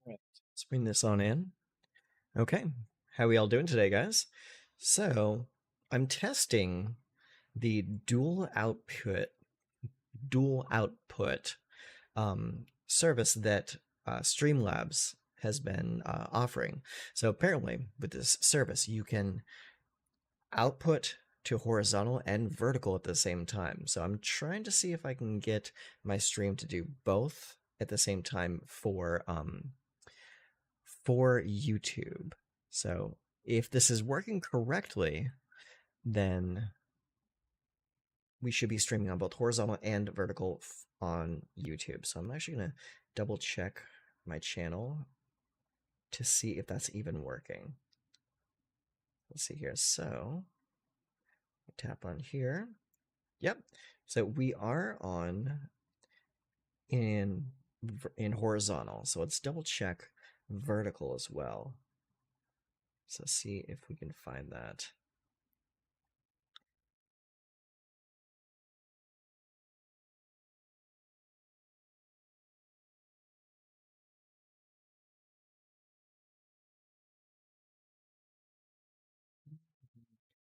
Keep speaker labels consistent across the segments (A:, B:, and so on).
A: Right. Let's bring this on in. Okay. How we all doing today, guys? So, I'm testing the dual output service that Streamlabs has been offering. So apparently, with this service, you can output to horizontal and vertical at the same time. So I'm trying to see if I can get my stream to do both at the same time for YouTube. So if this is working correctly, then we should be streaming on both horizontal and vertical on YouTube. So I'm actually going to double check my channel to see if that's even working. Let's see here. So tap on here. Yep. So we are on in horizontal. So let's double check vertical as well. So see if we can find that.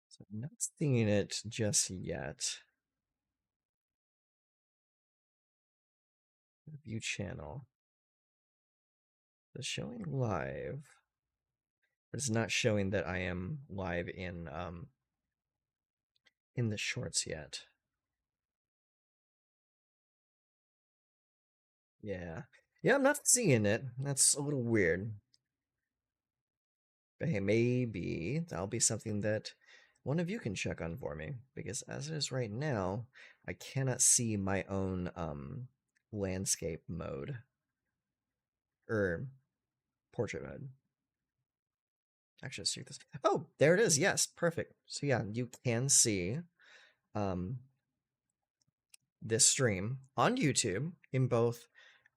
A: So I'm not seeing it just yet. View channel. It's showing live. But it's not showing that I am live in the shorts yet. Yeah. Yeah, I'm not seeing it. That's a little weird. But hey, maybe that'll be something that one of you can check on for me. Because as it is right now, I cannot see my own landscape mode. Or portrait mode. Actually, let's check this. Oh, there it is. Yes, perfect. So yeah, you can see um this stream on YouTube in both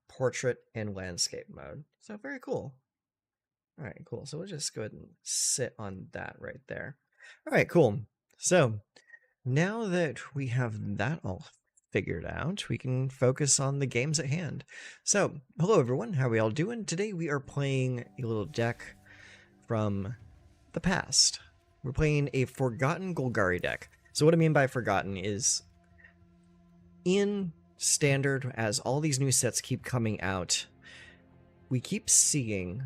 A: portrait and landscape mode. So very cool. All right, cool. So we'll just go ahead and sit on that right there. All right, cool. So now that we have that all figured out, we can focus on the games at hand. So, hello everyone, how are we all doing? Today we are playing a little deck from the past. We're playing a Forgotten Golgari deck. So what I mean by forgotten is in standard, as all these new sets keep coming out, we keep seeing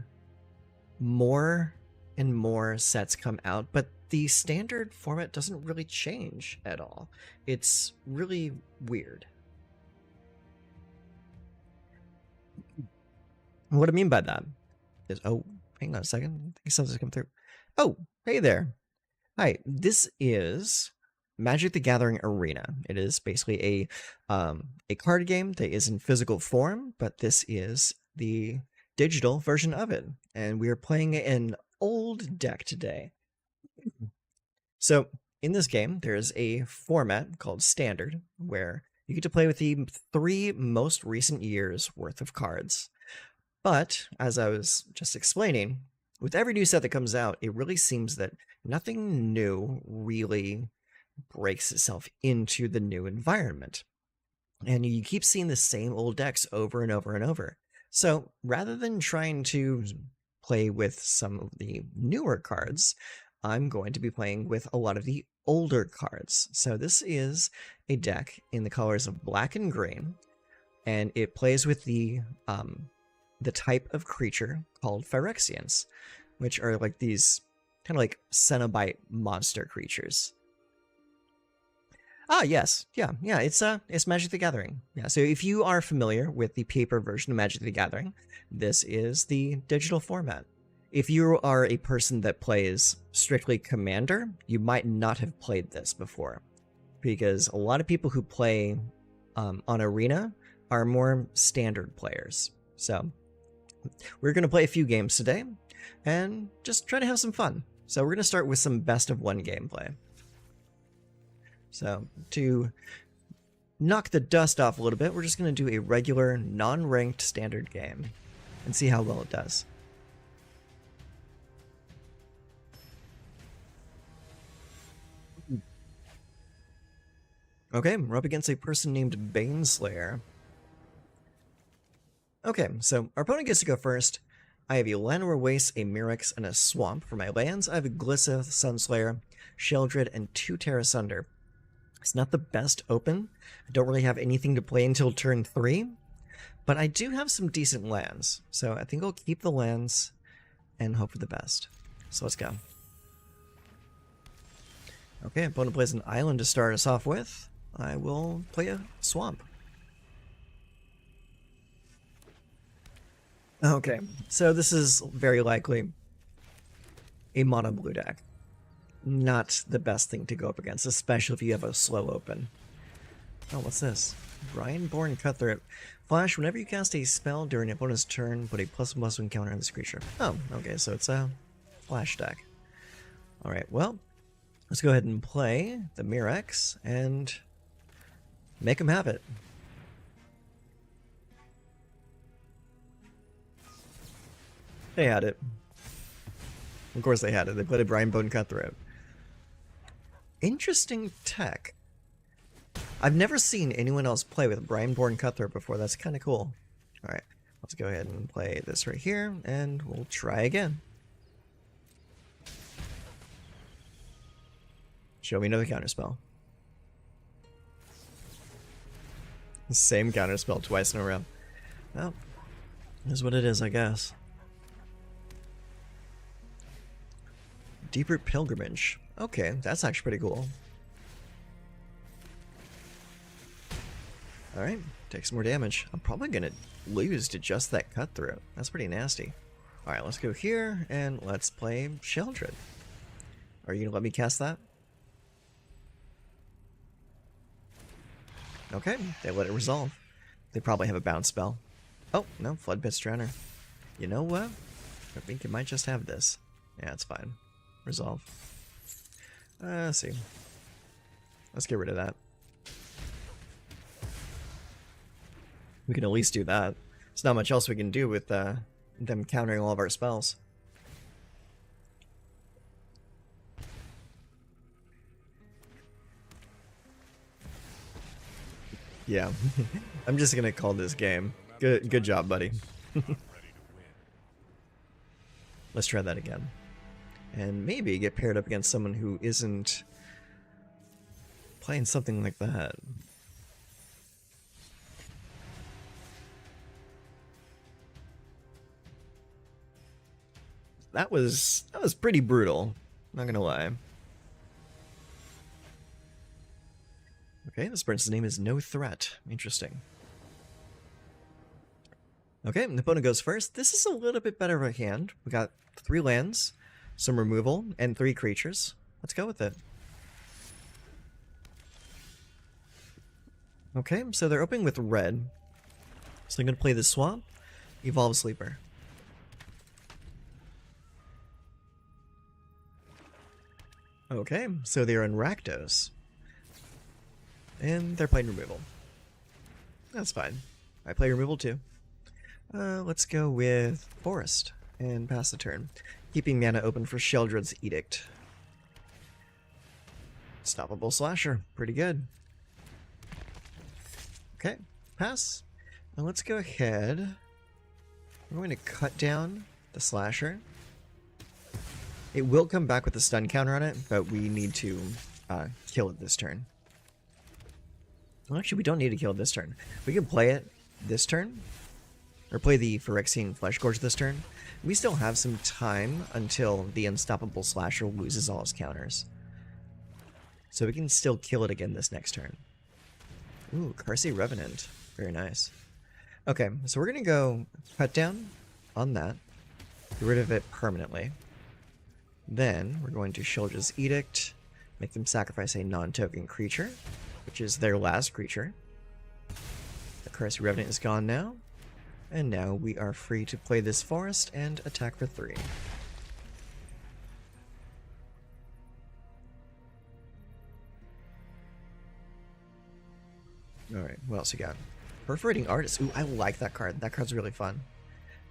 A: more and more sets come out, but the standard format doesn't really change at all. It's really weird. What I mean by that is, oh, hang on a second. I think something's come through. Oh, hey there. Hi, this is Magic the Gathering Arena. It is basically a card game that is in physical form, but this is the digital version of it. And we are playing an old deck today. So in this game, there's a format called Standard, where you get to play with the 3 most recent years worth of cards. But as I was just explaining, with every new set that comes out, it really seems that nothing new really breaks itself into the new environment. And you keep seeing the same old decks over and over and over. So rather than trying to play with some of the newer cards, I'm going to be playing with a lot of the older cards. So this is a deck in the colors of black and green, and it plays with the type of creature called Phyrexians, which are like these kind of like Cenobite monster creatures. Ah, yes, yeah. It's Magic the Gathering. Yeah, so if you are familiar with the paper version of Magic the Gathering, this is the digital format. If you are a person that plays strictly Commander, you might not have played this before, because a lot of people who play on Arena are more standard players. So we're going to play a few games today and just try to have some fun. So we're going to start with some best of 1 gameplay. So to knock the dust off a little bit, we're just going to do a regular, non-ranked standard game and see how well it does. Okay, we're up against a person named Baneslayer. Okay, so our opponent gets to go first. I have a Llanowar Waste, a Murex, and a Swamp. For my lands, I have a Glissa, Sunslayer, Sheldred, and 2 Terra Sunder. It's not the best open. I don't really have anything to play until turn 3, but I do have some decent lands. So I think I'll keep the lands and hope for the best. So let's go. Okay, opponent plays an island to start us off with. I will play a Swamp. Okay, so this is very likely a mono blue deck. Not the best thing to go up against, especially if you have a slow open. Oh, what's this? Brian-born Cutthroat. Flash, whenever you cast a spell during an opponent's turn, put a +1/+1 counter on this creature. Oh, okay, so it's a flash deck. Alright, well, let's go ahead and play the Murex and make them have it. They had it. Of course they had it. They played a Brian-born Cutthroat. Interesting tech. I've never seen anyone else play with Brian-born Cutthroat before. That's kind of cool. Alright, let's go ahead and play this right here, and we'll try again. Show me another counterspell. Same counterspell twice in a row. Well, is what it is, I guess. Deeproot Pilgrimage. Okay, that's actually pretty cool. Alright, take some more damage. I'm probably gonna lose to just that Cutthroat. That's pretty nasty. Alright, let's go here, and let's play Sheldred. Are you gonna let me cast that? Okay, they let it resolve. They probably have a bounce spell. Oh, no, Floodpit Drowner. You know what? I think you might just have this. Yeah, it's fine. Resolve. Let's see. Let's get rid of that. We can at least do that. There's not much else we can do with them countering all of our spells. Yeah, I'm just gonna call this game. Good job, buddy. Let's try that again. And maybe get paired up against someone who isn't playing something like that. That was pretty brutal, not gonna lie. Okay, this person's name is No Threat. Interesting. Okay, the opponent goes first. This is a little bit better of a hand. We got 3 lands, some removal, and 3 creatures. Let's go with it. Okay, so they're opening with red. So I'm going to play the Swamp, Evolve Sleeper. Okay, so they're in Rakdos. And they're playing removal. That's fine. I play removal too. Let's go with Forest and pass the turn. Keeping mana open for Sheldred's Edict. Stoppable Slasher. Pretty good. Okay, pass. Now let's go ahead. We're going to cut down the Slasher. It will come back with a stun counter on it, but we need to kill it this turn. Well, actually, we don't need to kill it this turn. We can play it this turn, or play the Phyrexian Fleshgorge this turn. We still have some time until the Unstoppable Slasher loses all his counters. So we can still kill it again this next turn. Ooh, Carsey Revenant. Very nice. Okay, so we're going to go cut down on that. Get rid of it permanently. Then we're going to Sheldred's Edict. Make them sacrifice a non-token creature, which is their last creature. The Carsey Revenant is gone now. And now we are free to play this Forest and attack for 3. Alright, what else you got? Perforating Artist. Ooh, I like that card. That card's really fun.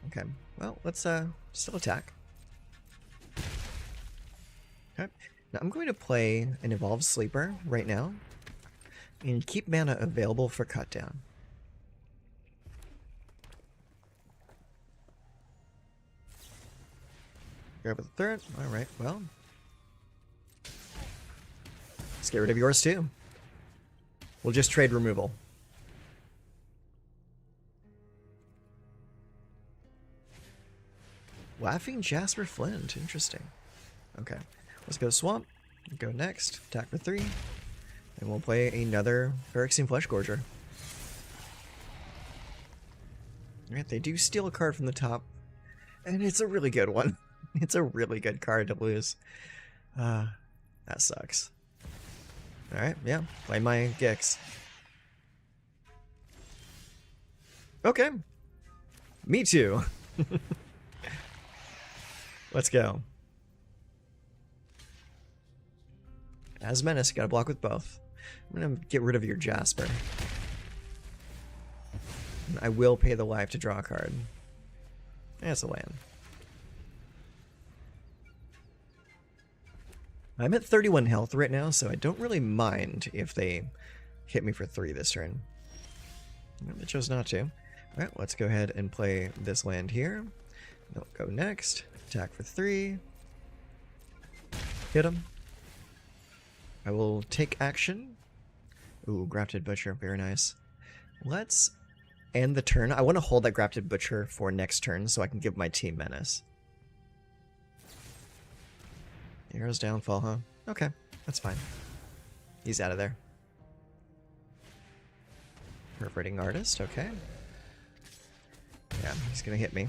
A: Okay, well, let's still attack. Okay, now I'm going to play an Evolved Sleeper right now and keep mana available for cut down. Grab the third. Alright, well. Let's get rid of yours too. We'll just trade removal. Laughing Jasper Flint. Interesting. Okay. Let's go Swamp. Go next. Attack for 3. And we'll play another Phyrexian Flesh Gorger. Alright, they do steal a card from the top. And it's a really good one. It's a really good card to lose. That sucks. Alright, yeah. Play my Gix. Okay. Me too. Let's go. As Menace, gotta block with both. I'm gonna get rid of your Jasper. And I will pay the life to draw a card. That's a land. I'm at 31 health right now, so I don't really mind if they hit me for 3 this turn. They chose not to. Alright, let's go ahead and play this land here. They'll go next. Attack for 3. Hit him. I will take action. Ooh, Grafted Butcher. Very nice. Let's end the turn. I want to hold that Grafted Butcher for next turn so I can give my team Menace. Hero's downfall, huh? Okay, that's fine. He's out of there. Perforating Artist, okay. Yeah, he's gonna hit me.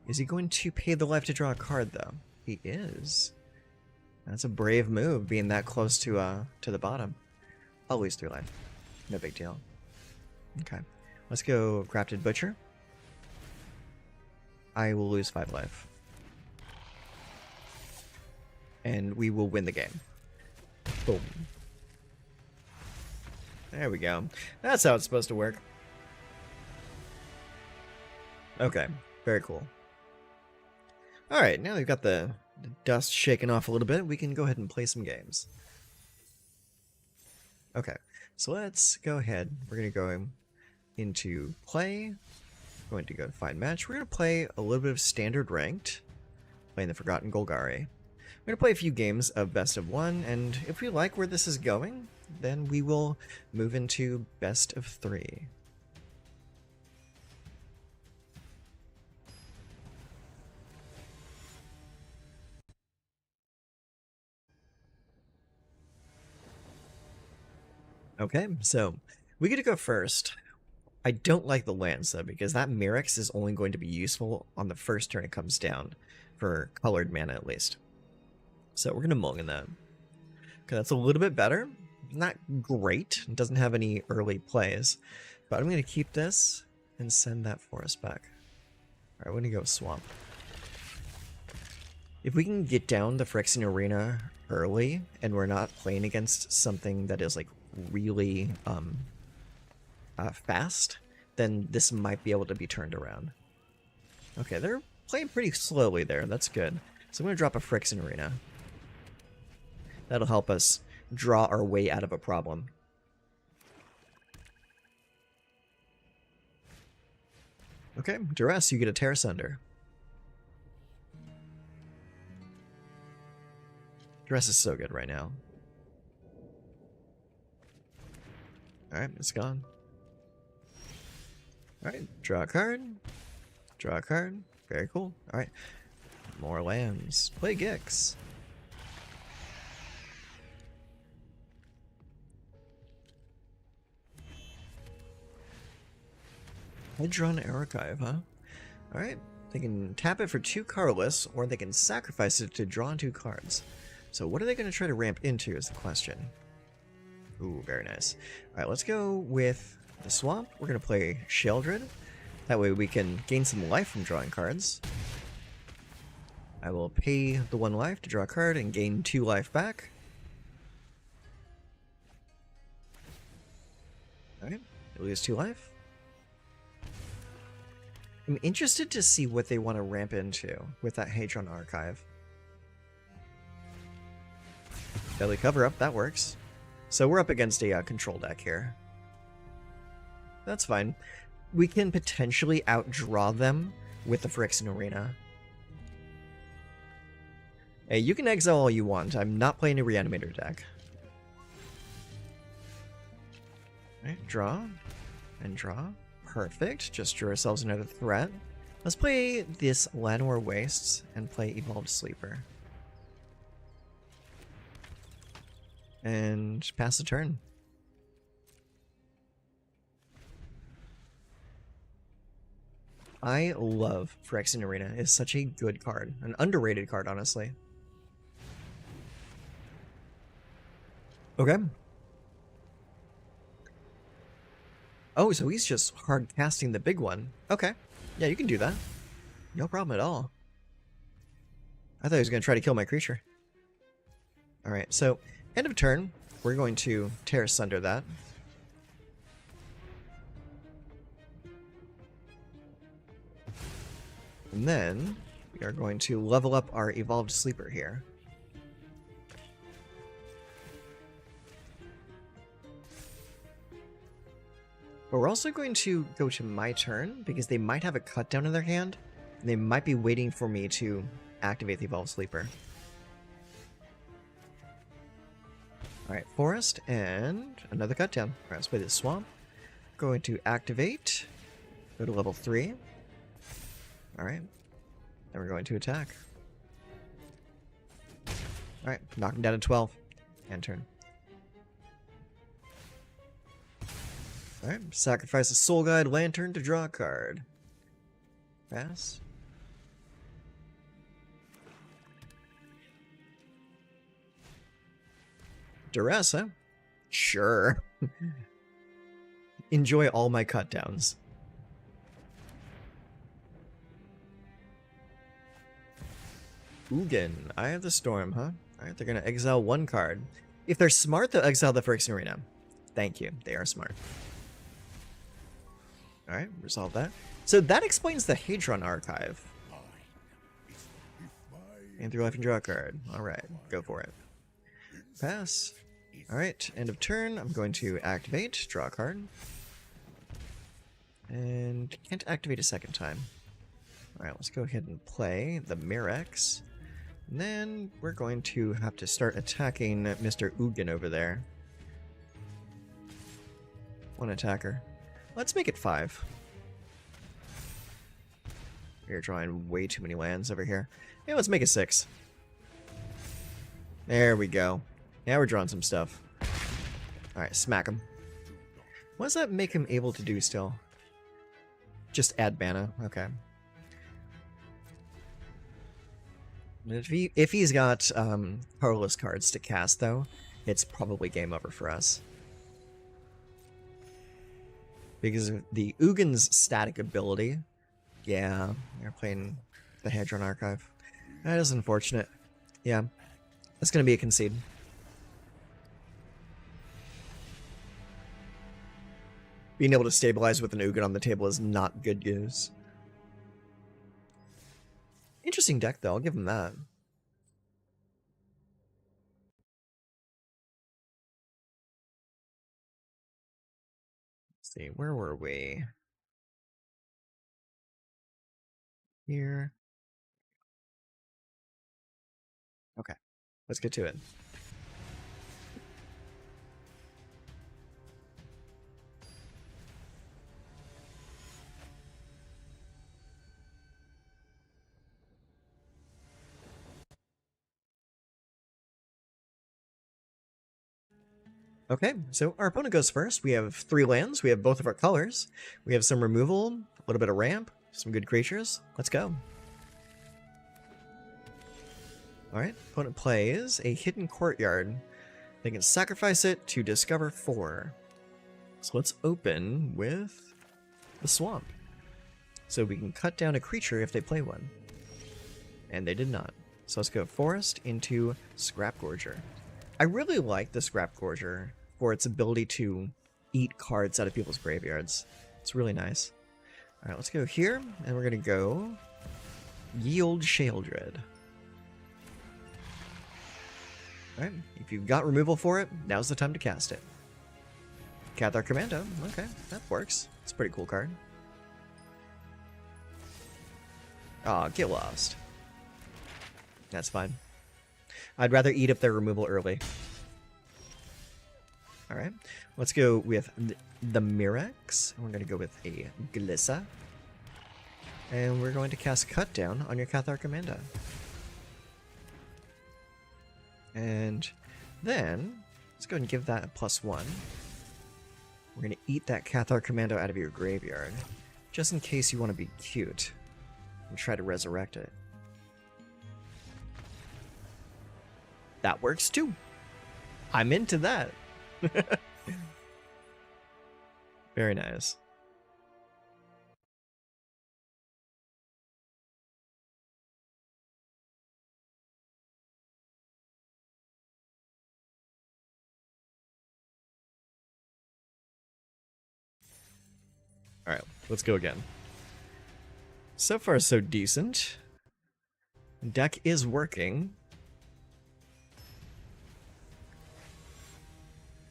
A: Is he going to pay the life to draw a card, though? He is. That's a brave move, being that close to the bottom. I'll lose 3 life. No big deal. Okay. Let's go Grafted Butcher. I will lose 5 life. And we will win the game. Boom. There we go. That's how it's supposed to work. Okay. Very cool. Alright, now we've got the dust shaken off a little bit, we can go ahead and play some games. Okay, so let's go ahead. We're going to go into play. Going to go find match. We're going to play a little bit of standard ranked. Playing the Forgotten Golgari. We're going to play a few games of best of 1, and if we like where this is going, then we will move into best of 3. Okay, so we get to go first. I don't like the lands though, because that Mirrex is only going to be useful on the first turn it comes down, for colored mana at least. So we're going to mulligan that. Okay, that's a little bit better. Not great. It doesn't have any early plays. But I'm going to keep this and send that forest back. Alright, we're going to go Swamp. If we can get down the Phyrexian Arena early, and we're not playing against something that is like really fast, then this might be able to be turned around. Okay, they're playing pretty slowly there. That's good. So I'm going to drop a Phyrexian Arena. That'll help us draw our way out of a problem. Okay, Duress, you get a Tear Asunder. Duress is so good right now. Alright, it's gone. Alright, draw a card. Draw a card. Very cool. Alright. More lands. Play Gix. Hedron Archive, huh? Alright. They can tap it for 2 colorless, or they can sacrifice it to draw 2 cards. So what are they going to try to ramp into is the question. Ooh, very nice. Alright, let's go with the Swamp. We're going to play Sheoldred. That way we can gain some life from drawing cards. I will pay the 1 life to draw a card and gain 2 life back. Alright, lose 2 life. I'm interested to see what they want to ramp into with that Hedron Archive. Deadly Cover-Up, that works. So we're up against a control deck here. That's fine. We can potentially outdraw them with the Phyrexian Arena. Hey, you can exile all you want. I'm not playing a Reanimator deck. Alright, draw. And draw. Perfect. Just drew ourselves another threat. Let's play this Llanowar Wastes and play Evolved Sleeper. And pass the turn. I love Phyrexian Arena. It's such a good card. An underrated card, honestly. Okay. Oh, so he's just hard casting the big one. Okay. Yeah, you can do that. No problem at all. I thought he was going to try to kill my creature. Alright, so end of turn, we're going to tear asunder that. And then we are going to level up our Evolved Sleeper here. But we're also going to go to my turn, because they might have a cut down in their hand, and they might be waiting for me to activate the Evolved Sleeper. Alright, Forest, and another cut down. Alright, let's play this Swamp. Going to activate, go to level 3. Alright, then we're going to attack. Alright, knock him down to 12. End turn. Alright, sacrifice a Soul Guide Lantern to draw a card. Pass. Duress, huh? Sure. Enjoy all my cut downs. Ugin, Eye of the Storm, huh? Alright, they're gonna exile one card. If they're smart, they'll exile the Phyrexian Arena. Thank you, they are smart. Alright, resolve that. So that explains the Hadron Archive. And through life and draw a card. Alright, go for it. Pass. Alright, end of turn. I'm going to activate, draw a card. And can't activate a second time. Alright, let's go ahead and play the Mirex. And then we're going to have to start attacking Mr. Ugin over there. One attacker. Let's make it 5. We're drawing way too many lands over here. Yeah, let's make it 6. There we go. Now we're drawing some stuff. Alright, smack him. What does that make him able to do still? Just add mana. Okay. If he's got colorless cards to cast, though, it's probably game over for us. Because of the Ugin's static ability. Yeah, you're playing the Hadron Archive. That is unfortunate. Yeah, that's going to be a concede. Being able to stabilize with an Ugin on the table is not good news. Interesting deck, though. I'll give him that. Let's see, where were we? Here. Okay, let's get to it. Okay, so our opponent goes first. We have 3 lands. We have both of our colors. We have some removal, a little bit of ramp, some good creatures. Let's go. Alright, opponent plays a Hidden Courtyard. They can sacrifice it to discover 4. So let's open with the Swamp. So we can cut down a creature if they play one. And they did not. So let's go Forest into Scrap Gorger. I really like the Scrap Gorger for its ability to eat cards out of people's graveyards. It's really nice. Alright, let's go here, and we're going to go Yield Sheoldred. Alright, if you've got removal for it, now's the time to cast it. Cathar Commando, okay, that works. It's a pretty cool card. Aw, get lost. That's fine. I'd rather eat up their removal early. All right, let's go with the Mirex. We're going to go with a Glissa. And we're going to cast Cut Down on your Cathar Commando. And then, let's go ahead and give that a +1. We're going to eat that Cathar Commando out of your graveyard, just in case you want to be cute and try to resurrect it. That works too. I'm into that. Very nice. Alright, let's go again. So far, so decent. Deck is working.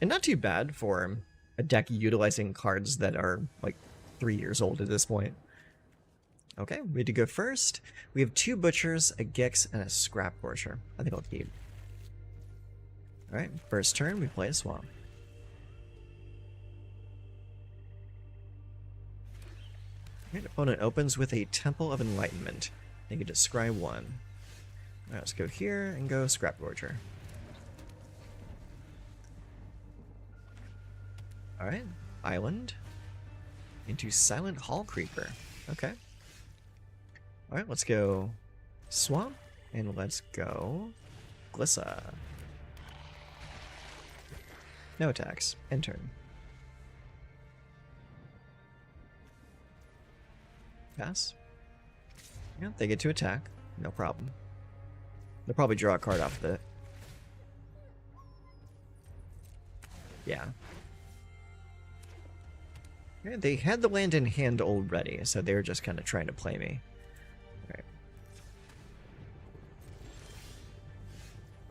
A: And not too bad for a deck utilizing cards that are, like, 3 years old at this point. Okay, we need to go first. We have 2 Butchers, a Gix, and a Scrap Porcher. I think I'll keep. Alright, first turn, we play a Swamp. Alright, opponent opens with a Temple of Enlightenment. They can descry 1. Alright, let's go here and go Scrap Porcher. Alright, Island into Silent Hall Creeper. Okay. Alright, let's go Swamp, and let's go Glissa. No attacks. End turn. Pass. Yeah, they get to attack. No problem. They'll probably draw a card off of it. Yeah. Yeah, they had the land in hand already, so they were just kind of trying to play me. Alright.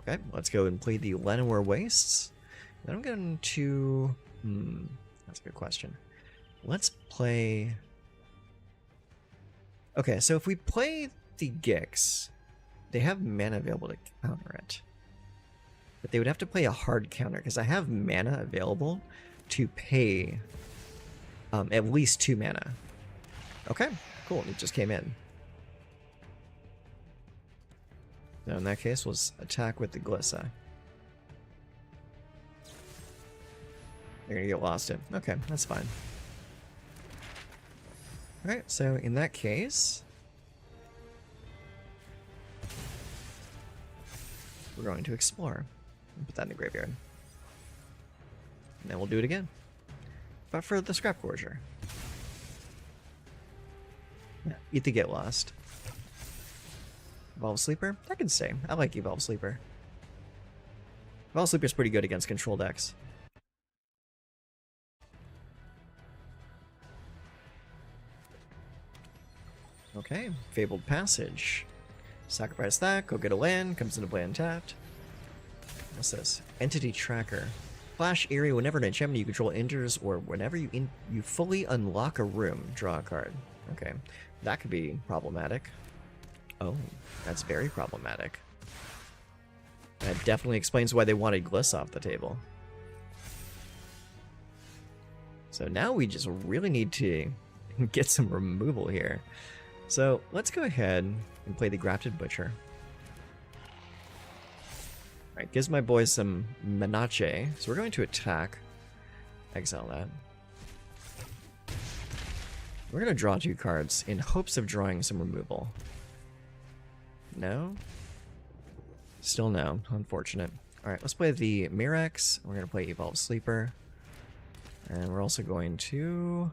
A: Okay, let's go and play the Llanowar Wastes. Then I'm going to... that's a good question. Let's play... Okay, so if we play the Gix, they have mana available to counter it. But they would have to play a hard counter, because I have mana available to pay at least 2 mana. Okay, cool, it just came in. Now in that case, we'll attack with the Glissa. They're gonna get lost in. Okay, that's fine. Alright, so in that case, we're going to explore. Put that in the graveyard. And then we'll do it again. But for the Scrap Forger. Yeah, eat the Get Lost. Evolve Sleeper? That can stay. I like Evolve Sleeper. Evolve Sleeper's pretty good against control decks. Okay, Fabled Passage. Sacrifice that, go get a land, comes into play untapped. What's this? Entity Tracker. Flash Eerie, whenever an enchantment you control enters, or whenever you fully unlock a room, draw a card. Okay, that could be problematic. Oh, that's very problematic. That definitely explains why they wanted Gliss off the table. So now we just really need to get some removal here. So let's go ahead and play the Grafted Butcher. Alright, gives my boys some Menache. So we're going to attack. Exile that. We're going to draw 2 cards in hopes of drawing some removal. No? Still no. Unfortunate. Alright, let's play the Mirex. We're going to play Evolve Sleeper. And we're also going to...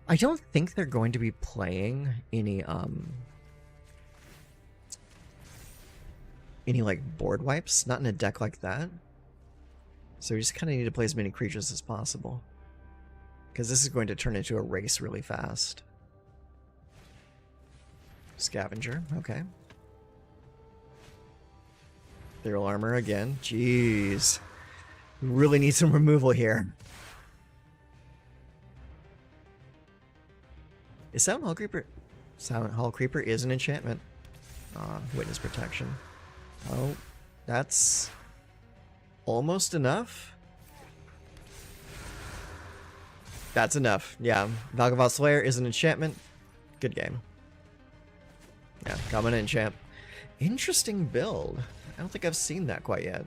A: I don't think they're going to be playing any like board wipes, not in a deck like that. So we just kind of need to play as many creatures as possible, because this is going to turn into a race really fast. Scavenger, okay. Ethereal Armor again. Jeez, we really need some removal here. Is Silent Hall Creeper? Silent Hall Creeper is an enchantment. Witness Protection. Oh, that's almost enough. That's enough. Yeah, Valgavoth Slayer is an enchantment. Good game. Yeah, coming in, champ. Interesting build. I don't think I've seen that quite yet.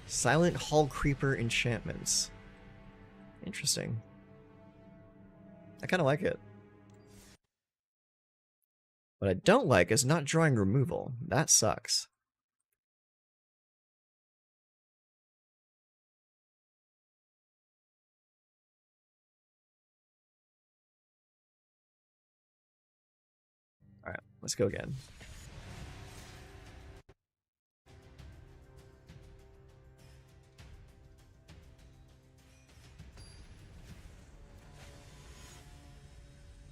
A: Silent Hall Creeper enchantments. Interesting. I kind of like it. What I don't like is not drawing removal. That sucks. Alright, let's go again.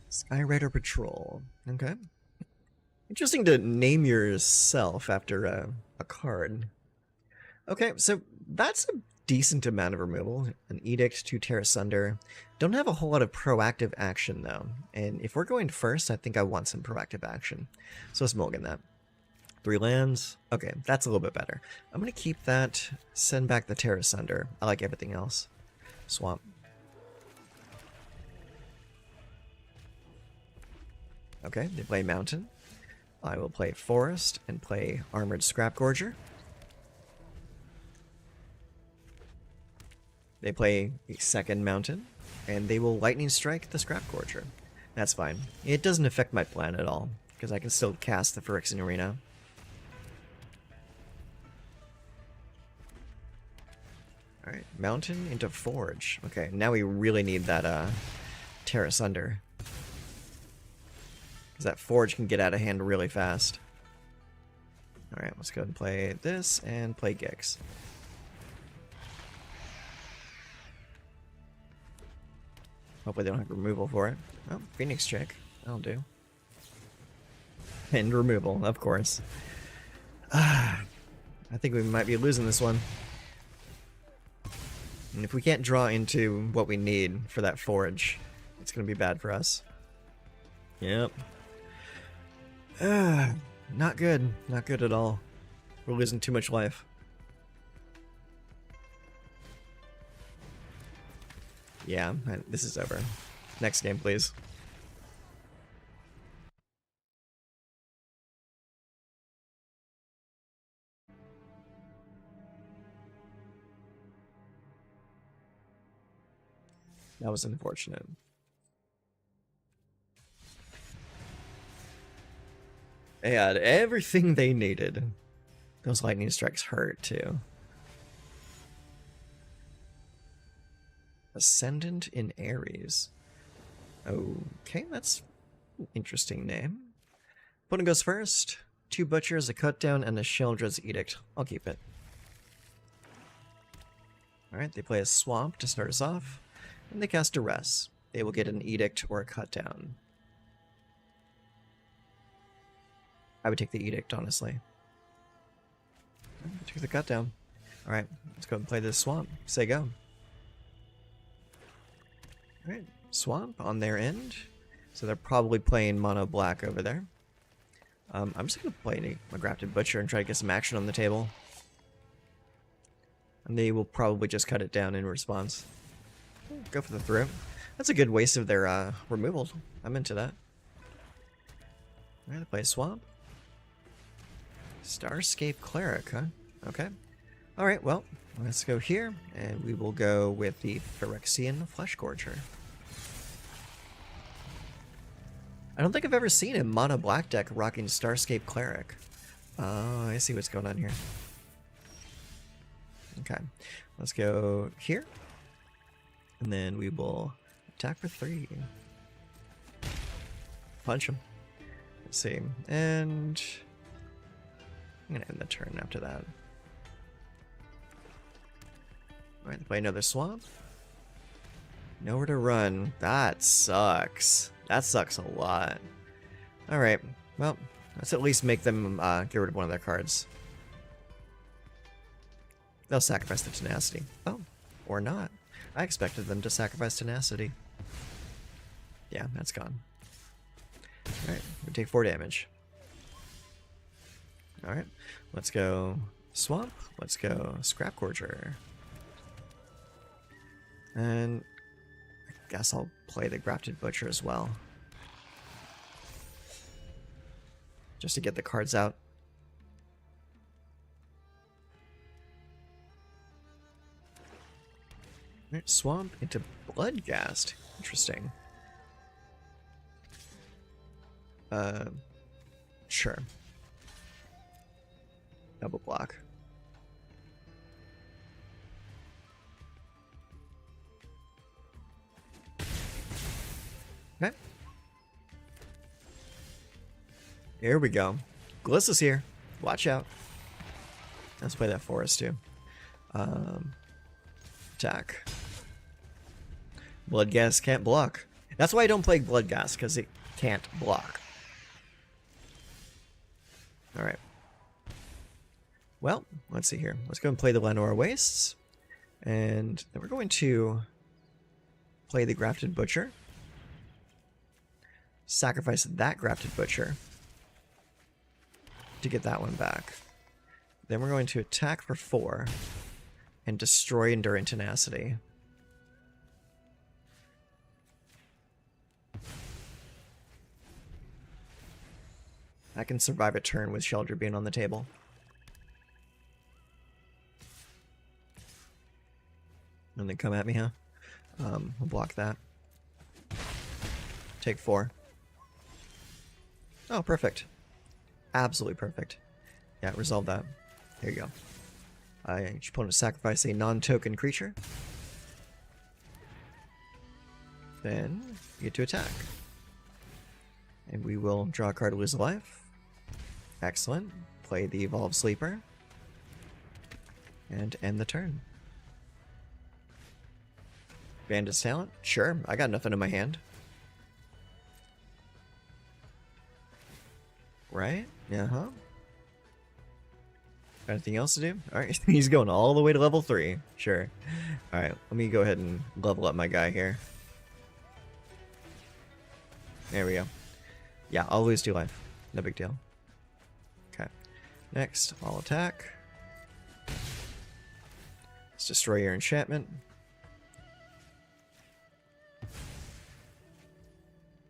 A: Skyrider Patrol. Okay. Interesting to name yourself after a card. Okay, so that's a decent amount of removal. An Edict, 2 Tear Asunder. Don't have a whole lot of proactive action, though. And if we're going first, I think I want some proactive action. So let's mulligan that. 3 lands. Okay, that's a little bit better. I'm going to keep that, send back the Tear Asunder. I like everything else. Swamp. Okay, they play Mountain. I will play Forest and play Armored Scrapgorger. They play a second Mountain, and they will Lightning Strike the Scrapgorger. That's fine. It doesn't affect my plan at all, because I can still cast the Phyrexian Arena. Alright, Mountain into Forge. Okay, now we really need that Tear Asunder. Because that Forge can get out of hand really fast. Alright, let's go ahead and play this and play Gix. Hopefully they don't have removal for it. Oh, Phoenix check. That'll do. And removal, of course. I think we might be losing this one. And if we can't draw into what we need for that Forge, it's going to be bad for us. Yep. Not good. Not good at all. We're losing too much life. Yeah, this is over. Next game, please. That was unfortunate. They had everything they needed. Those lightning strikes hurt, too. Ascendant in Aries. Okay, that's an interesting name. Opponent goes first. 2 Butchers, a Cutdown, and a Sheldred's Edict. I'll keep it. Alright, they play a Swamp to start us off. And they cast Duress. They will get an Edict or a Cutdown. I would take the Edict, honestly. Take the Cutdown. Alright, let's go and play this Swamp. Say go. Alright, Swamp on their end. So they're probably playing mono black over there. I'm just going to play a Grafted Butcher and try to get some action on the table. And they will probably just cut it down in response. Go for the throat. That's a good waste of their removal. I'm into that. Alright, they play a Swamp. Starscape Cleric, huh? Okay. Alright, well, let's go here, and we will go with the Phyrexian Fleshgorger. I don't think I've ever seen a mono black deck rocking Starscape Cleric. Oh, I see what's going on here. Okay, let's go here. And then we will attack for 3. Punch him. Let's see. And I'm going to end the turn after that. Alright, play another Swamp. Nowhere to run. That sucks. That sucks a lot. Alright, well, let's at least make them get rid of one of their cards. They'll sacrifice the Tenacity. Oh, or not. I expected them to sacrifice Tenacity. Yeah, that's gone. Alright, we take 4 damage. Alright, let's go Swamp. Let's go Scrap Gorger. And I guess I'll play the Grafted Butcher as well. Just to get the cards out. Right, Swamp into Bloodghast. Interesting. Sure. Double block. Okay. Here we go. Glissa's here. Watch out. Let's play that Forest too. Attack. Bloodghast can't block. That's why I don't play Bloodghast, because it can't block. Alright. Well, let's see here. Let's go and play the Lenore Wastes. And then we're going to play the Grafted Butcher. Sacrifice that Grafted Butcher to get that one back. Then we're going to attack for 4 and destroy Enduring Tenacity. I can survive a turn with Shelter being on the table. And then come at me, huh? I'll block that. Take 4. Oh, perfect. Absolutely perfect. Yeah, resolve that. There you go. Your opponent sacrifice a non-token creature. Then you get to attack. And we will draw a card to lose a life. Excellent. Play the Evolved Sleeper. And end the turn. Bandit's Talent? Sure, I got nothing in my hand. Right? Yeah, Anything else to do? Alright, he's going all the way to level 3. Sure. Alright, let me go ahead and level up my guy here. There we go. Yeah, I'll lose 2 life. No big deal. Okay. Next, I'll attack. Let's destroy your enchantment.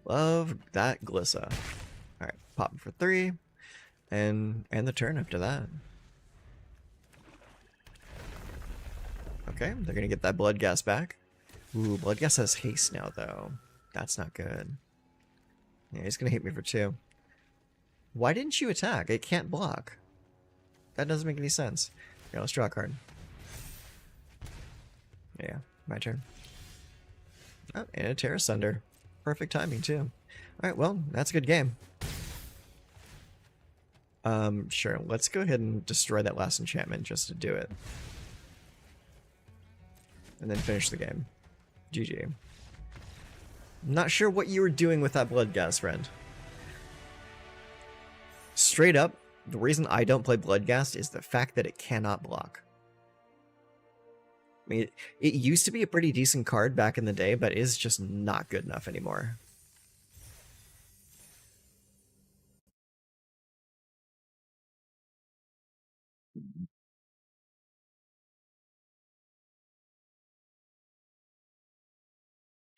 A: Love that Glissa. Alright, pop it for 3. And the turn after that. Okay, they're gonna get that Bloodghast back. Ooh, Bloodghast has haste now, though. That's not good. Yeah, he's gonna hit me for 2. Why didn't you attack? It can't block. That doesn't make any sense. Here, let's draw a card. Yeah, my turn. Oh, and a Terra Sunder. Perfect timing, too. Alright, well, that's a good game. Sure, let's go ahead and destroy that last enchantment just to do it. And then finish the game. GG. Not sure what you were doing with that Bloodghast, friend. Straight up, the reason I don't play Bloodghast is the fact that it cannot block. I mean, it used to be a pretty decent card back in the day, but is just not good enough anymore.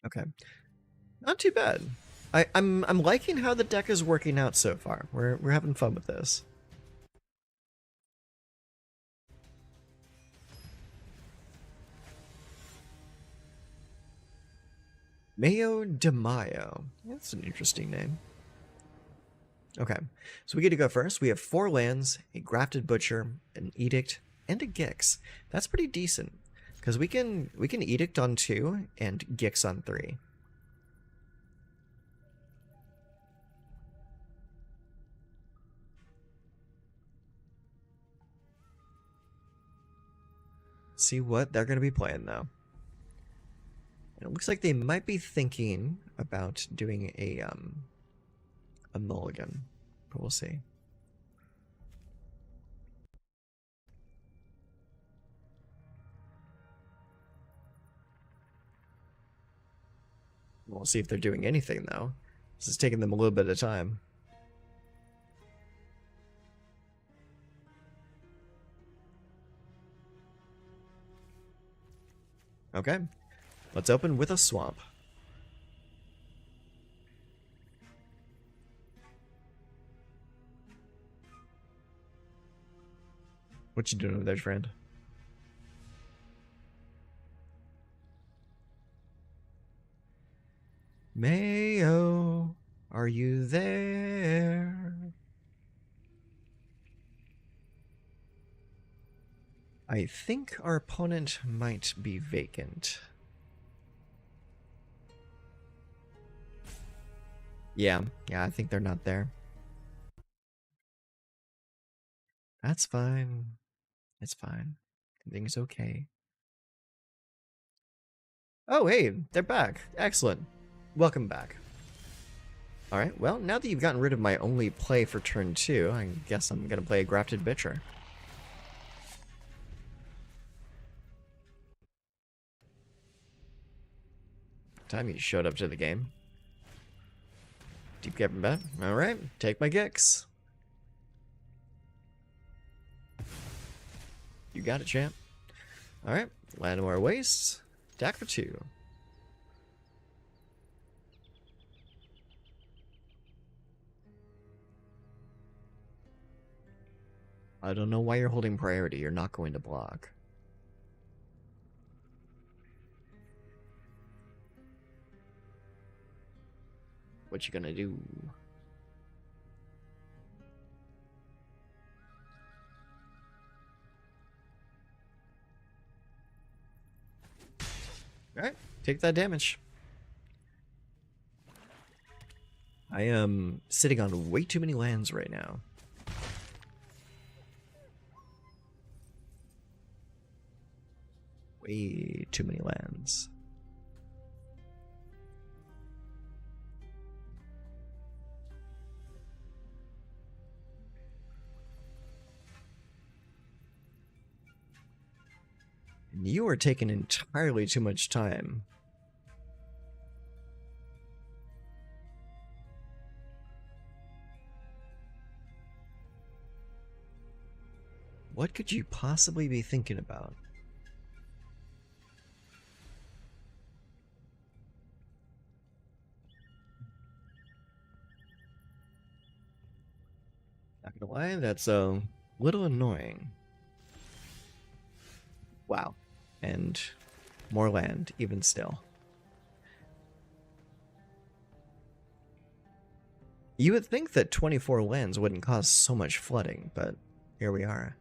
A: Okay. Not too bad. I'm liking how the deck is working out so far. We're having fun with this. Mayo de Mayo. That's an interesting name. Okay, so we get to go first. We have 4 lands, a Grafted Butcher, an Edict, and a Gix. That's pretty decent, because we can Edict on 2 and Gix on 3. See what they're going to be playing, though. And it looks like they might be thinking about doing a mulligan, but we'll see. We'll see if they're doing anything, though. This is taking them a little bit of time. Okay, let's open with a swamp. What you doing over there, friend? Mayo, are you there? I think our opponent might be vacant. Yeah, I think they're not there. That's fine. It's fine. Everything's okay. Oh, hey, they're back. Excellent. Welcome back. Alright, well, now that you've gotten rid of my only play for turn 2, I guess I'm gonna play a Grafted Bitcher. Time you showed up to the game. Deep Cavern Bet. Alright, take my Gix. You got it, champ. Alright, Llanowar Wastes. Attack for 2. I don't know why you're holding priority. You're not going to block. What you gonna do? Alright, take that damage. I am sitting on way too many lands right now. Way too many lands. And you are taking entirely too much time. What could you possibly be thinking about? Not gonna lie, that's a little annoying. Wow. And more land, even still. You would think that 24 lands wouldn't cause so much flooding, but here we are.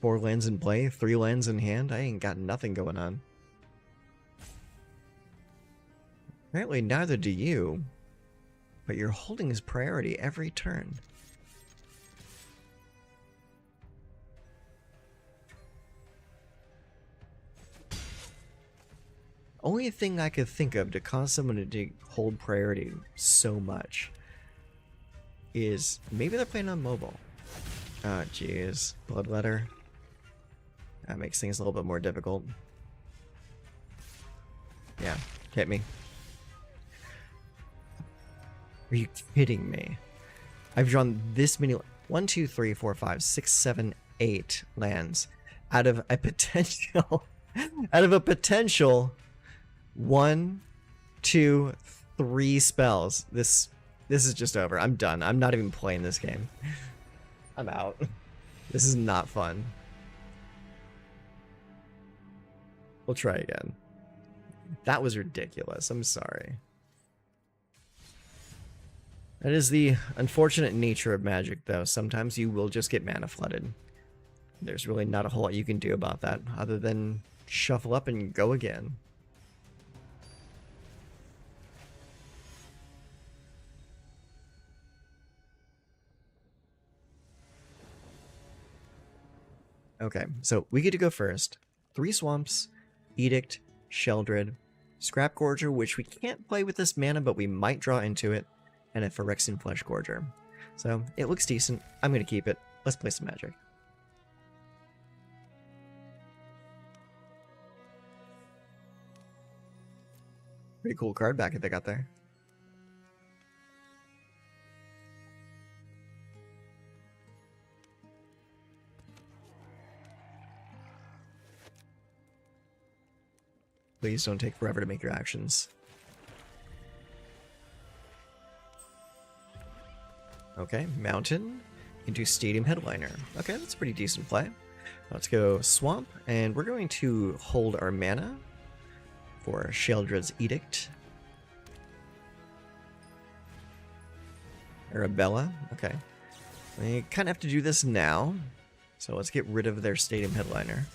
A: 4 lands in play, 3 lands in hand, I ain't got nothing going on. Apparently neither do you, but you're holding his priority every turn. Only thing I could think of to cause someone to hold priority so much is maybe they're playing on mobile. Oh, jeez. Bloodletter. That makes things a little bit more difficult. Yeah, hit me. Are you kidding me? I've drawn this many... 1, 2, 3, 4, 5, 6, 7, 8 lands out of a potential... out of a potential 1, 2, 3 spells. This is just over. I'm done. I'm not even playing this game. I'm out. This is not fun. We'll try again. That was ridiculous. I'm sorry. That is the unfortunate nature of Magic, though. Sometimes you will just get mana flooded. There's really not a whole lot you can do about that, other than shuffle up and go again. Okay, so we get to go first. 3 Swamps, Edict, Sheldred, Scrap Gorger, which we can't play with this mana, but we might draw into it, and a Phyrexian Flesh Gorger. So, it looks decent. I'm going to keep it. Let's play some Magic. Pretty cool card back that they got there. Please don't take forever to make your actions. Okay, Mountain into Stadium Headliner. Okay, that's a pretty decent play. Let's go Swamp, and we're going to hold our mana for Sheoldred's Edict. Arabella, okay. We kind of have to do this now, so let's get rid of their Stadium Headliner.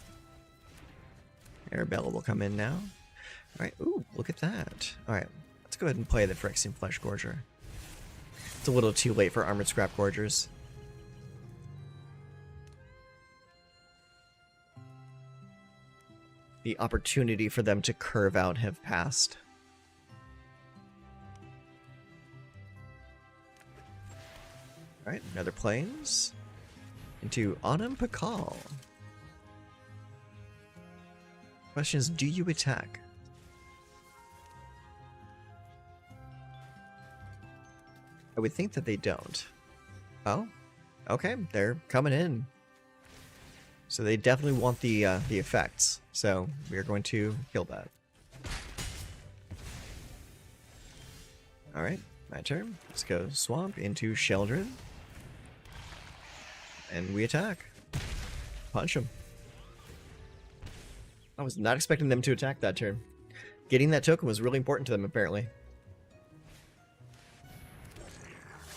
A: Arabella will come in now. Alright, ooh, look at that. Alright, let's go ahead and play the Phyrexian Flesh Gorger. It's a little too late for Armored Scrap Gorgers. The opportunity for them to curve out have passed. Alright, another Plains. Into Autumn Pakal. Question is, do you attack? I would think that they don't. Oh, okay, they're coming in. So they definitely want the effects. So we are going to kill that. All right, my turn. Let's go Swamp into Sheoldred, and we attack. Punch him. I was not expecting them to attack that turn. Getting that token was really important to them, apparently.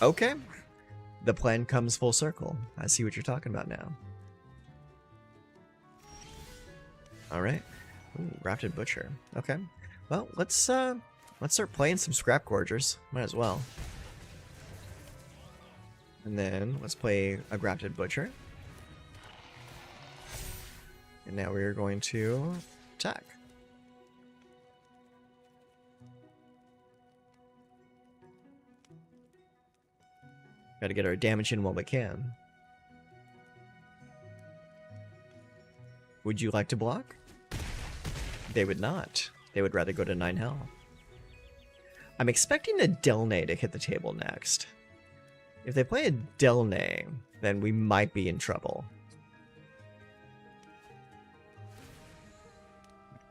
A: Okay. The plan comes full circle. I see what you're talking about now. Alright. Grafted Butcher. Okay. Well, let's start playing some Scrap Gorgers. Might as well. And then let's play a Grafted Butcher. And now we're going to attack. Gotta get our damage in while we can. Would you like to block? They would not. They would rather go to 9 health. I'm expecting a Delnay to hit the table next. If they play a Delnay, then we might be in trouble.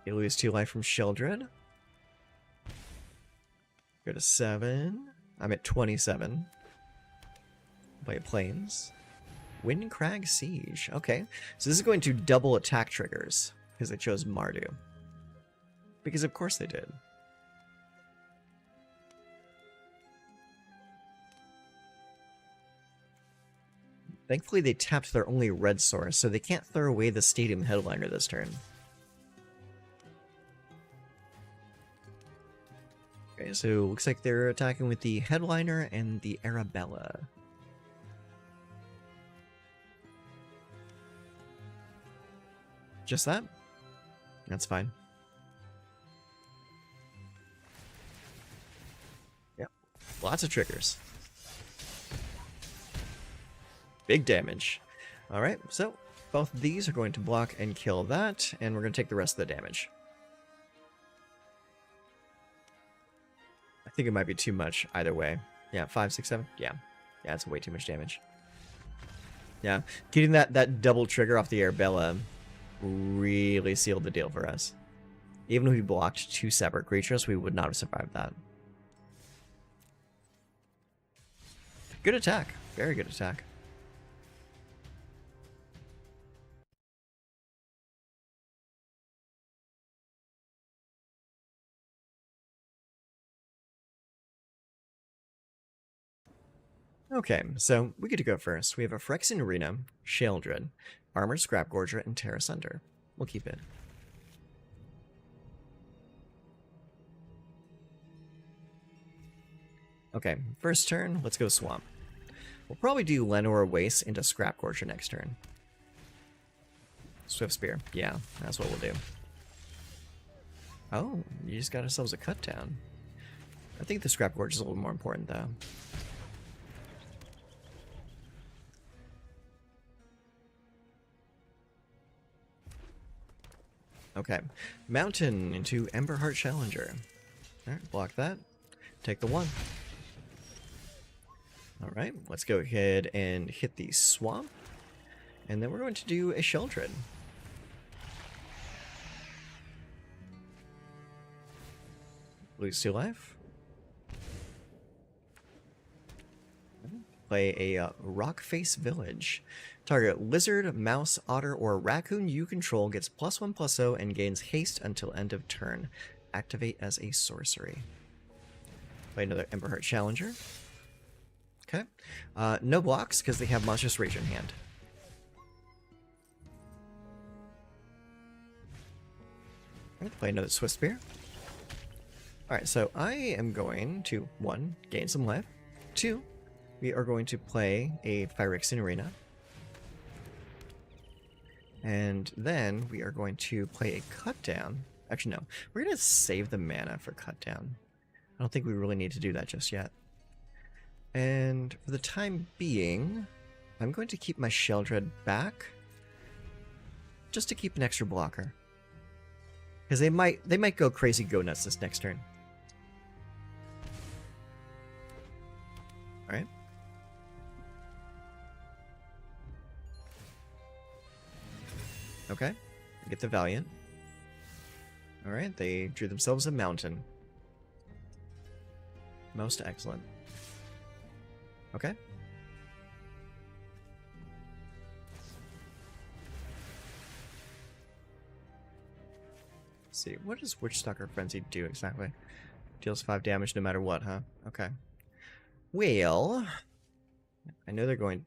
A: You lose 2 life from Sheoldred. Go to 7. I'm at 27. Play Plains. Windcrag Siege. Okay, so this is going to double attack triggers because they chose Mardu. Because of course they did. Thankfully they tapped their only red source, so they can't throw away the Stadium Headliner this turn. Okay, so looks like they're attacking with the Headliner and the Arabella. Just that? That's fine. Yep. Lots of triggers. Big damage. Alright, so both of these are going to block and kill that, and we're going to take the rest of the damage. I think it might be too much either way. Yeah, 5, 6, 7. Yeah. Yeah, that's way too much damage. Yeah, getting that double trigger off the Arabella really sealed the deal for us. Even if we blocked 2 separate creatures, we would not have survived that. Good attack. Very good attack. Okay, so we get to go first. We have a Phyrexian Arena, Sheoldred, Armored Scrap Gorger, and Terra Sunder. We'll keep it. Okay, first turn, let's go Swamp. We'll probably do Lenore Waste into Scrap Gorger next turn. Swift Spear, yeah, that's what we'll do. Oh, you just got ourselves a cut down. I think the Scrap Gorger is a little more important, though. Okay, Mountain into Emberheart Challenger. Alright, block that. Take the 1. Alright, let's go ahead and hit the Swamp. And then we're going to do a Sheoldred. Lose 2 life. Play a Rockface Village. Target lizard, mouse, otter, or raccoon you control gets +1/+0 and gains haste until end of turn. Activate as a sorcery. Play another Emberheart Challenger. Okay. No blocks because they have Monstrous Rage in hand. Play another Swift Spear. Alright, so I am going to, 1, gain some life. 2, we are going to play a Phyrexian Arena. And then we are going to play a Cut Down. Actually, no. We're going to save the mana for Cut Down. I don't think we really need to do that just yet. And for the time being, I'm going to keep my Sheldred back. Just to keep an extra blocker. Because they might go crazy go nuts this next turn. Alright. Okay. Get the Valiant. Alright, they drew themselves a mountain. Most excellent. Okay. Let's see, what does Witchstalker Frenzy do exactly? Deals 5 damage no matter what, huh? Okay. Well, I know they're going...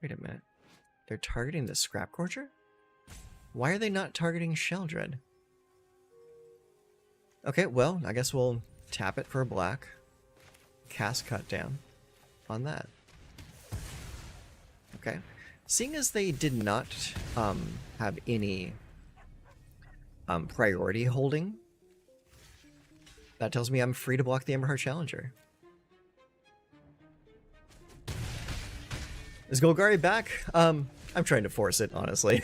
A: Wait a minute. They're targeting the Scrapcorcher? Why are they not targeting Sheldred? Okay, well, I guess we'll tap it for a black. Cast Cut Down on that. Okay. Seeing as they did not have any priority holding, that tells me I'm free to block the Emberheart Challenger. Is Golgari back? I'm trying to force it, honestly.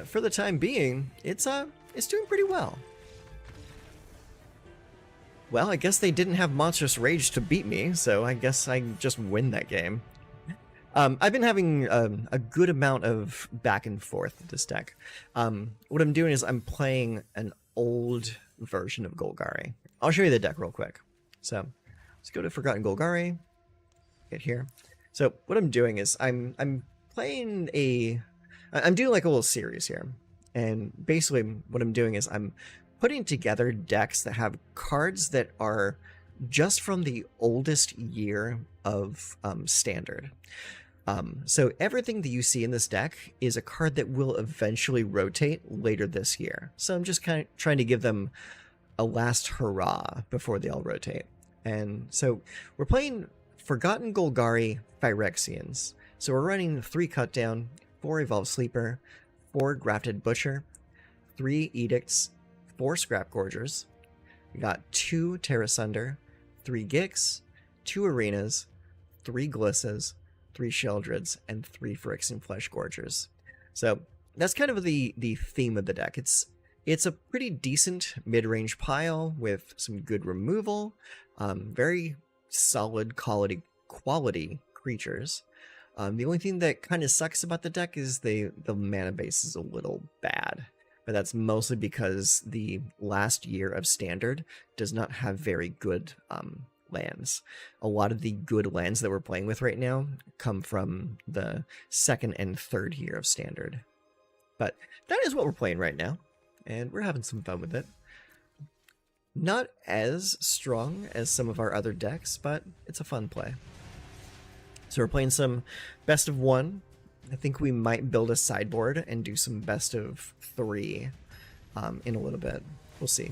A: For the time being, it's doing pretty well. Well, I guess they didn't have Monstrous Rage to beat me, so I guess I just win that game. I've been having a good amount of back and forth with this deck. What I'm doing is I'm playing an old version of Golgari. I'll show you the deck real quick. So let's go to Forgotten Golgari. Get here. So what I'm doing is I'm doing like a little series here. And basically what I'm doing is I'm putting together decks that have cards that are just from the oldest year of Standard. So everything that you see in this deck is a card that will eventually rotate later this year. So I'm just kind of trying to give them a last hurrah before they all rotate. And so we're playing Forgotten Golgari Phyrexians. So we're running 3 Cut Down, 4 Evolved Sleeper, 4 Grafted Butcher, 3 Edicts, 4 Scrapgorgers. We got 2 Terra Sunder, 3 Gix, 2 Arenas, 3 Glissas, 3 Sheldreds, and 3 Phyrexian Fleshgorgers. So that's kind of the theme of the deck. It's a pretty decent mid-range pile with some good removal, very solid quality creatures. The only thing that kind of sucks about the deck is the mana base is a little bad. But that's mostly because the last year of Standard does not have very good lands. A lot of the good lands that we're playing with right now come from the 2nd and 3rd year of Standard. But that is what we're playing right now, and we're having some fun with it. Not as strong as some of our other decks, but it's a fun play. So we're playing some best of 1. I think we might build a sideboard and do some best of 3 in a little bit. We'll see.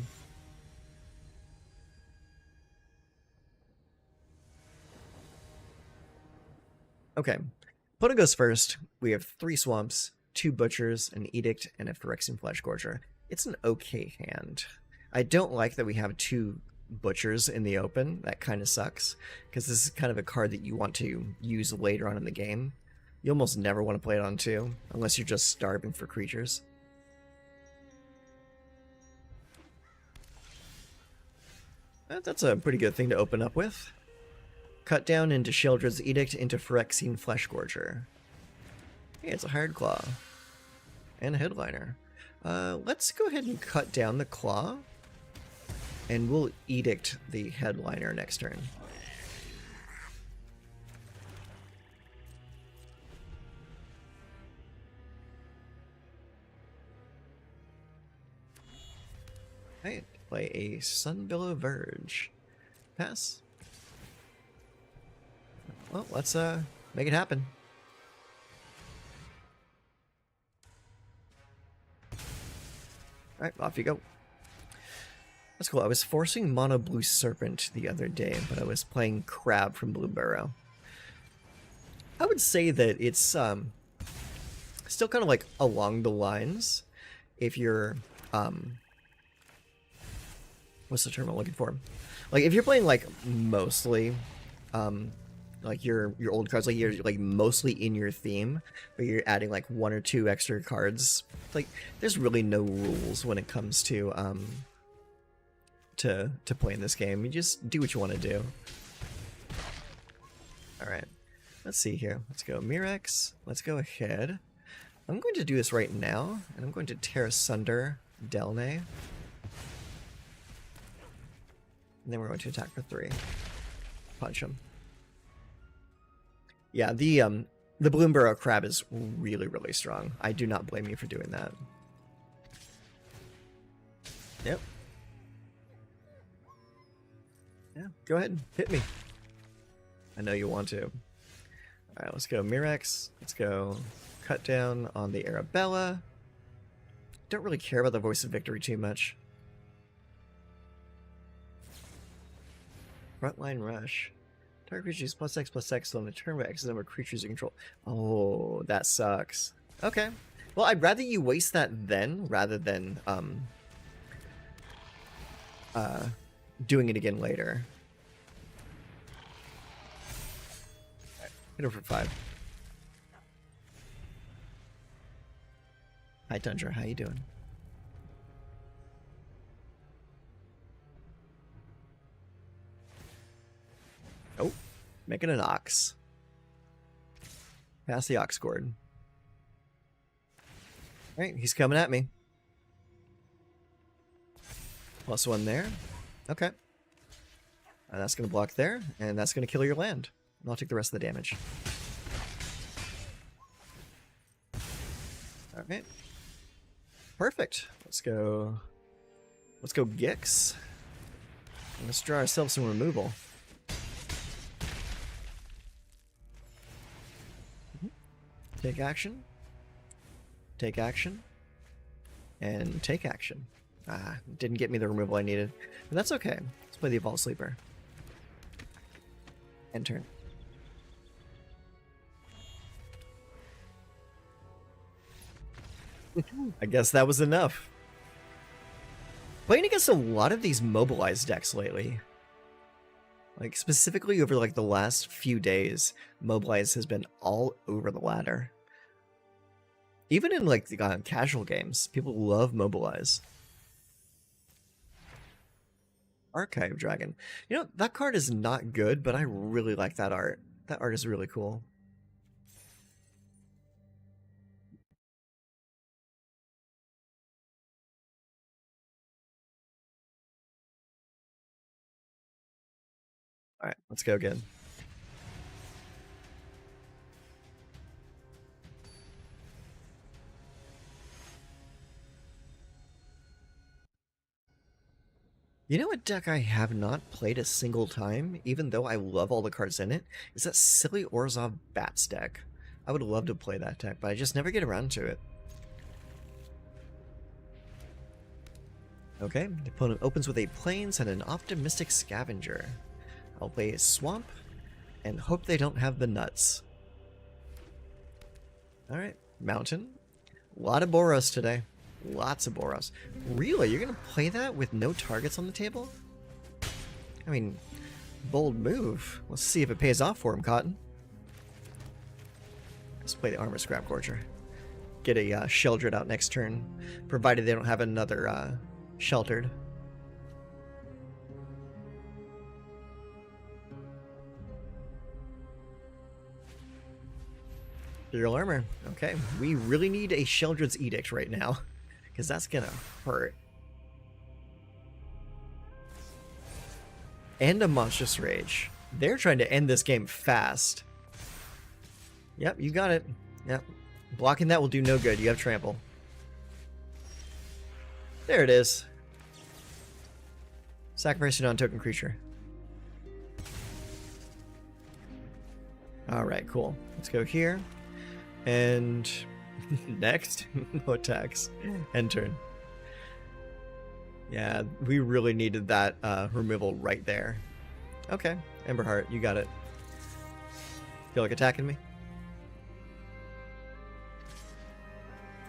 A: Okay, Pota goes first. We have 3 Swamps, 2 Butchers, an Edict, and a Phyrexian Fleshgorger. It's an okay hand. I don't like that we have 2 Butchers in the open. That kind of sucks, because this is kind of a card that you want to use later on in the game. You almost never want to play it on 2, unless you're just starving for creatures. That's a pretty good thing to open up with. Cut Down into Sheldred's Edict into Phyrexian Fleshgorger. Hey, it's a Hard Claw. And a Headliner. Let's go ahead and cut down the claw, and we'll edict the headliner next turn. Alright, play a Sunbillow Verge. Pass. Well, let's make it happen. Alright, off you go. That's cool. I was forcing Mono Blue Serpent the other day, but I was playing Crab from Blue Burrow. I would say that it's still kind of like along the lines if you're what's the term I'm looking for? Like if you're playing like mostly like your old cards, like you're like mostly in your theme, but you're adding like 1 or 2 extra cards. Like there's really no rules when it comes to playing this game. You just do what you want to do. All right, let's see here. Let's go Mirex. Let's go ahead. I'm going to do this right now, and I'm going to tear asunder Delnay. And then we're going to attack for 3. Punch him. Yeah, the Bloomburrow Crab is really, really strong. I do not blame you for doing that. Yep. Yeah, go ahead. Hit me. I know you want to. Alright, let's go Mirex. Let's go cut down on the Arabella. Don't really care about the Voice of Victory too much. Frontline Rush. Target creatures +X/+X on the turn with X number of creatures you control. Oh, that sucks. Okay. Well, I'd rather you waste that then, rather than doing it again later. Right, hit her for 5. Hi, Tundra. How you doing? Oh, making an Ox. Pass the Ox Gourd. Alright, he's coming at me. +1 there. Okay. And that's going to block there, and that's going to kill your land. And I'll take the rest of the damage. Alright. Perfect. Let's go Gix. Let's draw ourselves some removal. Take action. Take action. And take action. Ah, didn't get me the removal I needed. But that's okay. Let's play the Evolved Sleeper. End turn. I guess that was enough. Playing against a lot of these mobilized decks lately. Like, specifically over, like, the last few days, Mobilize has been all over the ladder. Even in, like, the casual games, people love Mobilize. Archive Dragon. You know, that card is not good, but I really like that art. That art is really cool. Alright, let's go again. You know what deck I have not played a single time, even though I love all the cards in it, is that silly Orzhov Bats deck. I would love to play that deck, but I just never get around to it. Okay, the opponent opens with a Plains and an Optimistic Scavenger. I'll play a Swamp, and hope they don't have the nuts. Alright, Mountain. A lot of Boros today. Lots of Boros. Really? You're going to play that with no targets on the table? I mean, bold move. Let's see if it pays off for him, Cotton. Let's play the Armor Scrap Gorger. Get a Sheldred out next turn, provided they don't have another Sheltered. Ethereal Armor. Okay, we really need a Sheldred's Edict right now. because that's gonna hurt. And a Monstrous Rage. They're trying to end this game fast. Yep, you got it. Yep. Blocking that will do no good. You have trample. There it is. Sacrifice a non-token creature. Alright, cool. Let's go here. And next, no attacks. End turn. Yeah, we really needed that removal right there. Okay, Emberheart, you got it. Feel like attacking me?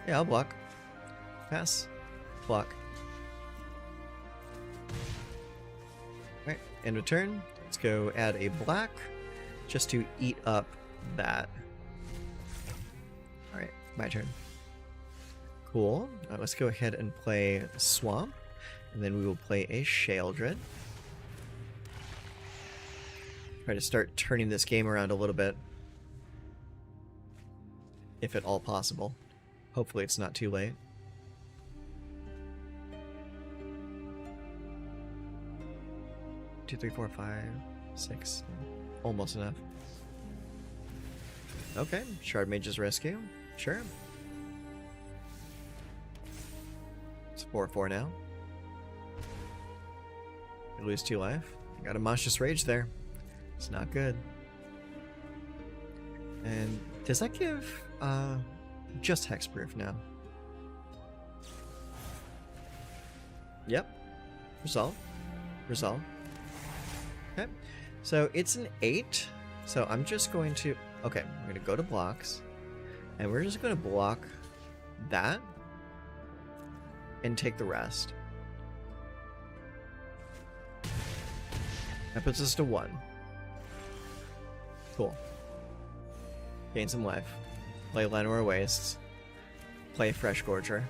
A: Yeah, I'll block. Pass. Block. Alright, end of turn. Let's go add a black just to eat up that. Alright, my turn. Cool. Let's go ahead and play Swamp. And then we will play a Sheoldred. Try to start turning this game around a little bit. If at all possible. Hopefully it's not too late. Two, three, four, five, six. Almost enough. Okay, Shard Mage's Rescue. Sure. It's 4/4 now. You lose 2 life. Got a Monstrous Rage there. It's not good. And does that give just hexproof now? Yep. Resolve. Resolve. Okay. So it's an 8. So I'm just going to... Okay, we're going to go to blocks. And we're just going to block that. And take the rest. That puts us to 1. Cool. Gain some life. Play Llanowar Wastes. Play Fresh Gorger.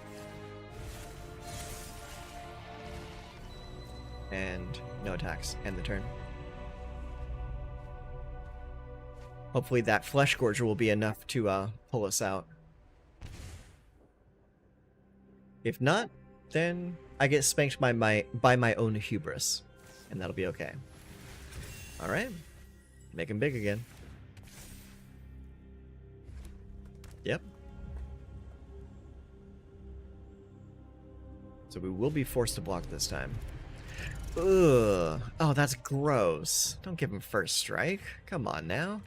A: And no attacks. End the turn. Hopefully that Flesh Gorger will be enough to pull us out. If not, then I get spanked by my own hubris. And that'll be okay. Alright. Make him big again. Yep. So we will be forced to block this time. Ugh. Oh, that's gross. Don't give him first strike. Come on now.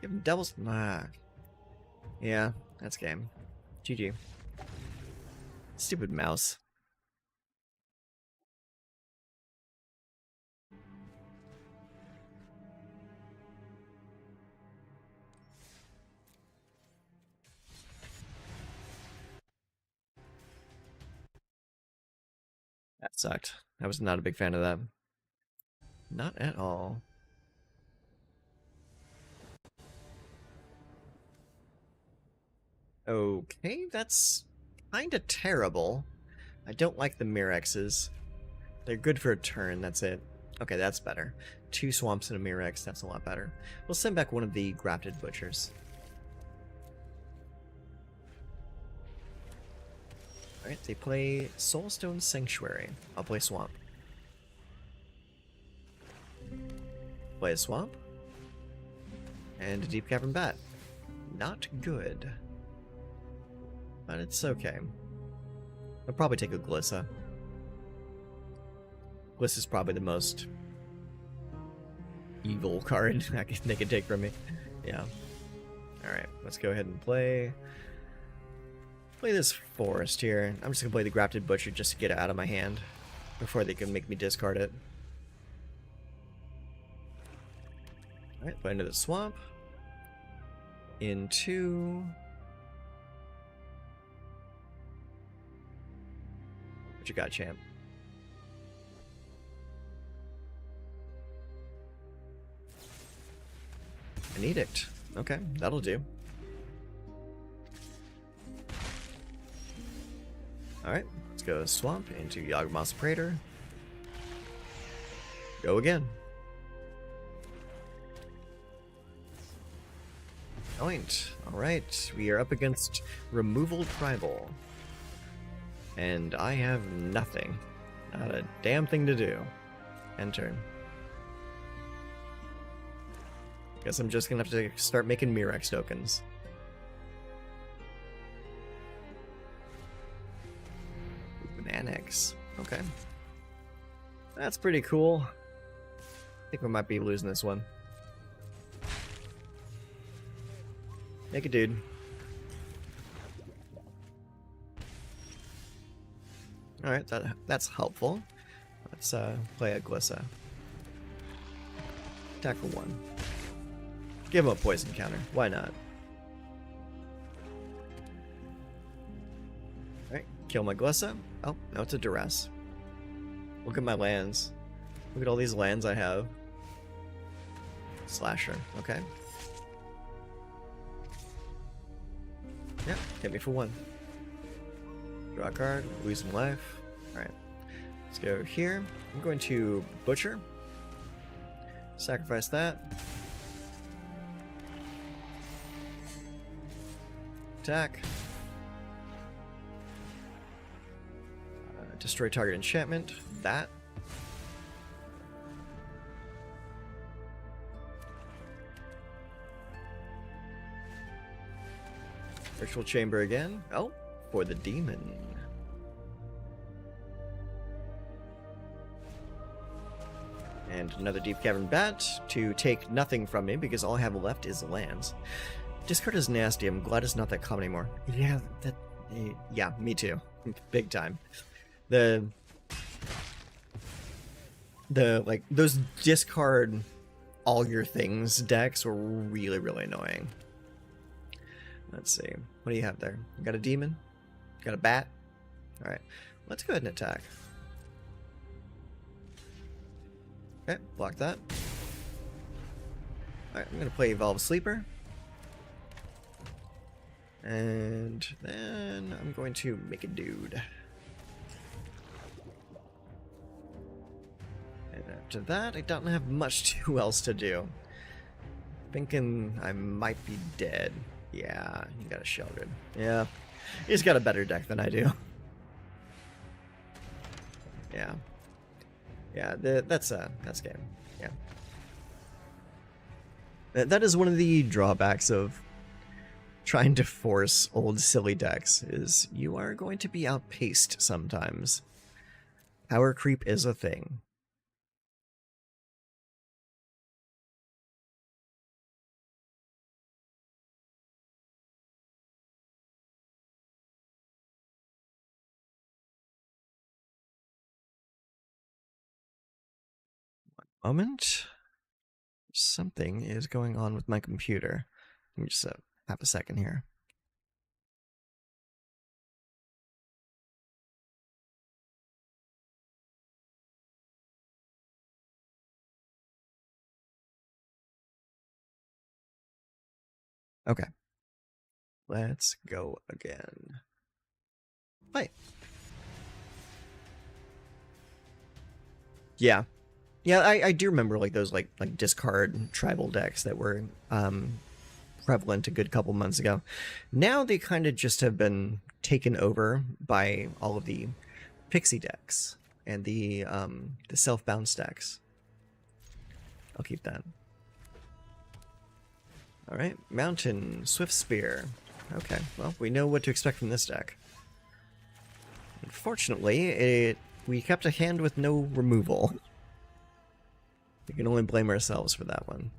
A: Give him doubles. Ah. Yeah, that's game. GG. Stupid mouse. That sucked. I was not a big fan of that. Not at all. Okay, that's kinda terrible. I don't like the Mirexes. They're good for a turn, that's it. Okay, that's better. 2 swamps and a Mirex, that's a lot better. We'll send back one of the Grafted Butchers. Alright, they play Soulstone Sanctuary. I'll play Swamp. Play a Swamp. And a Deep Cavern Bat. Not good. But it's okay. I'll probably take a Glissa. Glissa's probably the most evil card they can take from me. Yeah. Alright, let's go ahead and play this Forest here. I'm just gonna play the Grafted Butcher just to get it out of my hand before they can make me discard it. Alright, play into the Swamp. Into... What you got, champ? An Edict. Okay, that'll do. Alright, let's go Swamp into Yawgmoth's Praetor. Go again. Joint. Alright, we are up against Removal Tribal. And I have nothing. Not a damn thing to do. End turn. Guess I'm just gonna have to start making Mirex tokens. An annex. Okay. That's pretty cool. I think we might be losing this one. Make a dude. Alright, that's helpful. Let's play a Glissa. Attack for 1. Give him a poison counter. Why not? Alright, kill my Glissa. Oh, no, it's a duress. Look at my lands. Look at all these lands I have. Slasher, okay. Yep, hit me for 1. Draw a card, lose some life. Alright, let's go here. I'm going to Butcher. Sacrifice that. Attack. Destroy target enchantment. That. Ritual Chamber again. Oh, for the demon. And another Deep Cavern Bat to take nothing from me because all I have left is lands. Discard is nasty. I'm glad it's not that common anymore. Yeah, yeah, me too. Big time. The like those discard all your things decks were really, really annoying. Let's see. What do you have there? You got a demon? Got a bat? Alright. Let's go ahead and attack. Okay, block that. Alright, I'm going to play Evolve Sleeper. And then I'm going to make a dude. And after that, I don't have much else to do. Thinking I might be dead. Yeah, you got a Sheldred. Yeah, he's got a better deck than I do. Yeah. Yeah, that's game. Yeah. That is one of the drawbacks of trying to force old silly decks, is you are going to be outpaced sometimes. Power creep is a thing. One moment. Something is going on with my computer. Let me just have a second here. Okay. Let's go again. Hi. Yeah. Yeah, I do remember like those like discard tribal decks that were prevalent a good couple months ago. Now they kind of just have been taken over by all of the pixie decks and the self-bounce decks. I'll keep that. All right, Mountain Swift Spear. Okay, well, we know what to expect from this deck. Unfortunately, we kept a hand with no removal. We can only blame ourselves for that one.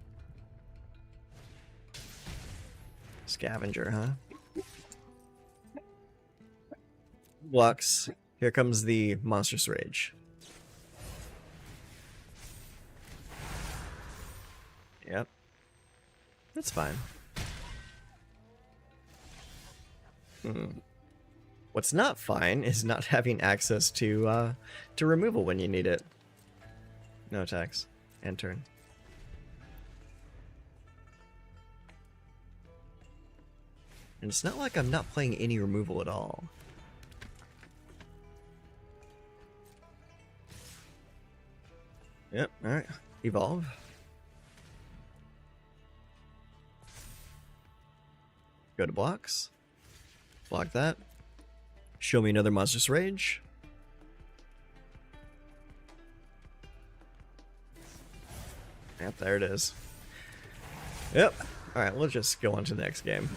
A: Scavenger, huh? Blocks. Here comes the Monstrous Rage. Yep. That's fine. What's not fine is not having access to removal when you need it. No attacks. End turn. And it's not like I'm not playing any removal at all. Yep, alright. Evolve. Go to blocks. Block that. Show me another Monstrous Rage. Yep, there it is. Yep. Alright, we'll just go on to the next game.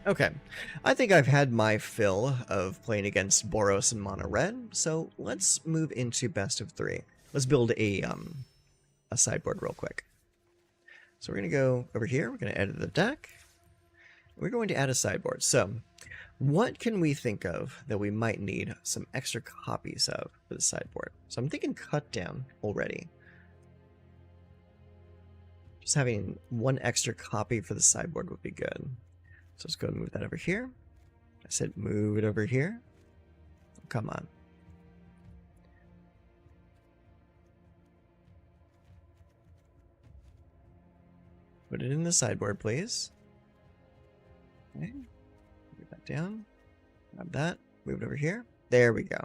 A: Okay, I think I've had my fill of playing against Boros and Mono Red, so let's move into best of 3. Let's build a sideboard real quick. So we're going to go over here, we're going to edit the deck, we're going to add a sideboard. So, what can we think of that we might need some extra copies of for the sideboard? So I'm thinking cut down already. Just having one extra copy for the sideboard would be good. So let's go and move that over here. I said move it over here. Oh, come on. Put it in the sideboard, please. Okay. Move that down. Grab that. Move it over here. There we go.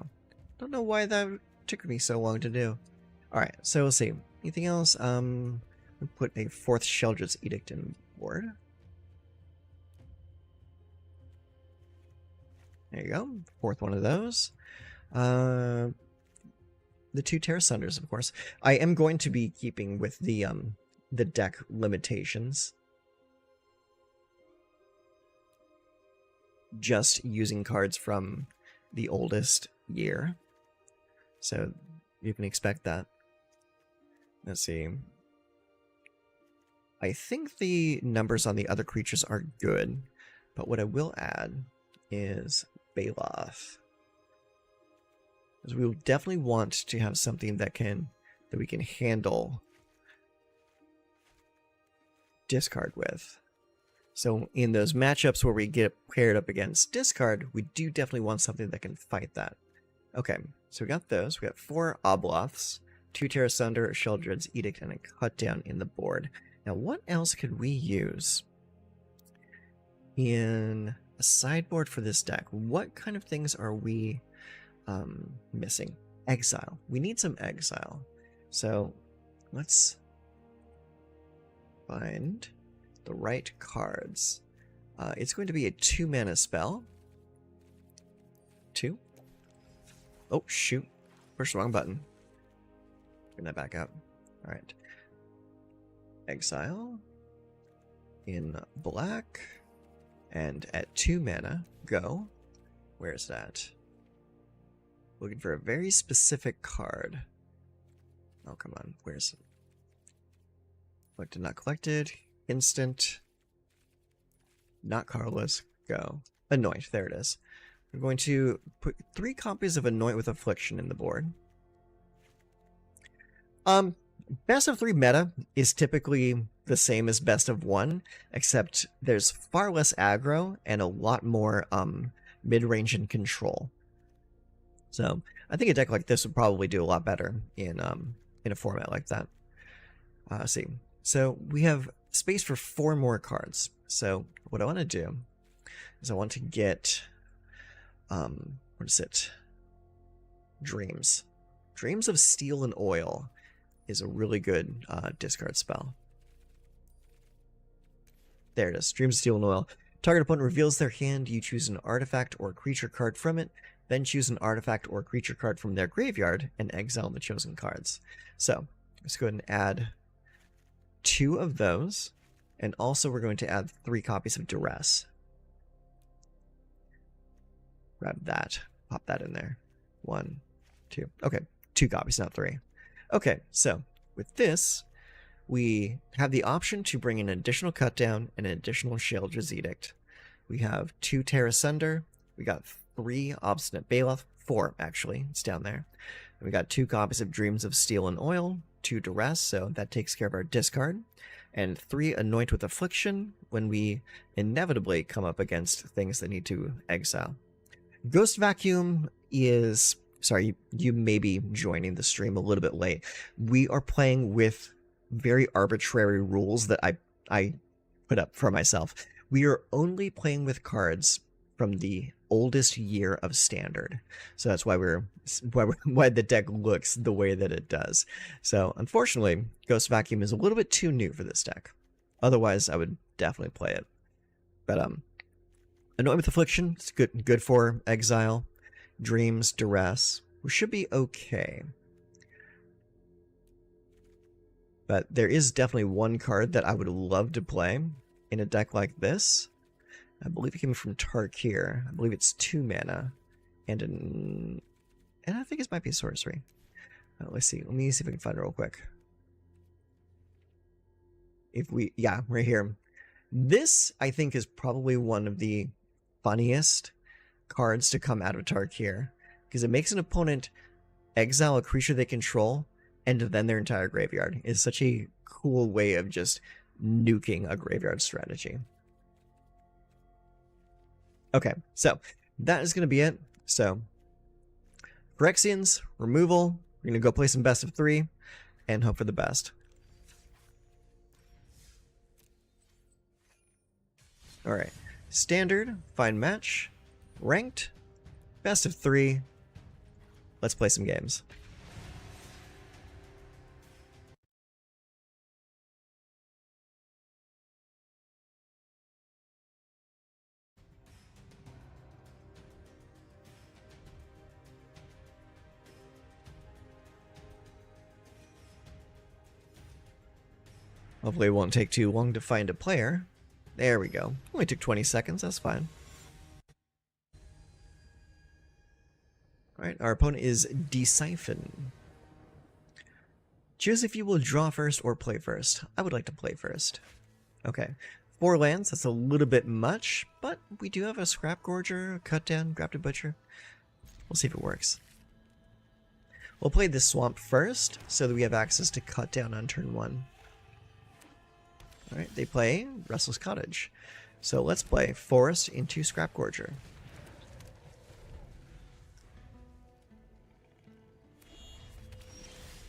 A: Don't know why that took me so long to do. Alright, so we'll see. Anything else? We'll put a 4th Sheldred's Edict in board. There you go. 4th one of those. The 2 Terra Sunders, of course. I am going to be keeping with the deck limitations. Just using cards from the oldest year. So you can expect that. Let's see. I think the numbers on the other creatures are good, but what I will add is Baloth. Because we will definitely want to have something that we can handle discard with. So in those matchups where we get paired up against discard, we do definitely want something that can fight that. Okay, so we got those. We got 4 Obloths, 2 Terra Sunder, a Sheldred's Edict, and a Cut Down in the board. Now, what else could we use in a sideboard for this deck? What kind of things are we missing? Exile. We need some exile. So let's find the right cards. It's going to be a 2-mana spell. 2. Oh, shoot. Pushed the wrong button. Bring that back up. Alright. Exile. In black. And at 2 mana, go. Where's that? Looking for a very specific card. Oh, come on. Where's it? Collected, not collected. Instant. Not Carlos. Go. Anoint. There it is. We're going to put 3 copies of Anoint with Affliction in the board. Best of 3 meta is typically the same as best of 1, except there's far less aggro and a lot more mid-range and control. So I think a deck like this would probably do a lot better in a format like that. Let's see. So we have space for 4 more cards. So what I want to do is I want to get what is it? Dreams. Dreams of Steel and Oil is a really good discard spell. There it is. Dreams of Steel and Oil. Target opponent reveals their hand. You choose an artifact or creature card from it. Then choose an artifact or creature card from their graveyard and exile the chosen cards. So let's go ahead and add 2 of those. And also we're going to add 3 copies of Duress. Grab that. Pop that in there. 1, 2. Okay, 2 copies, not 3. Okay, so with this, we have the option to bring an additional Cut Down and an additional Sheldred's Edict. We have 2 Terra Sunder. We got 3 Obstinate Baloth. 4, actually. It's down there. And we got 2 copies of Dreams of Steel and Oil. 2 Duress, so that takes care of our discard. And 3 Anoint with Affliction when we inevitably come up against things that need to exile. Ghost Vacuum is... Sorry, you may be joining the stream a little bit late. We are playing with very arbitrary rules that I put up for myself. We are only playing with cards from the oldest year of Standard. So that's why why the deck looks the way that it does. So unfortunately, Ghost Vacuum is a little bit too new for this deck. Otherwise, I would definitely play it. But Annoyed with Affliction, it's good for Exile, Dreams, Duress. We should be okay. But there is definitely one card that I would love to play in a deck like this. I believe it came from Tarkir. I believe it's 2 mana. And I think it might be a sorcery. Let's see. Let me see if I can find it real quick. Yeah, right here. This, I think, is probably one of the funniest cards to come out of Tarkir. Because it makes an opponent exile a creature they control, and then their entire graveyard. Is such a cool way of just nuking a graveyard strategy. Okay, so that is going to be it. So, Phyrexians, removal. We're going to go play some best of 3 and hope for the best. Alright, standard, find match, ranked, best of 3. Let's play some games. Hopefully it won't take too long to find a player. There we go. Only took 20 seconds, that's fine. Alright, our opponent is Desiphon. Choose if you will draw first or play first. I would like to play first. Okay. 4 lands, that's a little bit much, but we do have a Scrap Gorger, Cut Down, Grafted Butcher. We'll see if it works. We'll play this Swamp first, so that we have access to Cut Down on turn 1. Alright, they play Restless Cottage. So let's play Forest into Scrap Gorger.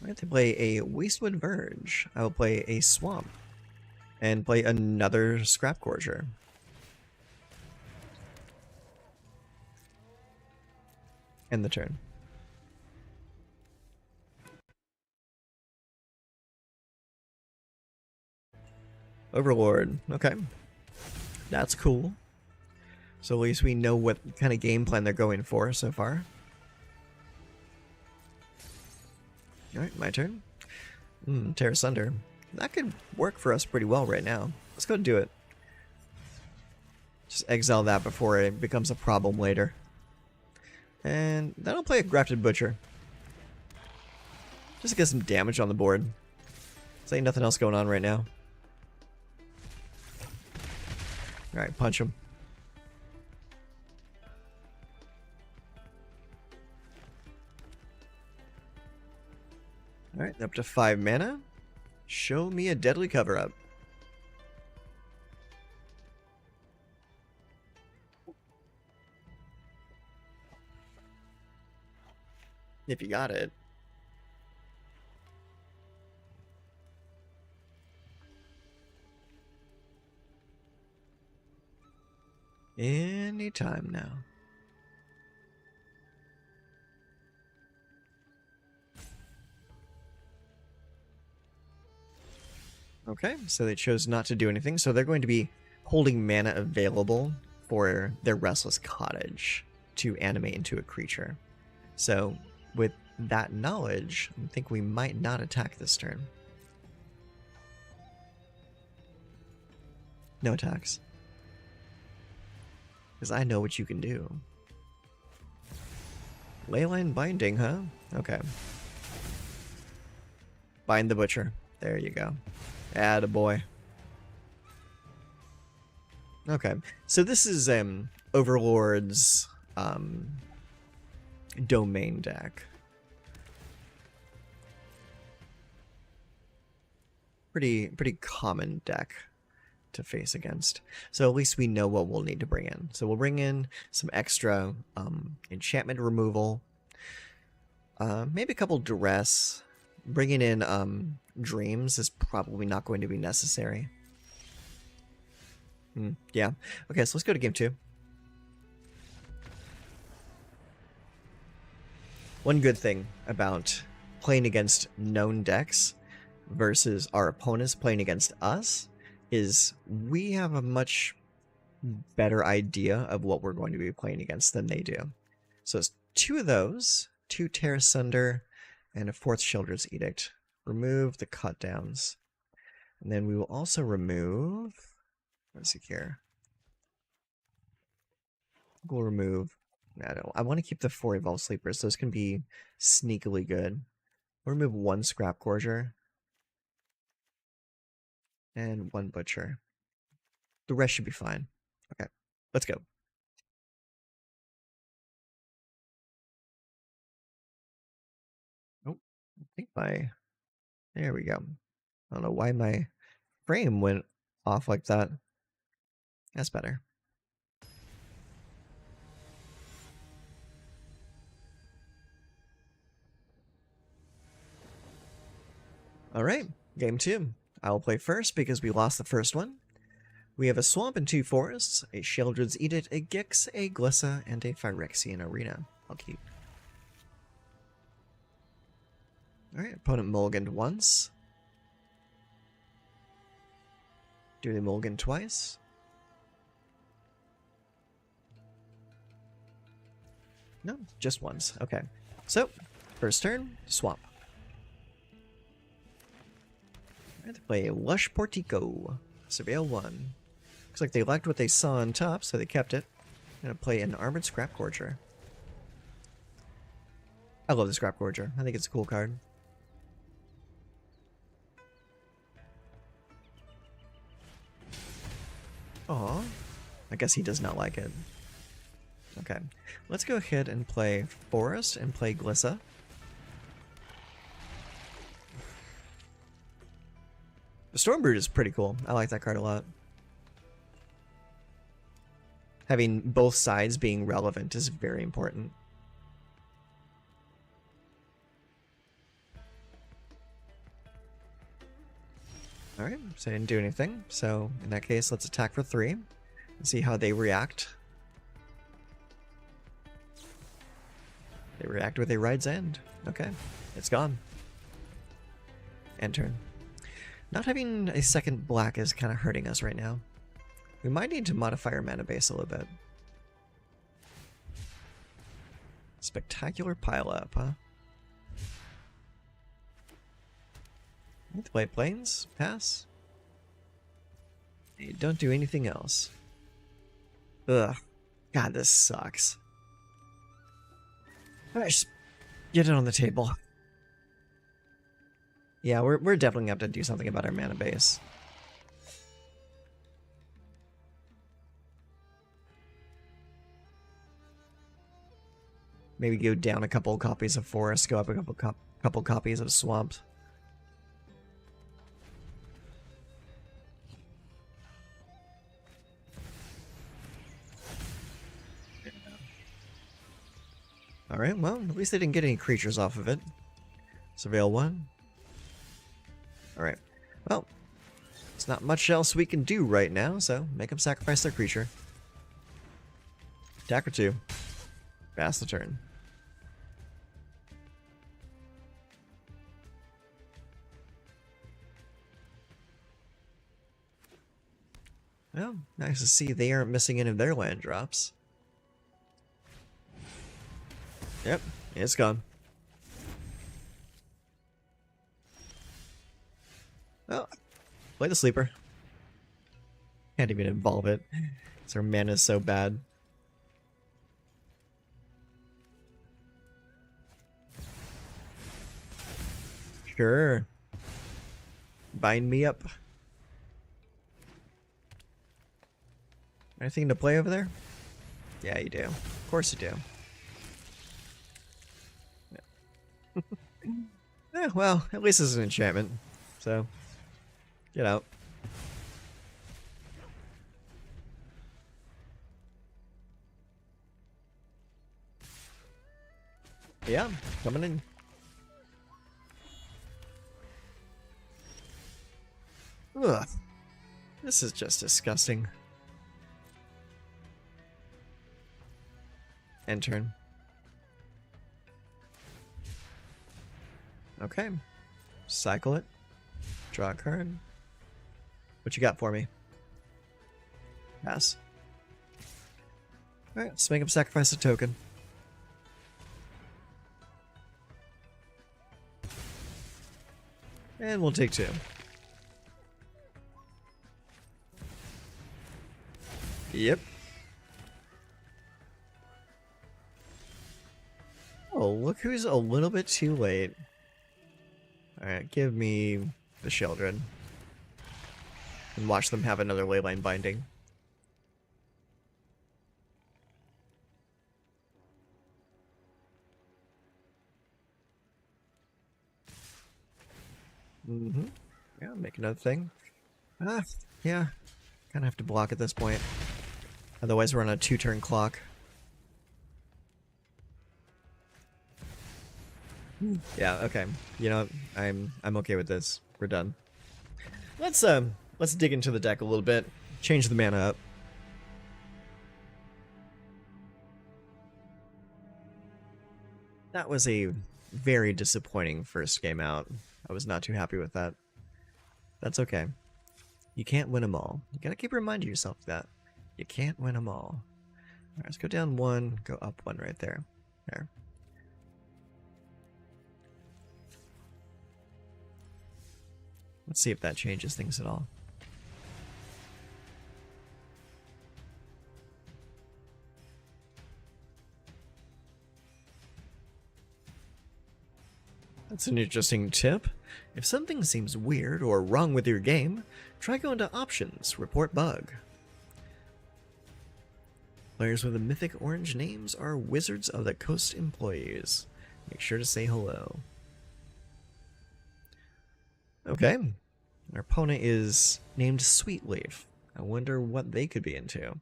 A: Alright, they play a Wastewood Verge. I will play a Swamp. And play another Scrap Gorger. End the turn. Overlord. Okay. That's cool. So at least we know what kind of game plan they're going for so far. Alright, my turn. Tear Asunder. That could work for us pretty well right now. Let's go do it. Just exile that before it becomes a problem later. And then I'll play a Grafted Butcher. Just to get some damage on the board. There's ain't nothing else going on right now. Alright, punch him. Alright, up to 5 mana. Show me a Deadly Cover-Up. If you got it. Anytime now. Okay, so they chose not to do anything, so they're going to be holding mana available for their Restless Cottage to animate into a creature. So, with that knowledge, I think we might not attack this turn. No attacks. Because I know what you can do. Leyline Binding, huh? Okay. Bind the Butcher. There you go. Attaboy. Okay. So this is Overlord's domain deck. Pretty common deck to face against. So at least we know what we'll need to bring in. So we'll bring in some extra enchantment removal. Maybe a couple duress. Bringing in dreams is probably not going to be necessary. Yeah. Okay, so let's go to game 2. One good thing about playing against known decks versus our opponents playing against us is we have a much better idea of what we're going to be playing against than they do. So it's 2 of those, 2 Tear Asunder, and a 4th Sheoldred's Edict. Remove the cut downs. And then we will also remove, let's see here. We'll remove, I want to keep the 4 Evolved Sleepers. Those can be sneakily good. We'll remove 1 Scrap Gorger and 1 Butcher. The rest should be fine. Okay, let's go. Oh, I think there we go. I don't know why my frame went off like that. That's better. All right, game 2. I will play first because we lost the first one. We have a Swamp and 2 Forests, a Sheoldred's Edict, a Gix, a Glissa, and a Phyrexian Arena. I'll keep. Alright, opponent mulliganed once. Do they mulligan twice? No, just once. Okay. So, first turn, swamp. I have to play a Lush Portico. Surveil 1. Looks like they liked what they saw on top, so they kept it. I'm going to play an Armored Scrap Gorger. I love the Scrap Gorger. I think it's a cool card. Aw. I guess he does not like it. Okay. Let's go ahead and play Forest and play Glissa. The Stormbrood is pretty cool. I like that card a lot. Having both sides being relevant is very important. Alright, so I didn't do anything. So in that case, let's attack for 3 and see how they react. They react with a Ride's End. Okay, it's gone. End turn. Not having a second black is kind of hurting us right now. We might need to modify our mana base a little bit. Spectacular pile up, huh? Play planes? Pass? You don't do anything else. Ugh. God, this sucks. Alright, just get it on the table. Yeah, we're definitely going to have to do something about our mana base. Maybe go down a couple copies of Forest, go up a couple copies of Swamp. Alright, well, at least they didn't get any creatures off of it. Surveil 1. Alright, well, there's not much else we can do right now, so make them sacrifice their creature. Attack or 2. Pass the turn. Well, nice to see they aren't missing any of their land drops. Yep, it's gone. Oh, play the sleeper. Can't even involve it. Because our mana is so bad. Sure. Bind me up. Anything to play over there? Yeah, you do. Of course you do. Yeah, well, at least it's an enchantment. So, get out. Yeah, coming in. Ugh. This is just disgusting. End turn. Okay. Cycle it. Draw a card. What you got for me? Pass. Alright, let's make him sacrifice a token. And we'll take 2. Yep. Oh, look who's a little bit too late. Alright, give me the Sheldred. And watch them have another leyline binding. Mm-hmm. Yeah, make another thing. Yeah. Kinda have to block at this point. Otherwise we're on a 2-turn clock. Yeah, okay. You know, I'm okay with this. We're done. Let's dig into the deck a little bit. Change the mana up. That was a very disappointing first game out. I was not too happy with that. That's okay. You can't win them all. You gotta keep reminding yourself of that. You can't win them all. Alright, let's go down 1, go up 1 right there. There. Let's see if that changes things at all. That's an interesting tip. If something seems weird or wrong with your game, try going to Options, Report Bug. Players with the mythic orange names are Wizards of the Coast employees. Make sure to say hello. Okay. Our opponent is named Sweetleaf. I wonder what they could be into.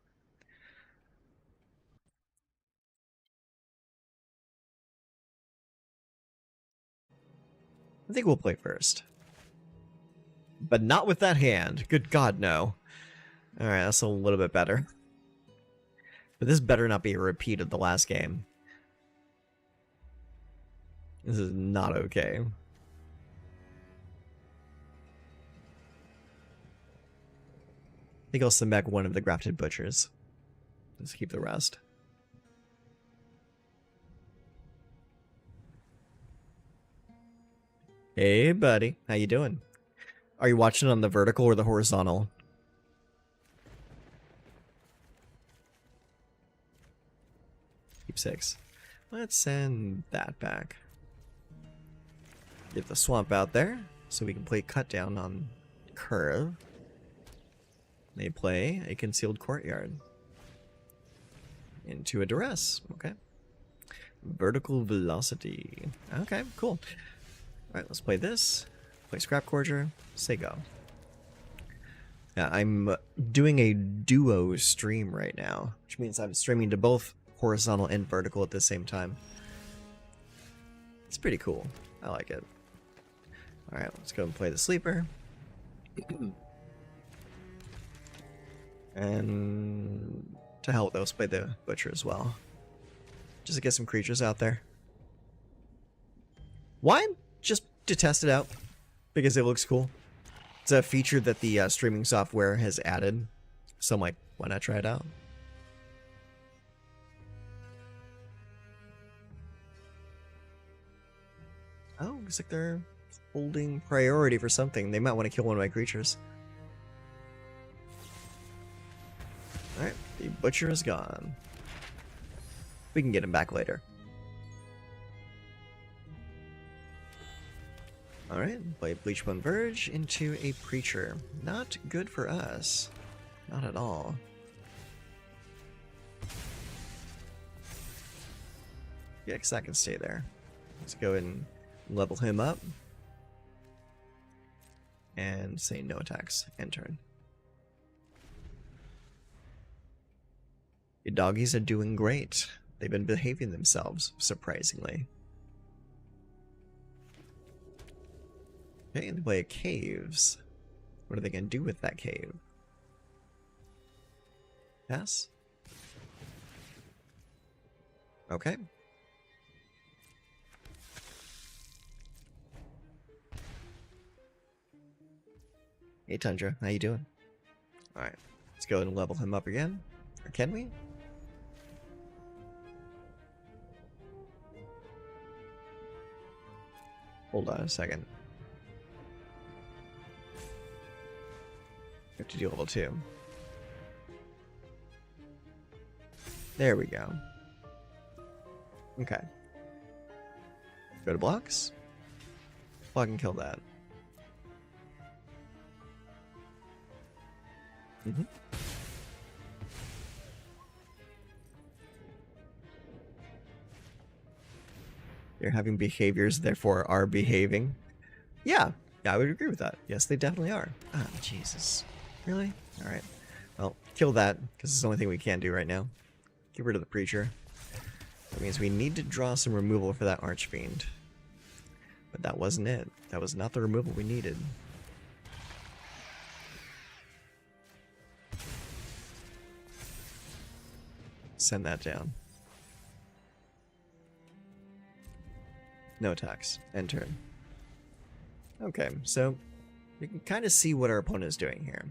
A: I think we'll play first. But not with that hand. Good God, no. Alright, that's a little bit better. But this better not be a repeat of the last game. This is not okay. I think I'll send back one of the Grafted Butchers. Let's keep the rest. Hey, buddy. How you doing? Are you watching on the vertical or the horizontal? Keep 6. Let's send that back. Get the swamp out there so we can play cut down on curve. They play a concealed courtyard into a duress. Okay. Vertical velocity. Okay, cool. Alright, let's play this. Play Scrap Corger. Say go. Yeah, I'm doing a duo stream right now, which means I'm streaming to both horizontal and vertical at the same time. It's pretty cool. I like it. Alright, let's go and play the Sleeper. And to hell with those, play the Butcher as well. Just to get some creatures out there. Why? Just to test it out. Because it looks cool. It's a feature that the streaming software has added. So I'm like, why not try it out? Oh, looks like they're holding priority for something. They might want to kill one of my creatures. Alright, the Butcher is gone. We can get him back later. Alright, play Bleachbone Verge into a Preacher. Not good for us. Not at all. Yeah, because that can stay there. Let's go ahead and level him up. And say no attacks. End turn. Your doggies are doing great. They've been behaving themselves, surprisingly. Okay, they play caves. What are they going to do with that cave? Pass? Okay. Hey Tundra, how you doing? Alright, let's go and level him up again. Or can we? Hold on a second. We have to do level 2. There we go. Okay. Go to blocks. Block and kill that. Mm-hmm. They're having behaviors, therefore are behaving. Yeah, I would agree with that. Yes, they definitely are. Ah, Jesus. Really? Alright. Well, kill that, because it's the only thing we can do right now. Get rid of the Preacher. That means we need to draw some removal for that Archfiend. But that wasn't it. That was not the removal we needed. Send that down. No attacks. End turn. Okay, so we can kind of see what our opponent is doing here.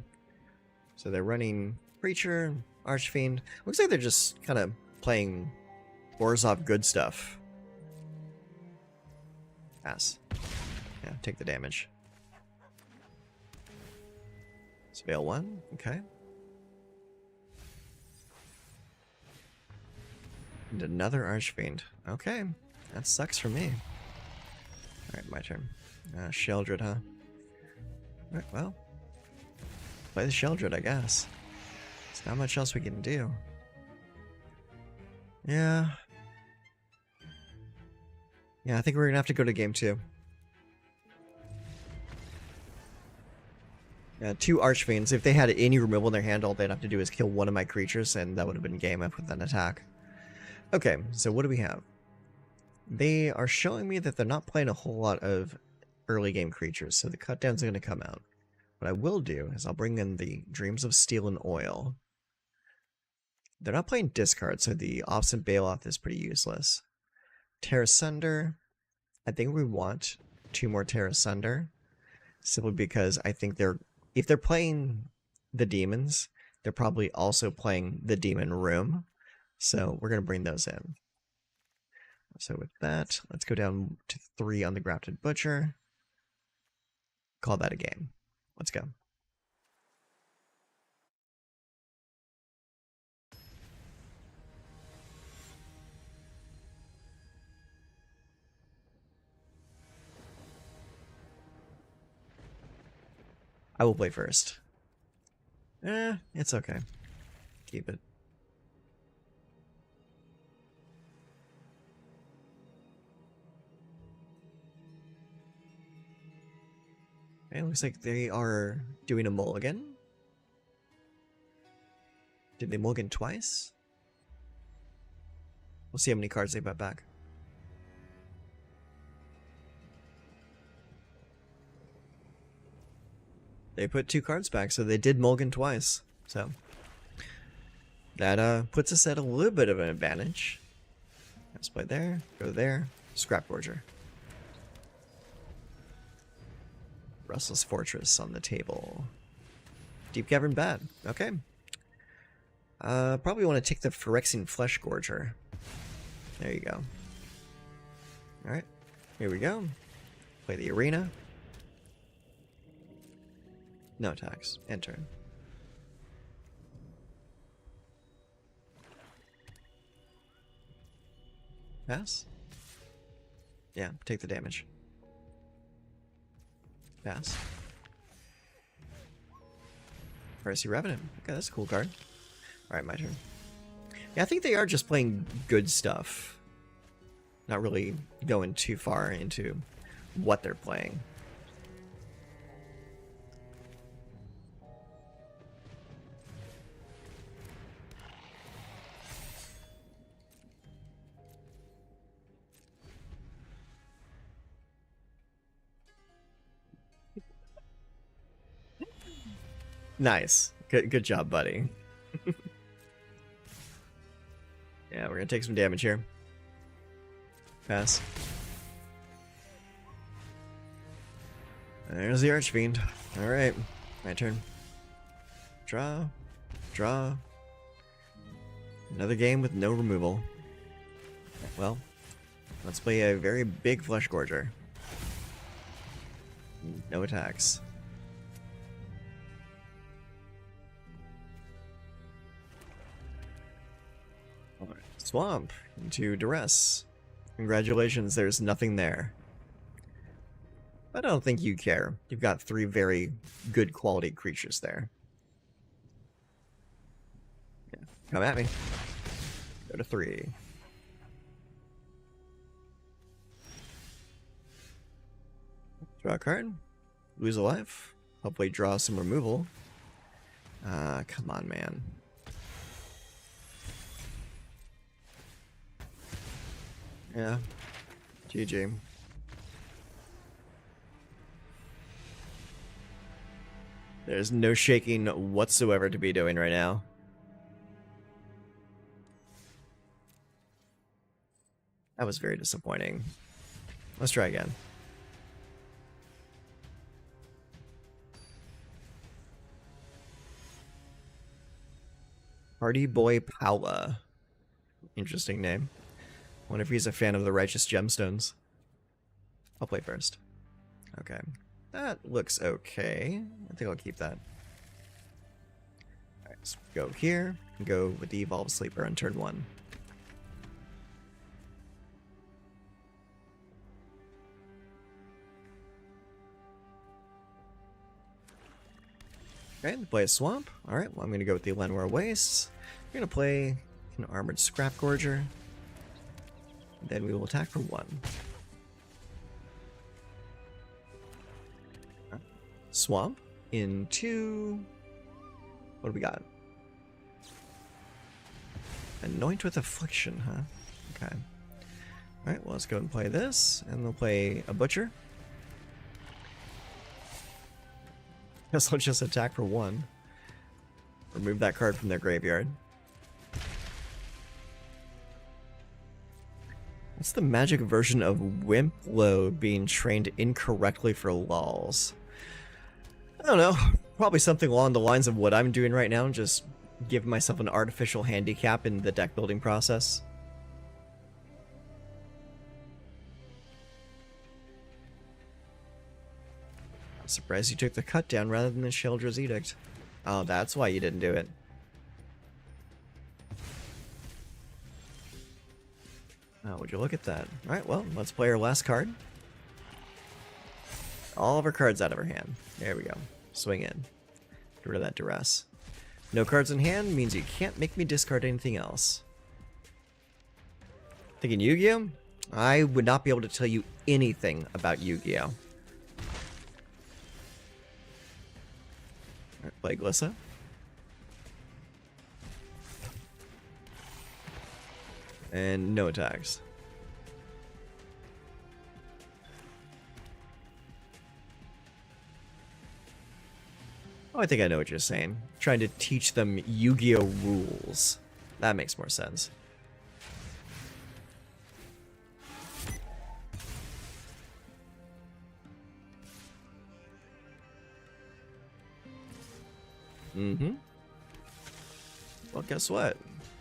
A: So they're running Preacher, Archfiend. Looks like they're just kind of playing Orzhov good stuff. Pass. Yeah, take the damage. Surveil 1, okay. And another Archfiend. Okay, that sucks for me. Alright, my turn. Sheldred, huh? Alright, well. Play the Sheldred, I guess. There's not much else we can do. Yeah. Yeah, I think we're gonna have to go to game 2. Yeah, 2 Archfiends. If they had any removal in their hand, all they'd have to do is kill one of my creatures, and that would have been game up with an attack. Okay, so what do we have? They are showing me that they're not playing a whole lot of early game creatures, so the cutdowns are going to come out. What I will do is I'll bring in the Dreams of Steel and Oil. They're not playing discard, so the Obstinate Bailoff is pretty useless. Terra Sunder. I think we want 2 more Terra Sunder, simply because I think if they're playing the demons, they're probably also playing the Demon Room. So we're going to bring those in. So with that, let's go down to 3 on the Grafted Butcher. Call that a game. Let's go. I will play first. It's okay. Keep it. It looks like they are doing a mulligan. Did they mulligan twice? We'll see how many cards they put back. They put 2 cards back, so they did mulligan twice. So that puts us at a little bit of an advantage. Let's play there, go there, Scrap Forger. Restless Fortress on the table. Deep Cavern bad. Okay. Probably want to take the Phyrexian Flesh Gorger. There you go. Alright. Here we go. Play the Arena. No attacks. End turn. Pass? Yeah, take the damage. Pass. Mercy Revenant. Okay, that's a cool card. Alright, my turn. Yeah, I think they are just playing good stuff. Not really going too far into what they're playing. Nice. Good job, buddy. Yeah, we're gonna take some damage here. Pass. There's the Archfiend. Alright, my turn. Draw. Draw. Another game with no removal. Well, let's play a very big Flesh Gorger. No attacks. Alright. Swamp into duress. Congratulations, there's nothing there. But I don't think you care. You've got 3 very good quality creatures there. Yeah. Come at me. Go to 3. Draw a card. Lose a life. Hopefully draw some removal. Come on, man. Yeah. GG. There's no shaking whatsoever to be doing right now. That was very disappointing. Let's try again. Party Boy Paula. Interesting name. Wonder if he's a fan of the Righteous Gemstones. I'll play first. Okay. That looks okay. I think I'll keep that. Alright, let's go here. And go with the Evolve Sleeper on turn 1. Okay, play a Swamp. Alright, well I'm gonna go with the Llanowar Wastes. We're gonna play an Armored Scrap Gorger. Then we will attack for 1. Swamp into... What do we got? Anoint with Affliction, huh? Okay. Alright, well let's go and play this, and we'll play a Butcher. Guess I'll just attack for 1. Remove that card from their graveyard. What's the magic version of Wimplo being trained incorrectly for lols? I don't know. Probably something along the lines of what I'm doing right now, just give myself an artificial handicap in the deck building process. I'm surprised you took the cut down rather than the Sheoldred's Edict. Oh, that's why you didn't do it. Oh, would you look at that? Alright, well, let's play our last card. All of our cards out of our hand. There we go. Swing in. Get rid of that duress. No cards in hand means you can't make me discard anything else. Thinking Yu-Gi-Oh? I would not be able to tell you anything about Yu-Gi-Oh. Alright, play Glissa. And no attacks. Oh, I think I know what you're saying. Trying to teach them Yu-Gi-Oh rules. That makes more sense. Mm-hmm. Well, guess what?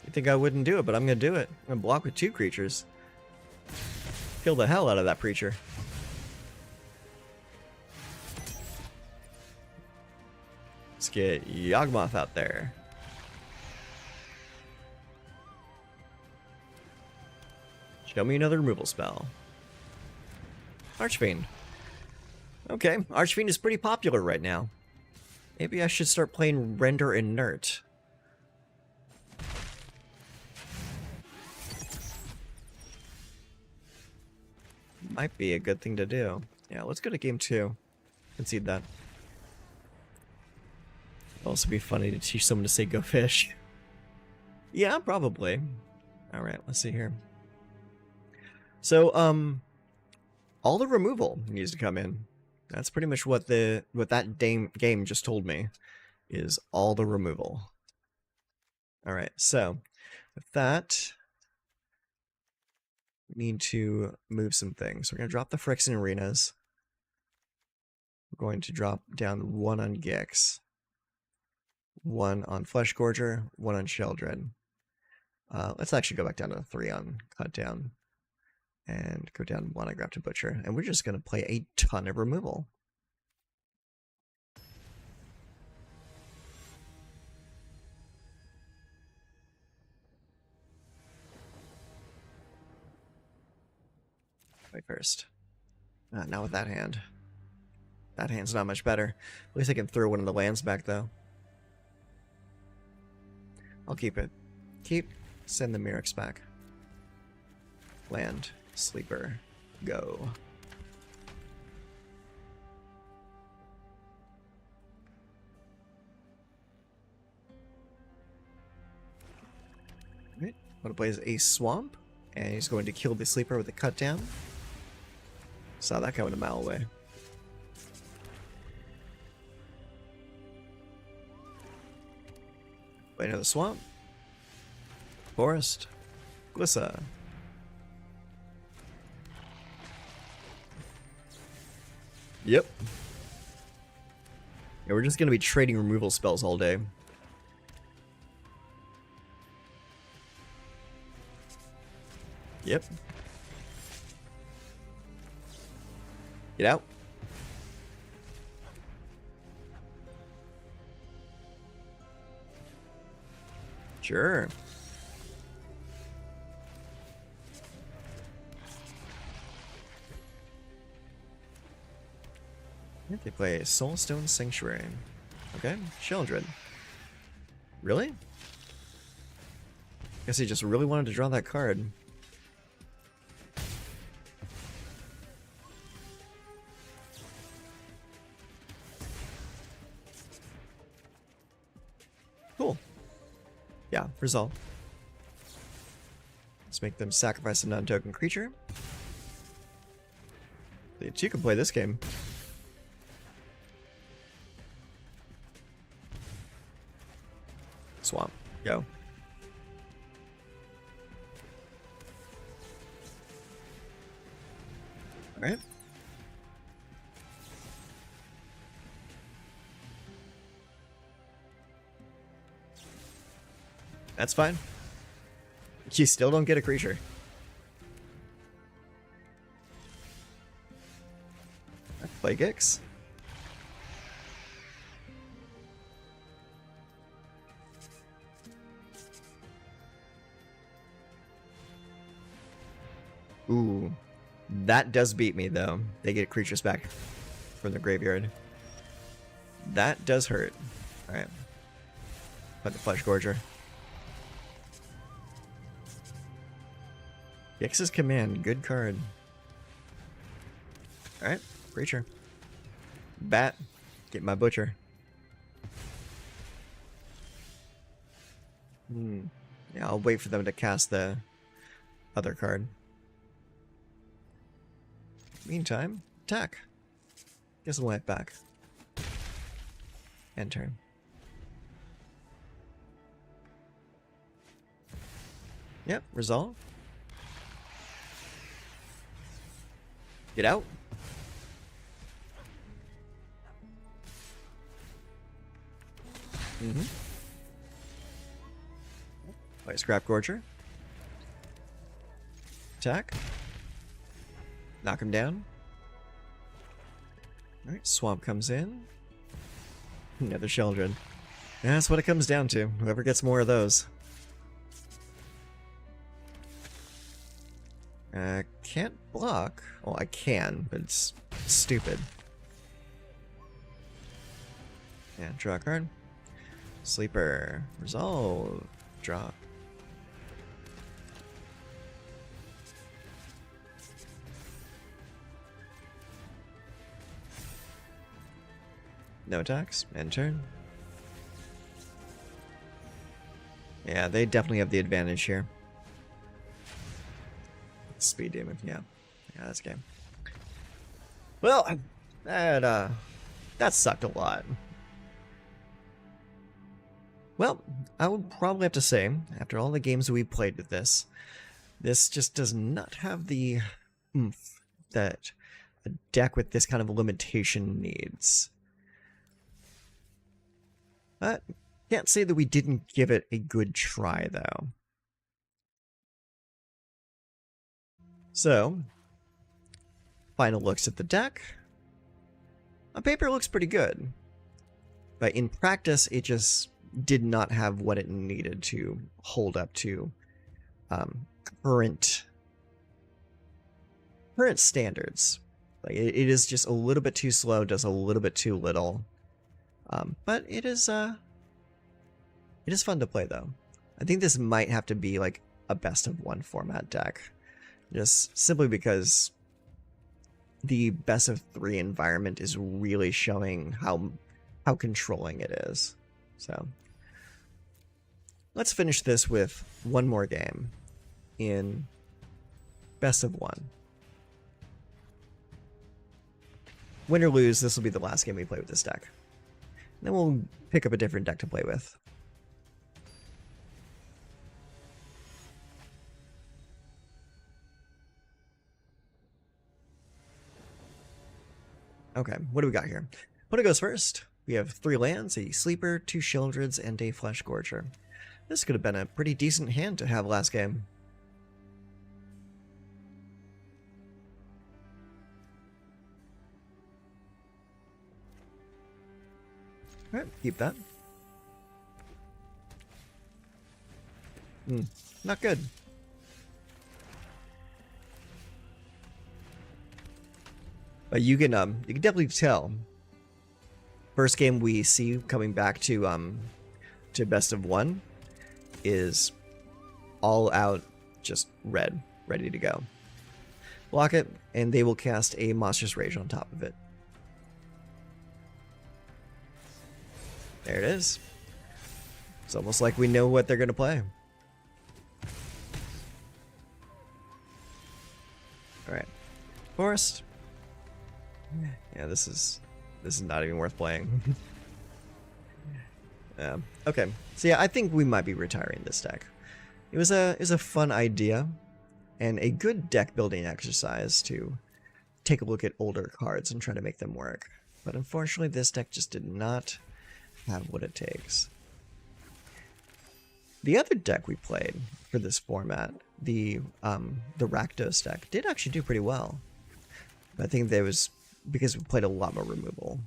A: You think I wouldn't do it, but I'm gonna do it. I'm gonna block with 2 creatures. Kill the hell out of that preacher. Let's get Yawgmoth out there. Show me another removal spell. Archfiend. Okay, Archfiend is pretty popular right now. Maybe I should start playing Render Inert. Might be a good thing to do. Yeah, let's go to game 2. Concede that. It'd also be funny to teach someone to say go fish. Yeah, probably. Alright, let's see here. So, all the removal needs to come in. That's pretty much what that game just told me, is all the removal. Alright, so, with that, we need to move some things. We're going to drop the Phyrexian Arenas. We're going to drop down 1 on Gix. 1 on Flesh Gorger, 1 on Sheoldred. Let's actually go back down to 3 on Cut Down. And go down 1 on Grafted Butcher. And we're just going to play a ton of removal. Wait first. Not with that hand. That hand's not much better. At least I can throw one of the lands back, though. I'll keep it. Send the Mirrex back. Land. Sleeper. Go. Alright. Want to play a swamp. And he's going to kill the sleeper with a cut down. Saw that coming a mile away. Play another swamp. Forest. Glissa. Yep. Yeah, we're just going to be trading removal spells all day. Yep. Get out. Sure. They play Soulstone Sanctuary. Okay, Children. Really? Guess he just really wanted to draw that card. Cool. Yeah, resolve. Let's make them sacrifice a non-token creature. You can play this game. Swamp. Go. Alright. That's fine. You still don't get a creature. Play Gix. Ooh. That does beat me, though. They get creatures back from the graveyard. That does hurt. Alright. Put the Flesh Gorger. Gix's Command. Good card. Alright. Creature. Bat. Get my Butcher. Yeah, I'll wait for them to cast the other card. Meantime, attack. Guess the life back. End turn. Yep, resolve. Get out. Play Scrap Gorger. Attack. Knock him down. Alright, Swamp comes in. Another Children. Yeah, that's what it comes down to. Whoever gets more of those. Can't block. Well, I can, but it's stupid. Yeah, draw a card. Sleeper. Resolve. Draw. No attacks. End turn. Yeah, they definitely have the advantage here. Speed demon, yeah. Yeah, that's a game. Well, that sucked a lot. Well, I would probably have to say, after all the games we've played with this just does not have the oomph that a deck with this kind of limitation needs. But can't say that we didn't give it a good try, though. So, final looks at the deck. On paper, it looks pretty good. But in practice, it just did not have what it needed to hold up to current current standards, like it is just a little bit too slow, does a little bit too little. But it is fun to play though. I think this might have to be like a best of one format deck, just simply because the best of three environment is really showing how controlling it is. So let's finish this with one more game in best of one. Win or lose, this will be the last game we play with this deck. Then we'll pick up a different deck to play with. Okay, what do we got here? What goes first? We have 3 lands, a Sleeper, 2 Sheoldreds, and a Flesh Gorger. This could have been a pretty decent hand to have last game. Alright, keep that. Not good. But you can definitely tell. First game we see coming back to best of one is all out just red, ready to go. Block it, and they will cast a Monstrous Rage on top of it. There it is. It's almost like we know what they're going to play. Alright. Forest. Yeah, this is not even worth playing. Okay. So yeah, I think we might be retiring this deck. It was a fun idea and a good deck building exercise to take a look at older cards and try to make them work. But unfortunately, this deck just did not have what it takes. The other deck we played for this format, the Rakdos deck, did actually do pretty well. But I think there was because we played a lot more removal.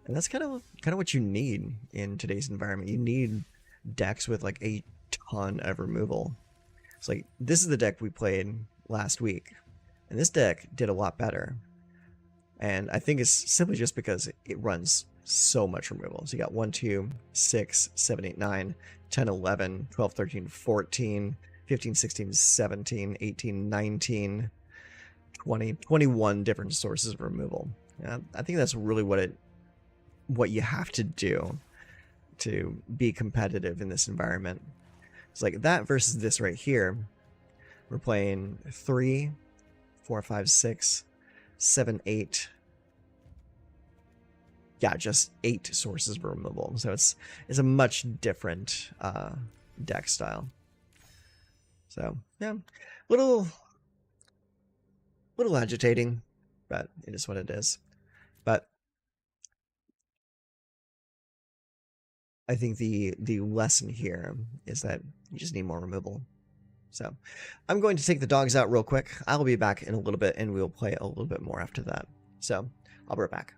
A: And that's kind of what you need in today's environment. You need decks with like a ton of removal. It's like this is the deck we played last week, and this deck did a lot better. And I think it's simply just because it runs so much removal. So you got 1, 2, 6, 7, 8, 9, 10, 11, 12, 13, 14, 15, 16, 17, 18, 19, 20, 21 different sources of removal. I think that's really what you have to do to be competitive in this environment. It's like that versus this right here. We're playing 3, 4, 5, 6, 7, 8. Yeah, just 8 sources of removal. So it's a much different deck style. So yeah, little agitating, but it is what it is. But I think the lesson here is that you just need more removal. So I'm going to take the dogs out real quick. I'll be back in a little bit, and we'll play a little bit more after that. So I'll be right back.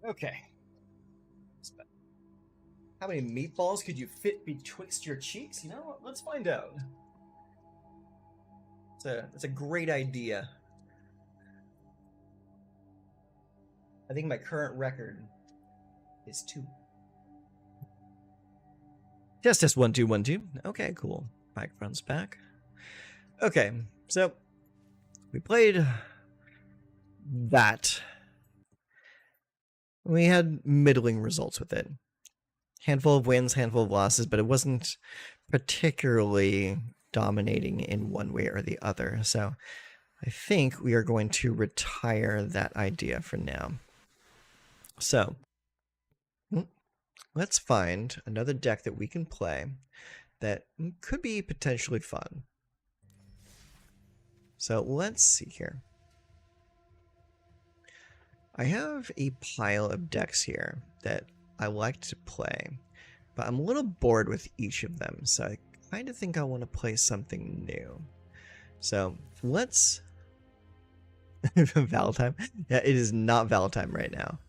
A: Okay. How many meatballs could you fit betwixt your cheeks? You know what? Let's find out. It's a great idea. I think my current record is 2. Test 1 2 1 2. Okay, cool. Microphone's back. Okay, so we played that. We had middling results with it. Handful of wins, handful of losses, but it wasn't particularly dominating in one way or the other. So I think we are going to retire that idea for now. So let's find another deck that we can play that could be potentially fun. So let's see here. I have a pile of decks here that I like to play, but I'm a little bored with each of them, so I kind of think I want to play something new. So let's... Valentine? Yeah, it is not Valentine right now.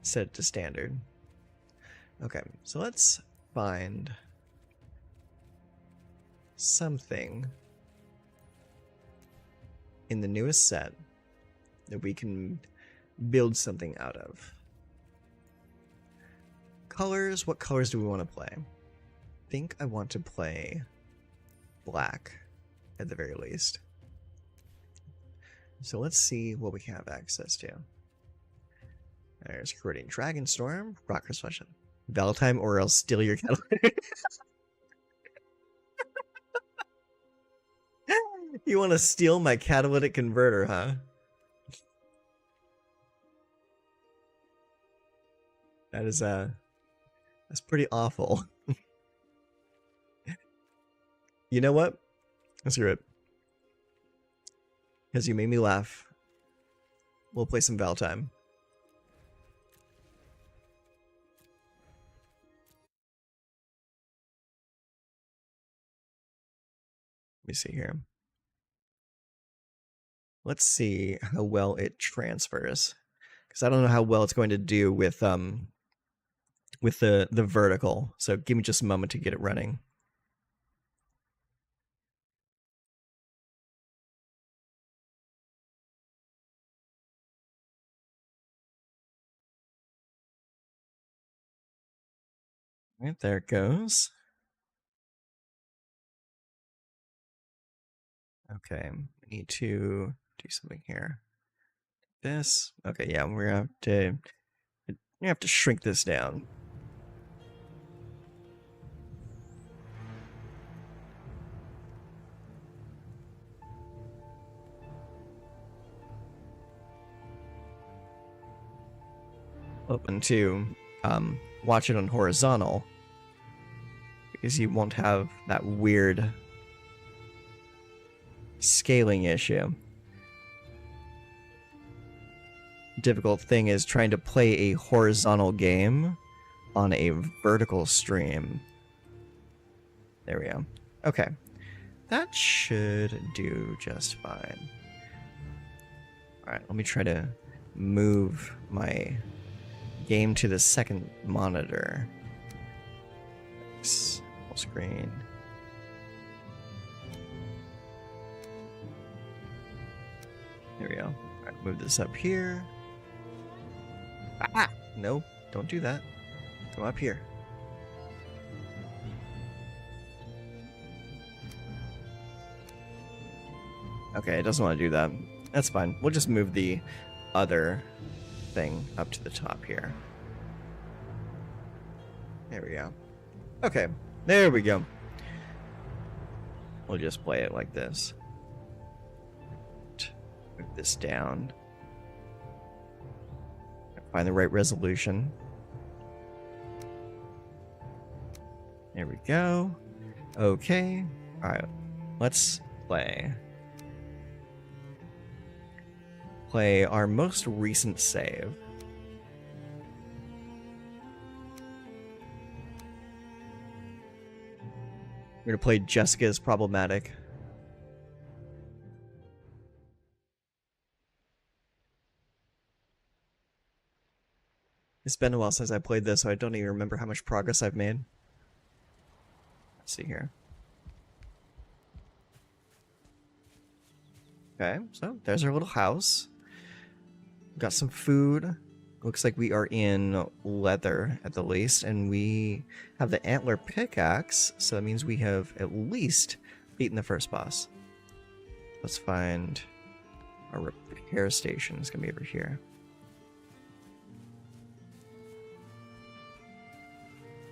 A: Set it to standard. Okay, so let's find something in the newest set that we can build something out of. Colors, what colors do we want to play? I think I want to play black at the very least. So let's see what we can have access to. There's Corroding Dragonstorm, Rocker's Fashion, Valentine, or else steal your catalytic. You want to steal my catalytic converter, huh? That is that's pretty awful. You know what? Let's hear it. Because you made me laugh. We'll play some Valentine. Let me see here. Let's see how well it transfers. Because I don't know how well it's going to do with the vertical. So give me just a moment to get it running. Right, there it goes. Okay, we need to do something here. This. Okay, yeah, we're gonna have to shrink this down. Open to watch it on horizontal because you won't have that weird scaling issue. Difficult thing is trying to play a horizontal game on a vertical stream. There we go. Okay. That should do just fine. Alright, let me try to move my game to the second monitor. Full screen. There we go. Alright, move this up here. Ah! No, don't do that. Go up here. Okay, it doesn't want to do that. That's fine. We'll just move the other thing up to the top here. There we go. Okay, there we go. We'll just play it like this. Move this down. Find the right resolution. There we go. Okay. Alright, let's play. Play our most recent save. We're gonna play Jessica's Problematic. It's been a while since I played this, so I don't even remember how much progress I've made. Let's see here. Okay, so there's our little house. Got some food. Looks like we are in leather at the least, and we have the antler pickaxe, so that means we have at least beaten the first boss. Let's find our repair station. It's gonna be over here.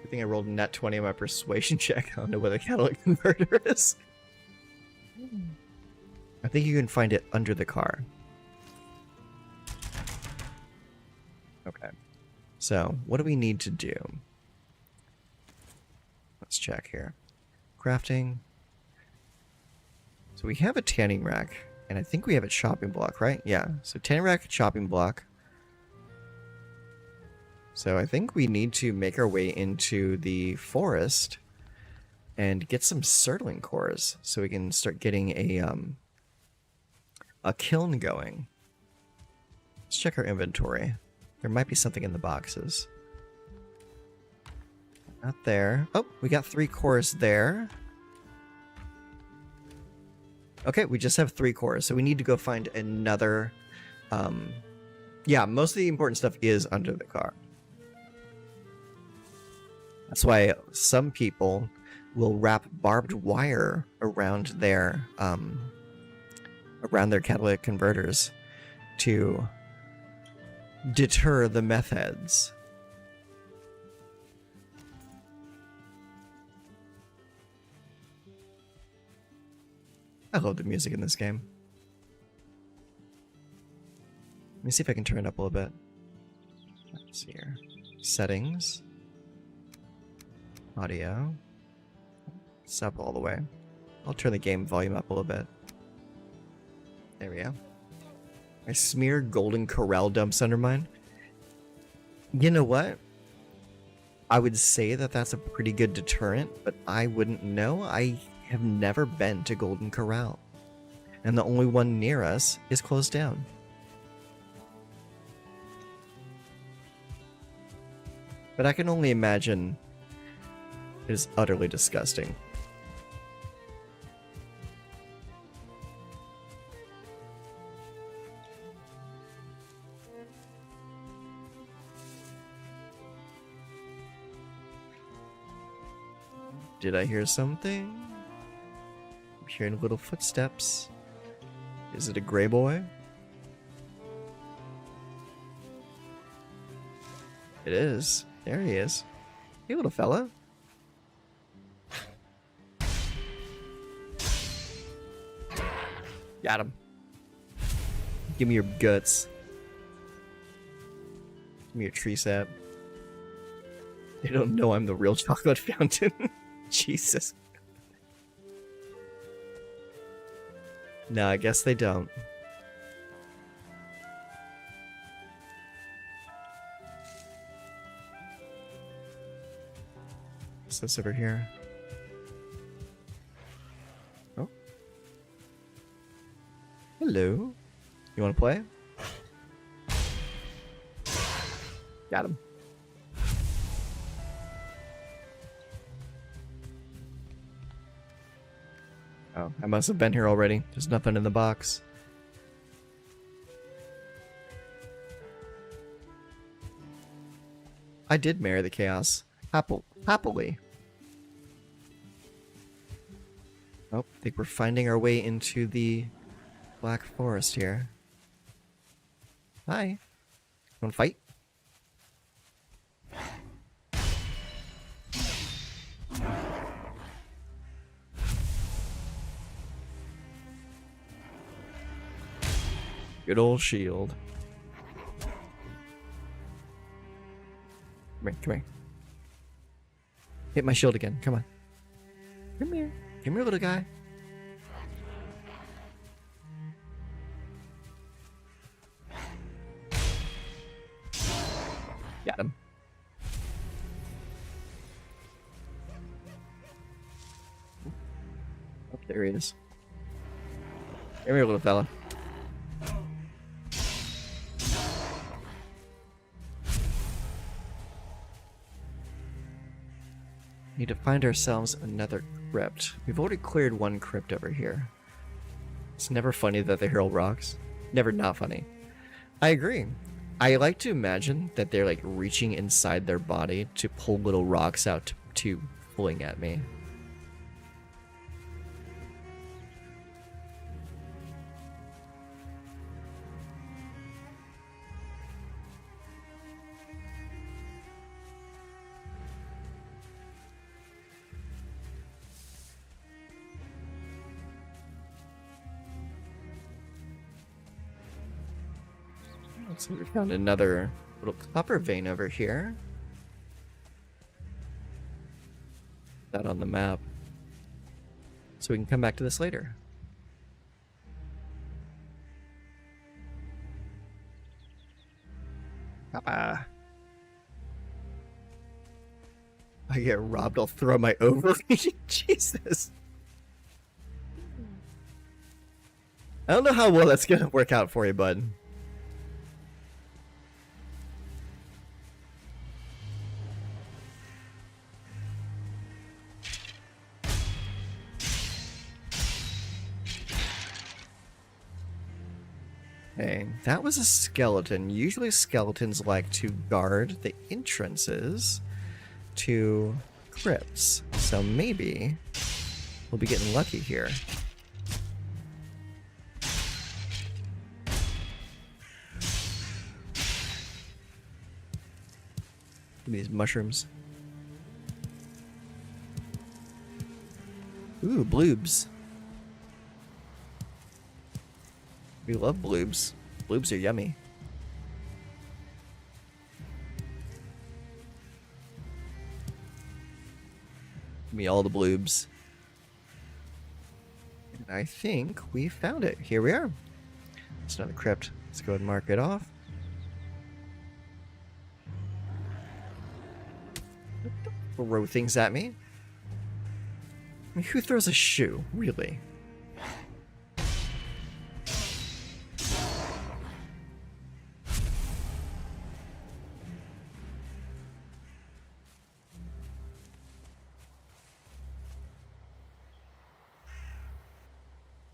A: I think I rolled a nat 20 on my persuasion check. I don't know where the catalytic converter is. I think you can find it under the car. Okay. So, what do we need to do? Let's check here. Crafting. So we have a tanning rack, and I think we have a chopping block, right? Yeah. So tanning rack, chopping block. So I think we need to make our way into the forest and get some surtling cores so we can start getting a kiln going. Let's check our inventory. There might be something in the boxes. Not there. Oh, we got 3 cores there. Okay, we just have 3 cores, so we need to go find another... yeah, most of the important stuff is under the car. That's why some people will wrap barbed wire around their catalytic converters to deter the meth heads. I love the music in this game. Let me see if I can turn it up a little bit. Let's see here. Settings. Audio. It's up all the way. I'll turn the game volume up a little bit. There we go. I smeared golden corral dumps under mine. You know what? I would say that that's a pretty good deterrent, but I wouldn't know. I have never been to Golden Corral, and the only one near us is closed down. But I can only imagine it is utterly disgusting. Did I hear something? I'm hearing little footsteps. Is it a gray boy? It is. There he is. Hey, little fella. Got him. Give me your guts. Give me your tree sap. They don't know I'm the real chocolate fountain. Jesus. No, I guess they don't. What's this over here? Oh. Hello. You want to play? Got him. Oh, I must have been here already. There's nothing in the box. I did marry the chaos. Happily. Oh, I think we're finding our way into the Black Forest here. Hi. Wanna fight? Good old shield. Come here. Hit my shield again. Come on. Come here. Come here, little guy. Got him. Oh, there he is. Come here, little fella. Need to find ourselves another crypt. We've already cleared one crypt over here. It's never funny that they hurl rocks. Never not funny. I agree. I like to imagine that they're like reaching inside their body to pull little rocks out to fling at me. So we found another little copper vein over here. That on the map. So we can come back to this later. I get robbed, I'll throw my overreach. Jesus. I don't know how well that's gonna work out for you, bud. Okay, that was a skeleton. Usually skeletons like to guard the entrances to crypts. So maybe we'll be getting lucky here. Give me these mushrooms. Ooh, bloobs. We love bloobs. Bloobs are yummy. Give me all the bloobs. And I think we found it. Here we are. It's another crypt. Let's go ahead and mark it off. Throw things at me. I mean, who throws a shoe, really?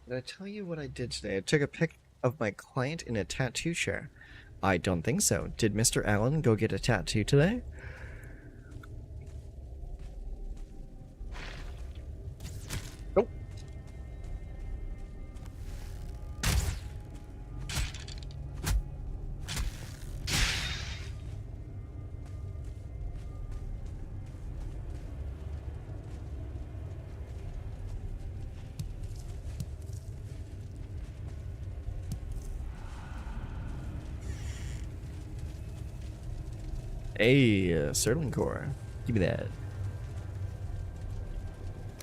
A: Did I tell you what I did today? I took a pic of my client in a tattoo chair. I don't think so. Did Mr. Allen go get a tattoo today? Nope. Hey, Serling core. Give me that.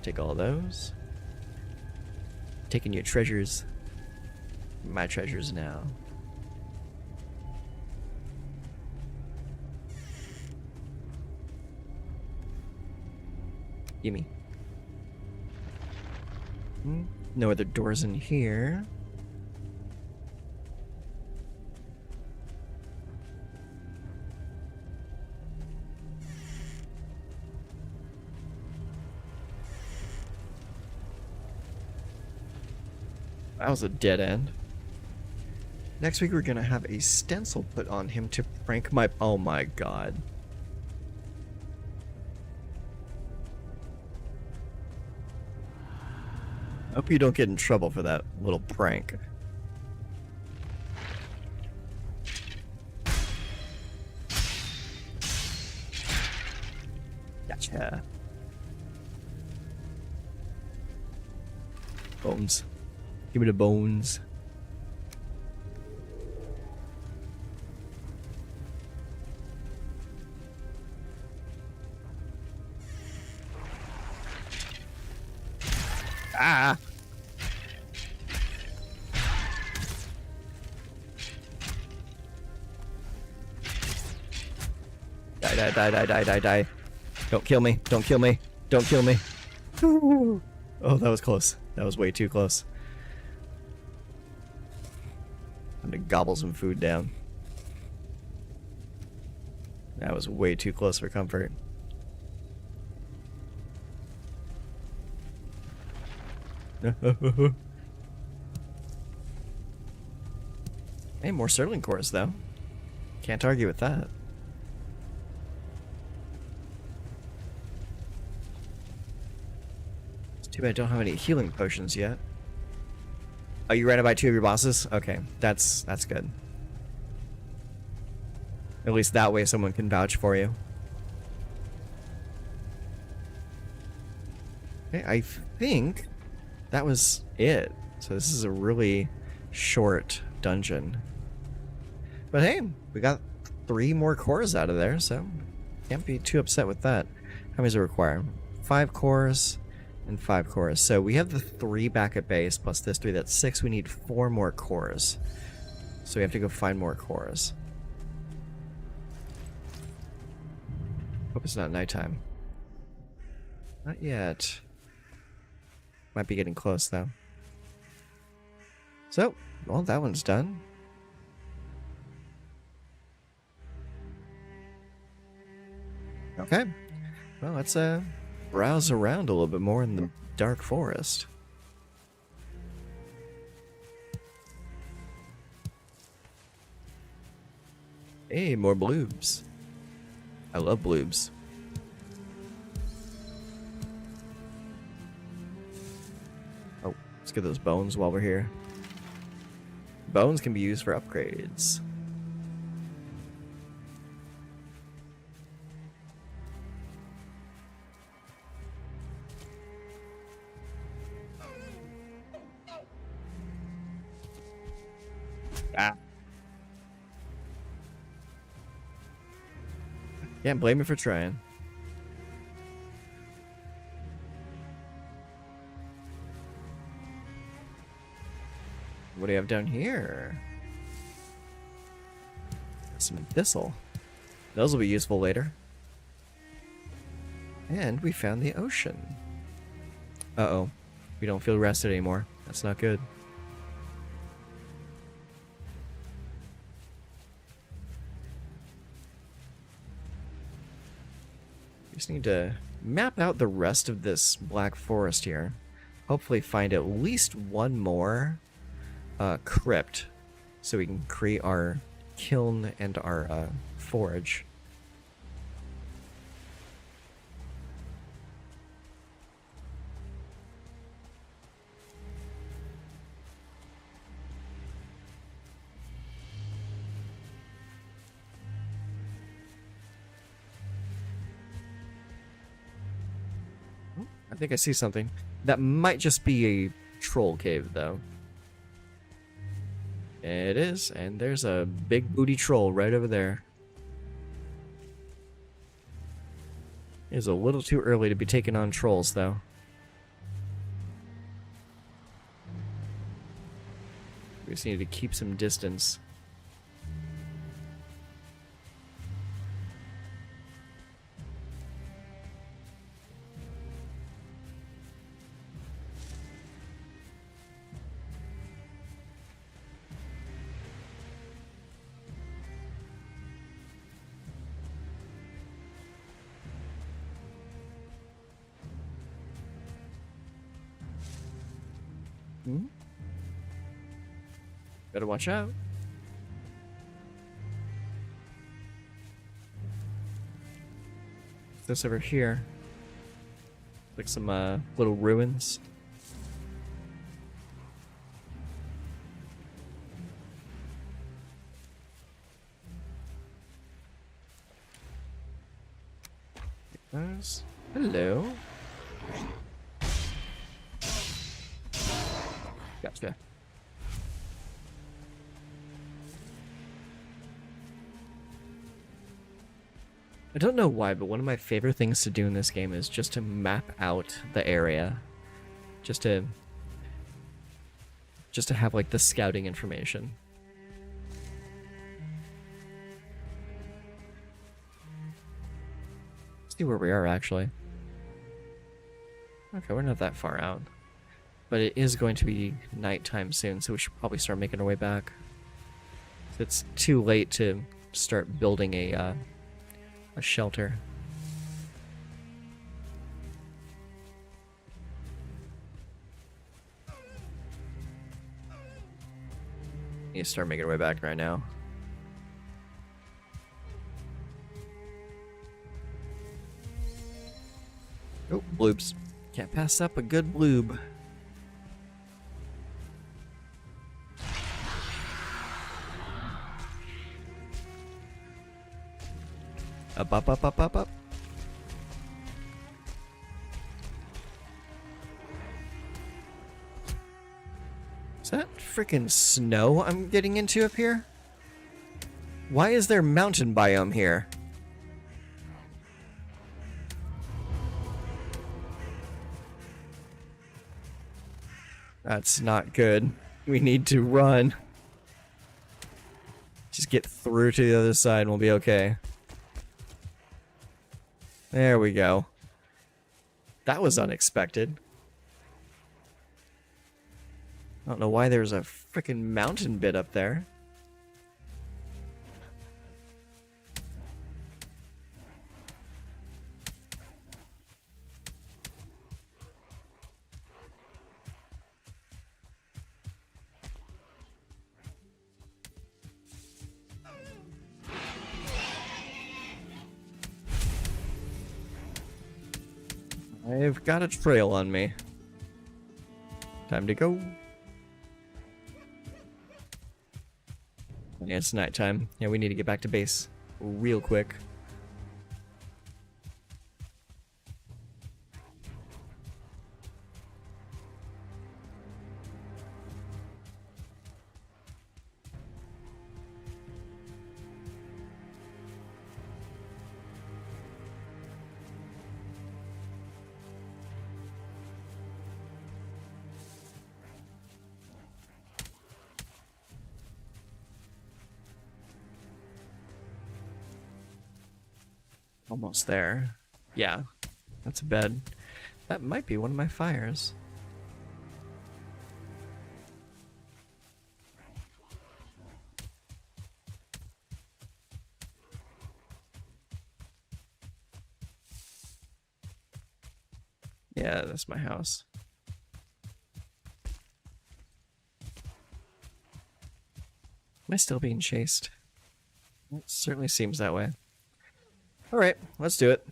A: Take all those. Taking your treasures. My treasures now. Gimme. No other doors in here. That was a dead end. Next week we're gonna have a stencil put on him to prank my... Oh my god. I hope you don't get in trouble for that little prank. Gotcha. Bones. Give me the bones. Ah! Die. Don't kill me. Don't kill me. Don't kill me. Oh, that was close. That was way too close. I'm gonna gobble some food down. That was way too close for comfort. Hey, more Sterling cores, though. Can't argue with that. It's too bad I don't have any healing potions yet. Oh, you ran to buy 2 of your bosses? Okay, that's good. At least that way someone can vouch for you. Okay, I think that was it. So this is a really short dungeon. But hey, we got 3 more cores out of there, so can't be too upset with that. How many does it require? 5 cores and 5 cores. So we have the 3 back at base plus this 3. That's 6. We need 4 more cores. So we have to go find more cores. Hope it's not nighttime. Not yet. Might be getting close though. So, well, that one's done. Okay. Well, let's browse around a little bit more in the dark forest. Hey, more bloobs. I love bloobs. Oh, let's get those bones while we're here. Bones can be used for upgrades. Ah. Can't blame me for trying. What do you have down here? Some thistle. Those will be useful later. And we found the ocean. Uh-oh. We don't feel rested anymore. That's not good. We just need to map out the rest of this black forest here. Hopefully find at least one more crypt so we can create our kiln and our forge. I think I see something. That might just be a troll cave, though. It is, and there's a big booty troll right over there. It is a little too early to be taking on trolls, though. We just need to keep some distance. Hmm? Better watch out. This over here. Like some little ruins. Those. Hello. Gotcha. I don't know why, but one of my favorite things to do in this game is just to map out the area. Just to have like the scouting information. Let's see where we are actually. Okay, we're not that far out. But it is going to be nighttime soon, so we should probably start making our way back. It's too late to start building a shelter. Need to start making our way back right now. Oh, bloobs. Can't pass up a good bloob. Up, up, up, up, up, up. Is that freaking snow I'm getting into up here? Why is there mountain biome here? That's not good. We need to run. Just get through to the other side and we'll be okay. There we go. That was unexpected. I don't know why there's a freaking mountain bit up there. I've got a trail on me. Time to go. Yeah, it's nighttime. Yeah, we need to get back to base real quick. Almost there. Yeah, that's a bed. That might be one of my fires. Yeah, that's my house. Am I still being chased? It certainly seems that way. Alright, let's do it.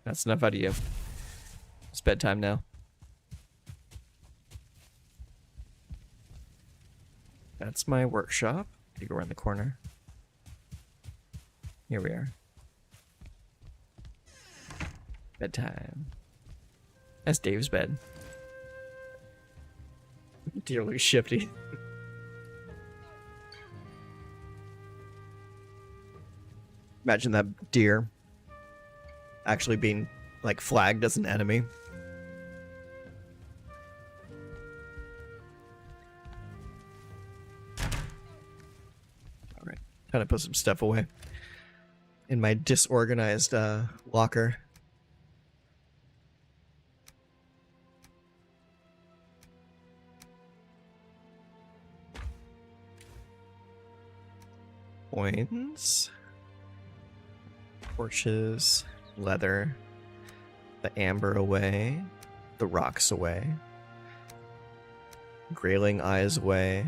A: That's enough out of you. It's bedtime now. That's my workshop. You go around the corner. Here we are. Bedtime. That's Dave's bed. Dearly shifty. Imagine that deer actually being like flagged as an enemy. Alright, time to put some stuff away in my disorganized locker. Coins, torches, leather, the amber away, the rocks away, grayling eyes away,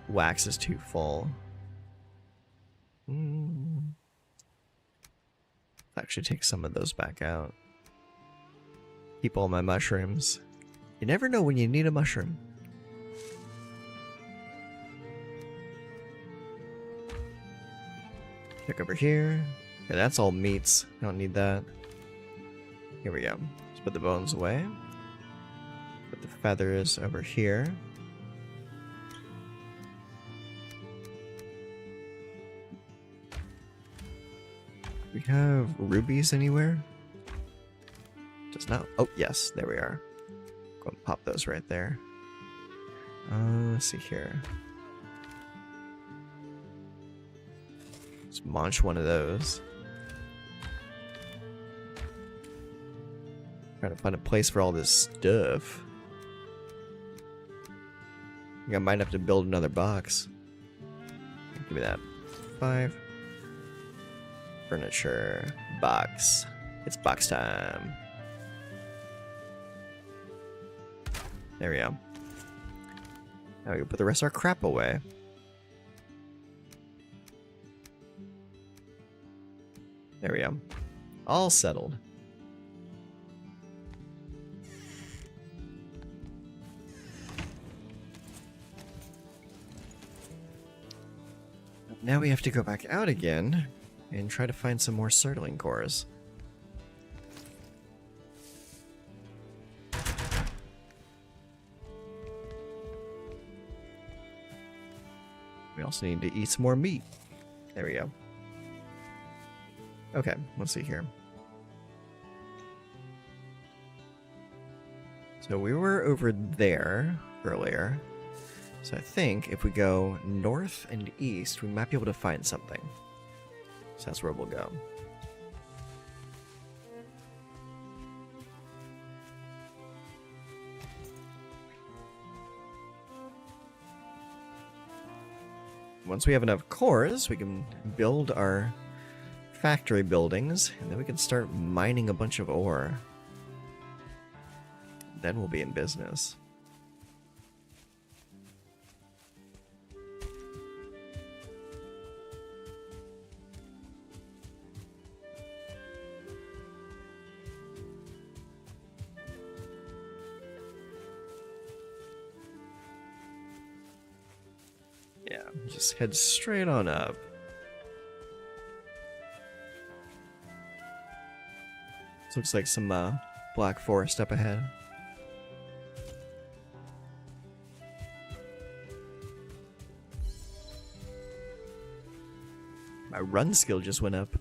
A: wax is too full. Actually take some of those back out. Keep all my mushrooms. You never know when you need a mushroom. Check over here. Okay, that's all meats. I don't need that. Here we go. Let's put the bones away. Put the feathers over here. Do we have rubies anywhere? Just not. Oh, yes. There we are. Go and pop those right there. Let's see here. Let's munch one of those. Trying to find a place for all this stuff. I might have to build another box. Give me that. 5. Furniture. Box. It's box time. There we go. Now we can put the rest of our crap away. There we go. All settled. Now we have to go back out again and try to find some more Surtling cores. We also need to eat some more meat. There we go. Okay, let's see here. So we were over there earlier. So I think if we go north and east, we might be able to find something. So that's where we'll go. Once we have enough cores, we can build our factory buildings, and then we can start mining a bunch of ore. Then we'll be in business. Yeah, just head straight on up. This looks like some black forest up ahead. My run skill just went up.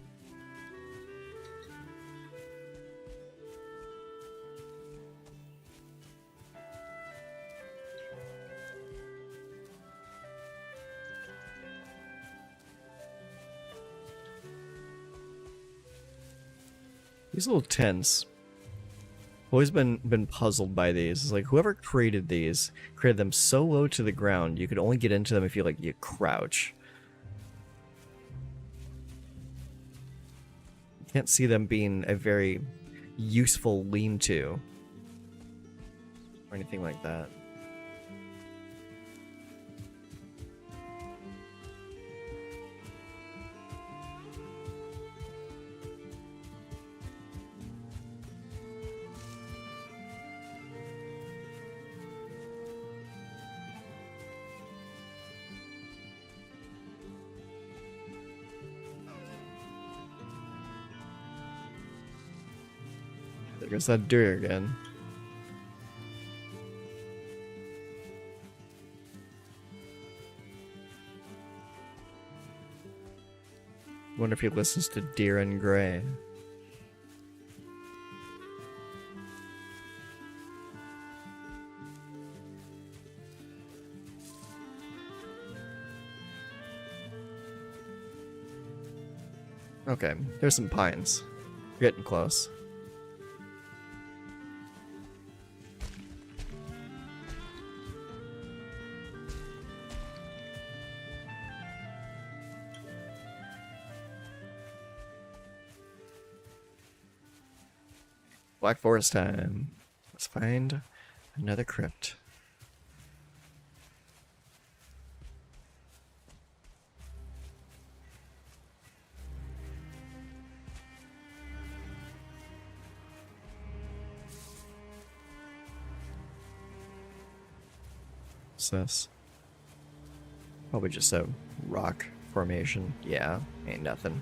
A: These little tents. Always been puzzled by these. It's like whoever created these created them so low to the ground you could only get into them if you you crouch. Can't see them being a very useful lean-to or anything like that. There's that deer again. Wonder if he listens to Deer and Gray. Okay, there's some pines. We're getting close. Black Forest time. Let's find another crypt. What's this? Probably just a rock formation. Yeah, ain't nothing.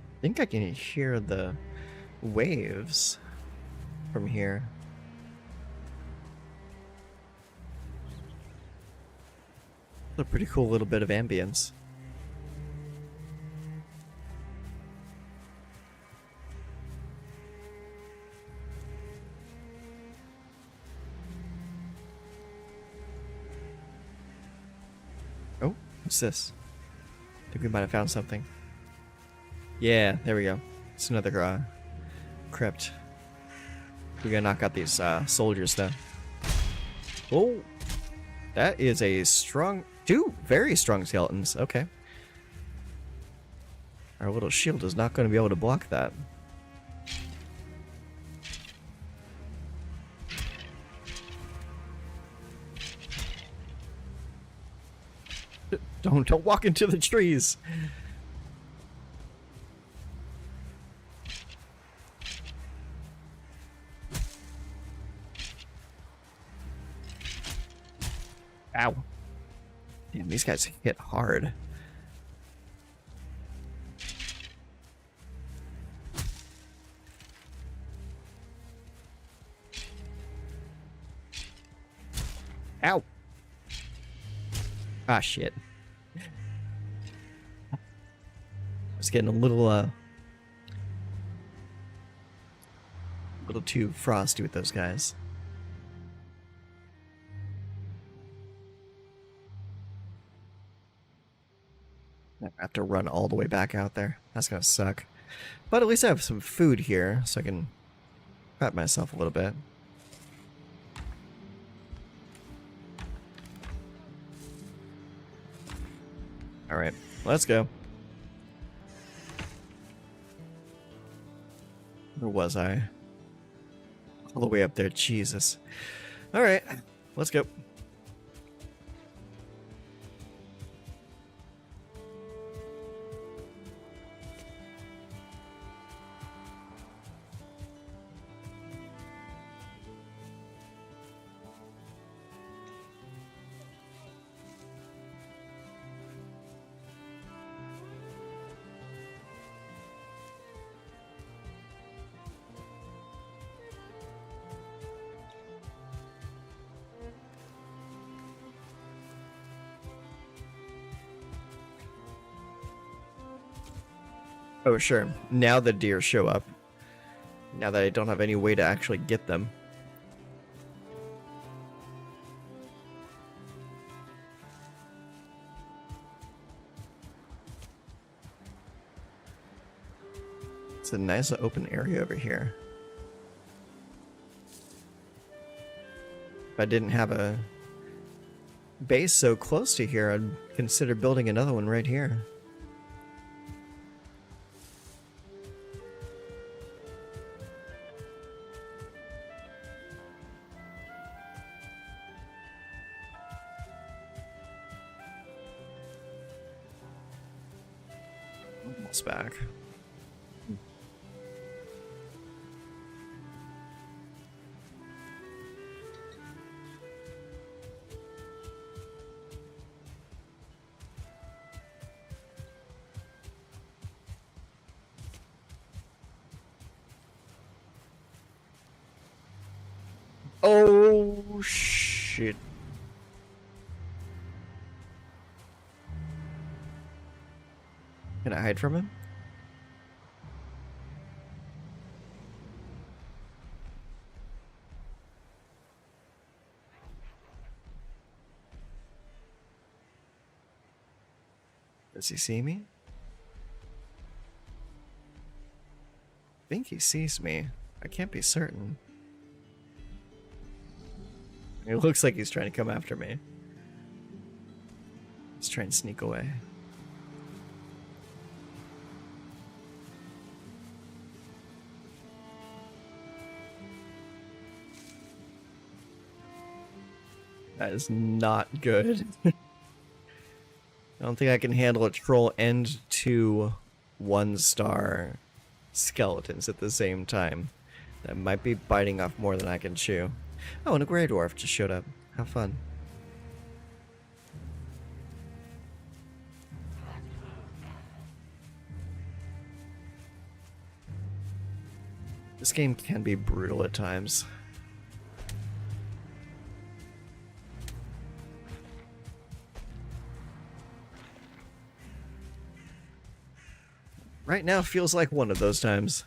A: I think I can hear the waves from here. A pretty cool little bit of ambience. Oh, What's this? I think we might have found something. Yeah, there we go. It's another crypt. We gotta knock out these soldiers though. Oh, that is a strong, two very strong skeletons. Okay. Our little shield is not going to be able to block that. Don't walk into the trees. Ow. Damn, these guys hit hard. Ow. Ah, shit. It's getting a little too frosty with those guys. I have to run all the way back out there. That's gonna suck. But at least I have some food here, so I can prep myself a little bit. Alright, let's go. Where was I? All the way up there, Jesus. Alright, let's go. Oh, sure. Now the deer show up. Now that I don't have any way to actually get them. It's a nice open area over here. If I didn't have a base so close to here, I'd consider building another one right here. Almost back. Oh, shit. Can I hide from him? Does he see me? I think he sees me. I can't be certain. It looks like he's trying to come after me. He's trying to sneak away. That is not good. I don't think I can handle a troll and two 1-star skeletons at the same time. That might be biting off more than I can chew. Oh, and a Grey Dwarf just showed up. How fun. This game can be brutal at times. Right now feels like one of those times.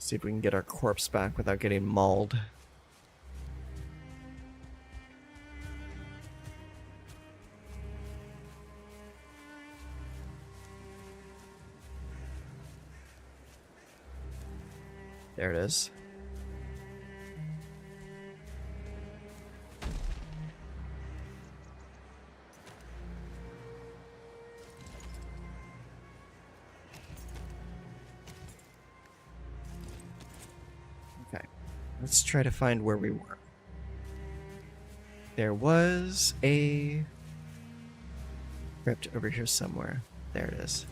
A: See if we can get our corpse back without getting mauled. There it is. Okay, let's try to find where we were. There was a crypt over here somewhere. There it is.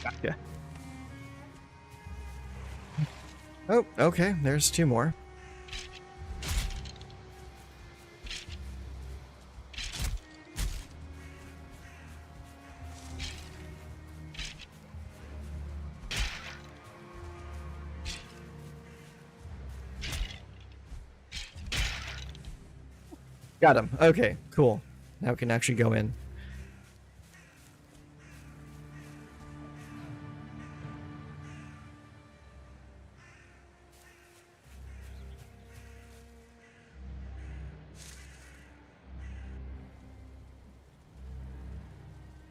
A: Gotcha. Oh, okay, there's two more. Got him. Okay, cool. Now we can actually go in.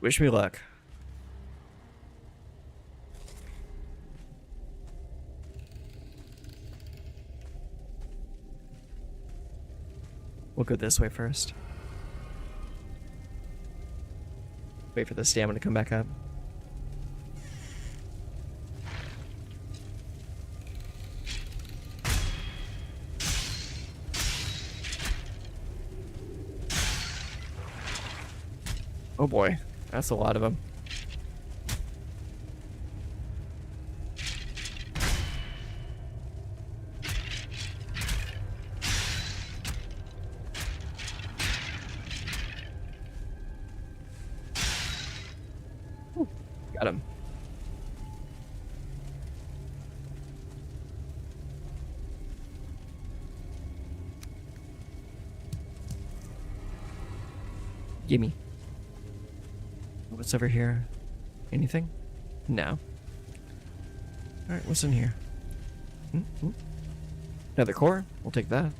A: Wish me luck. We'll go this way first. Wait for the stamina to come back up. Oh boy, that's a lot of them. Got him. Gimme. What's over here? Anything? No. Alright, what's in here? Another core? We'll take that.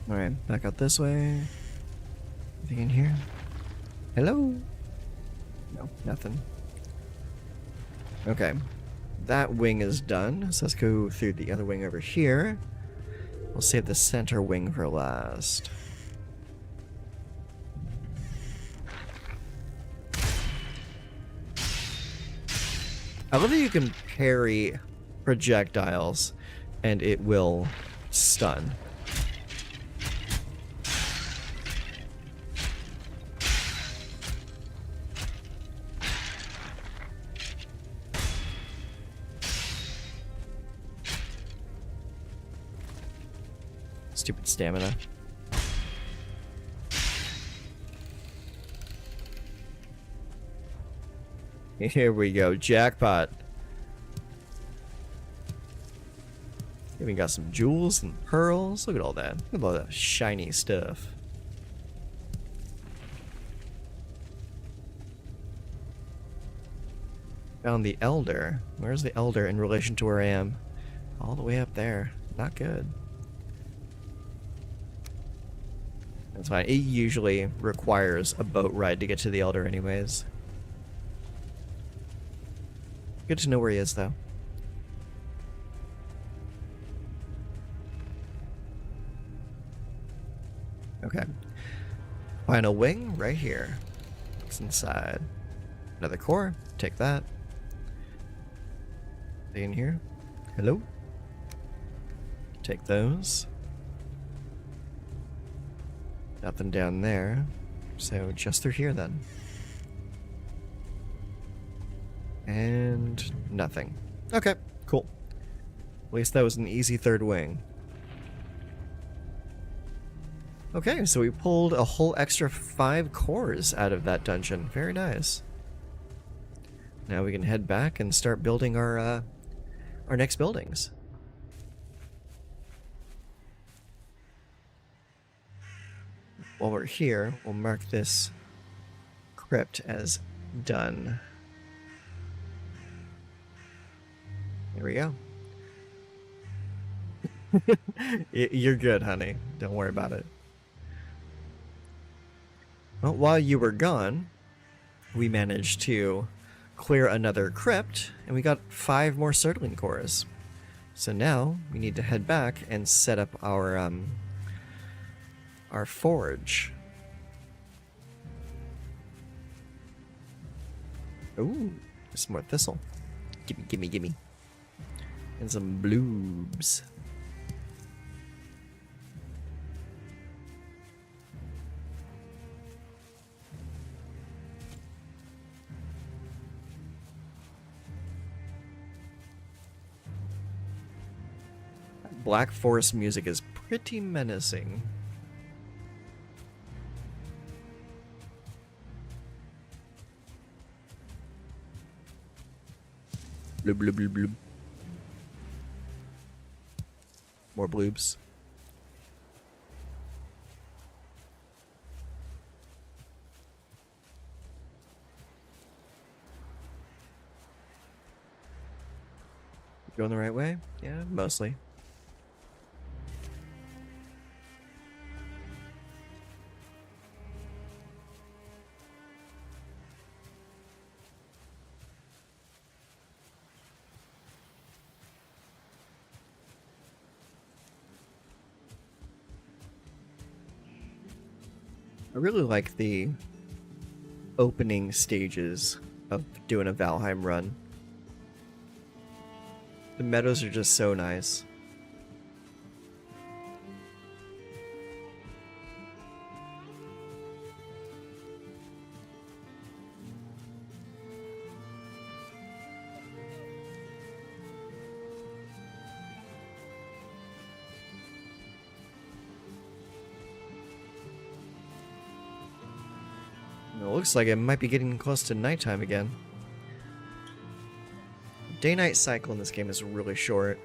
A: Alright, back out this way. Anything in here? Hello? No, nothing. Okay. That wing is done, so let's go through the other wing over here. We'll save the center wing for last. I love that you can parry projectiles and it will stun. Stupid stamina. Here we go, jackpot. Even got some jewels and pearls. Look at all that. Look at all that shiny stuff. Found the Elder. Where's the Elder in relation to where I am? All the way up there. Not good. That's fine. It usually requires a boat ride to get to the Elder anyways. Good to know where he is, though. Okay. Final wing right here. What's inside? Another core. Take that. Stay in here. Hello? Take those. Nothing down there. So just through here then. And nothing. Okay, cool. At least that was an easy third wing. Okay, so we pulled a whole extra 5 cores out of that dungeon. Very nice. Now we can head back and start building our next buildings. While we're here, we'll mark this crypt as done. There we go. You're good, honey. Don't worry about it. Well, while you were gone, we managed to clear another crypt, and we got 5 more circling cores. So now we need to head back and set up our forge. Ooh, some more thistle. Gimme, gimme, gimme. And some bloobs. Black Forest music is pretty menacing. Bloob, bloob, bloob, bloob. More bloobs. Going the right way? Yeah, mostly. I really like the opening stages of doing a Valheim run. The meadows are just so nice. It looks like it might be getting close to nighttime again. Day-night cycle in this game is really short.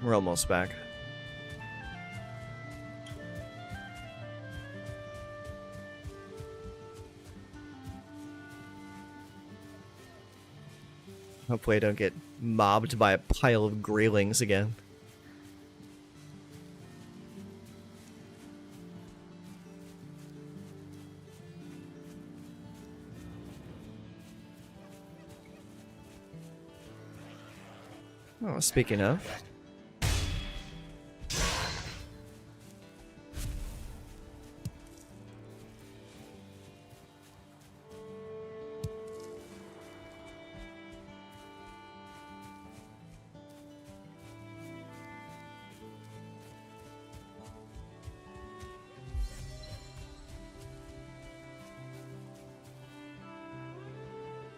A: We're almost back. Hopefully I don't get mobbed by a pile of greylings again. Oh, speaking of...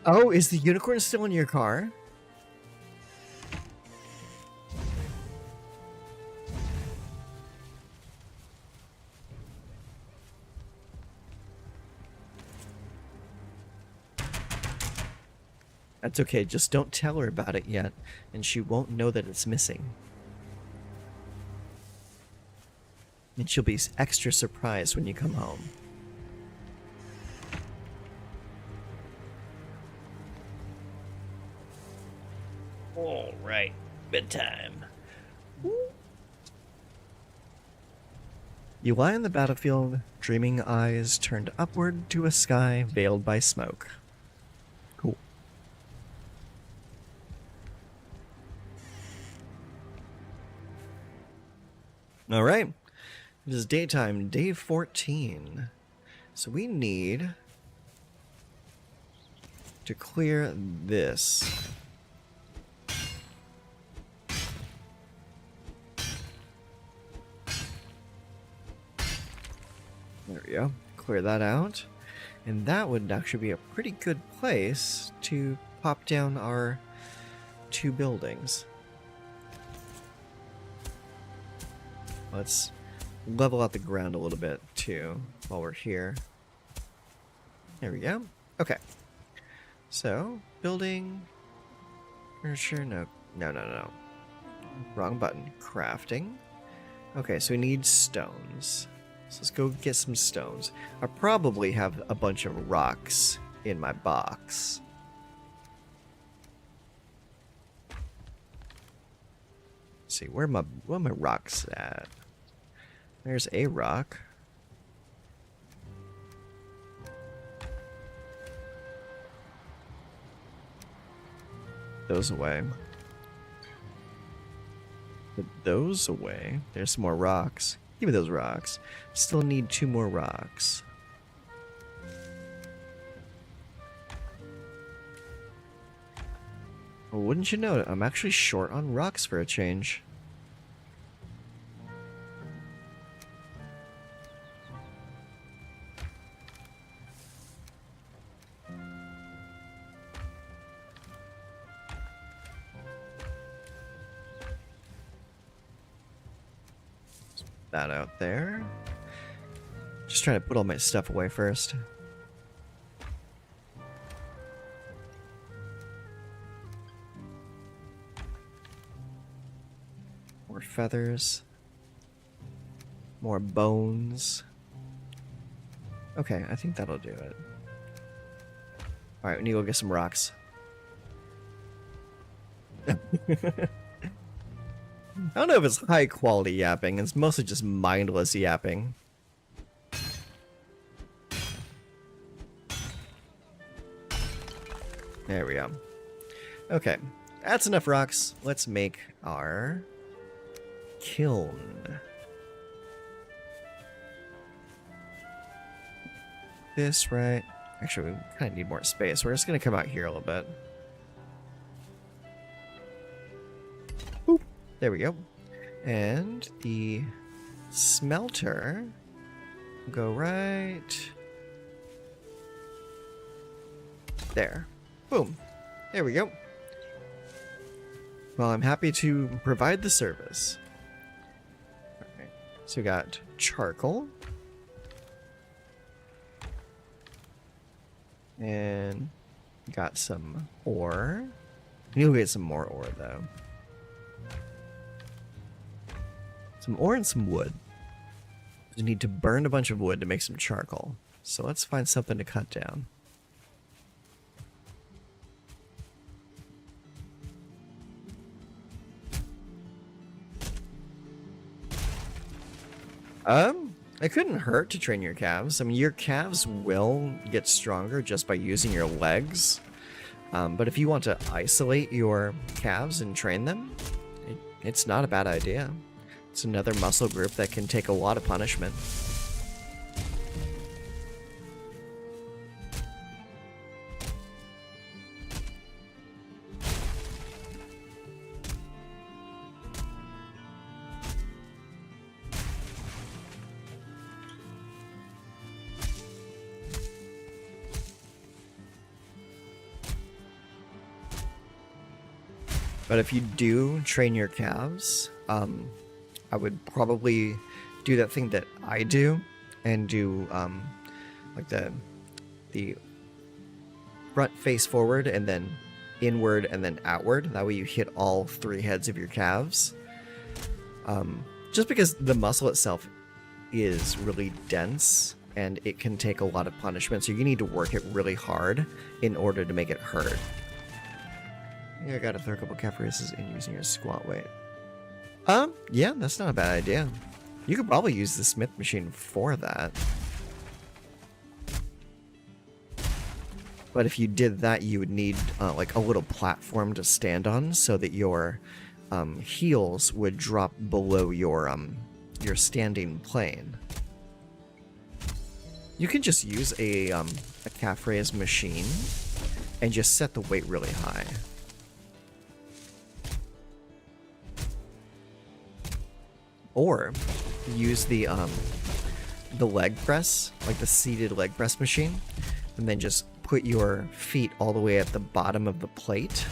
A: Oh, is the unicorn still in your car? That's okay, just don't tell her about it yet, and she won't know that it's missing. And she'll be extra surprised when you come home. All right, bedtime. You lie on the battlefield, dreaming eyes turned upward to a sky veiled by smoke. Cool. All right. It is daytime, day 14. So we need to clear this. There we go. Clear that out. And that would actually be a pretty good place to pop down our 2 buildings. Let's level out the ground a little bit too while we're here. There we go. Okay. So, building. Furniture. No. Wrong button. Crafting. Okay, so we need stones. So let's go get some stones. I probably have a bunch of rocks in my box. Let's see, where are my rocks at? There's a rock. Those away. Put those away. There's some more rocks. Give me those rocks. Still need 2 more rocks. Well, wouldn't you know it? I'm actually short on rocks for a change. That out there. Just trying to put all my stuff away first. More feathers. More bones. Okay, I think that'll do it. Alright, we need to go get some rocks. I don't know if it's high quality yapping, it's mostly just mindless yapping. There we go. Okay, that's enough rocks. Let's make our kiln. This right. Actually, we kind of need more space. We're just going to come out here a little bit. Boop. There we go. And the smelter will go right there. Boom. There we go. Well, I'm happy to provide the service. Alright. So we got charcoal. And got some ore. We need to get some more ore, though. Some ore and some wood. We need to burn a bunch of wood to make some charcoal. So let's find something to cut down. It couldn't hurt to train your calves. I mean, your calves will get stronger just by using your legs. But if you want to isolate your calves and train them, it's not a bad idea. It's another muscle group that can take a lot of punishment. But if you do train your calves, I would probably do that thing that I do and do like the front face forward and then inward and then outward. That way you hit all 3 heads of your calves. Just because the muscle itself is really dense and it can take a lot of punishment, so you need to work it really hard in order to make it hurt. Yeah, I gotta throw a couple calf raises in using your squat weight. Yeah, that's not a bad idea. You could probably use the smith machine for that. But if you did that, you would need like a little platform to stand on so that your heels would drop below your your standing plane. You can just use a calf raise machine and just set the weight really high. Or use the leg press, like the seated leg press machine, and then just put your feet all the way at the bottom of the plate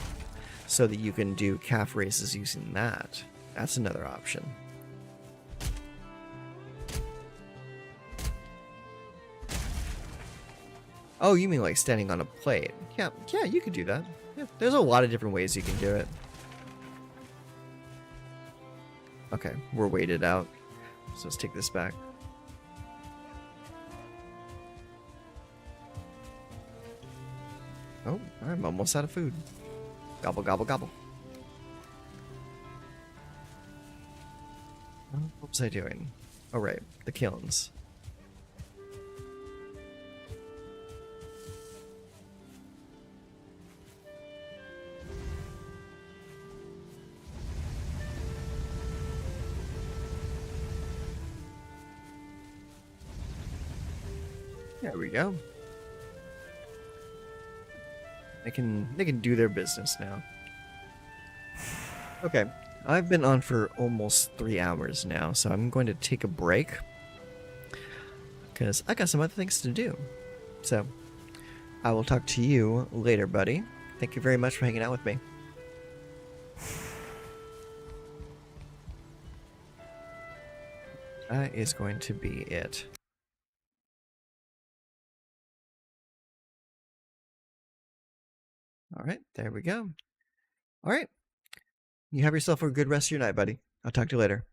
A: so that you can do calf raises using that. That's another option. Oh, you mean like standing on a plate? Yeah, you could do that. Yeah, there's a lot of different ways you can do it. Okay, we're weighted out, so let's take this back. Oh, I'm almost out of food. Gobble, gobble, gobble. What was I doing? Oh, right, the kilns. There we go. They can do their business now. Okay, I've been on for almost 3 hours now, so I'm going to take a break because I got some other things to do. So I will talk to you later, buddy. Thank you very much for hanging out with me. That is going to be it. All right, there we go. All right. You have yourself a good rest of your night, buddy. I'll talk to you later.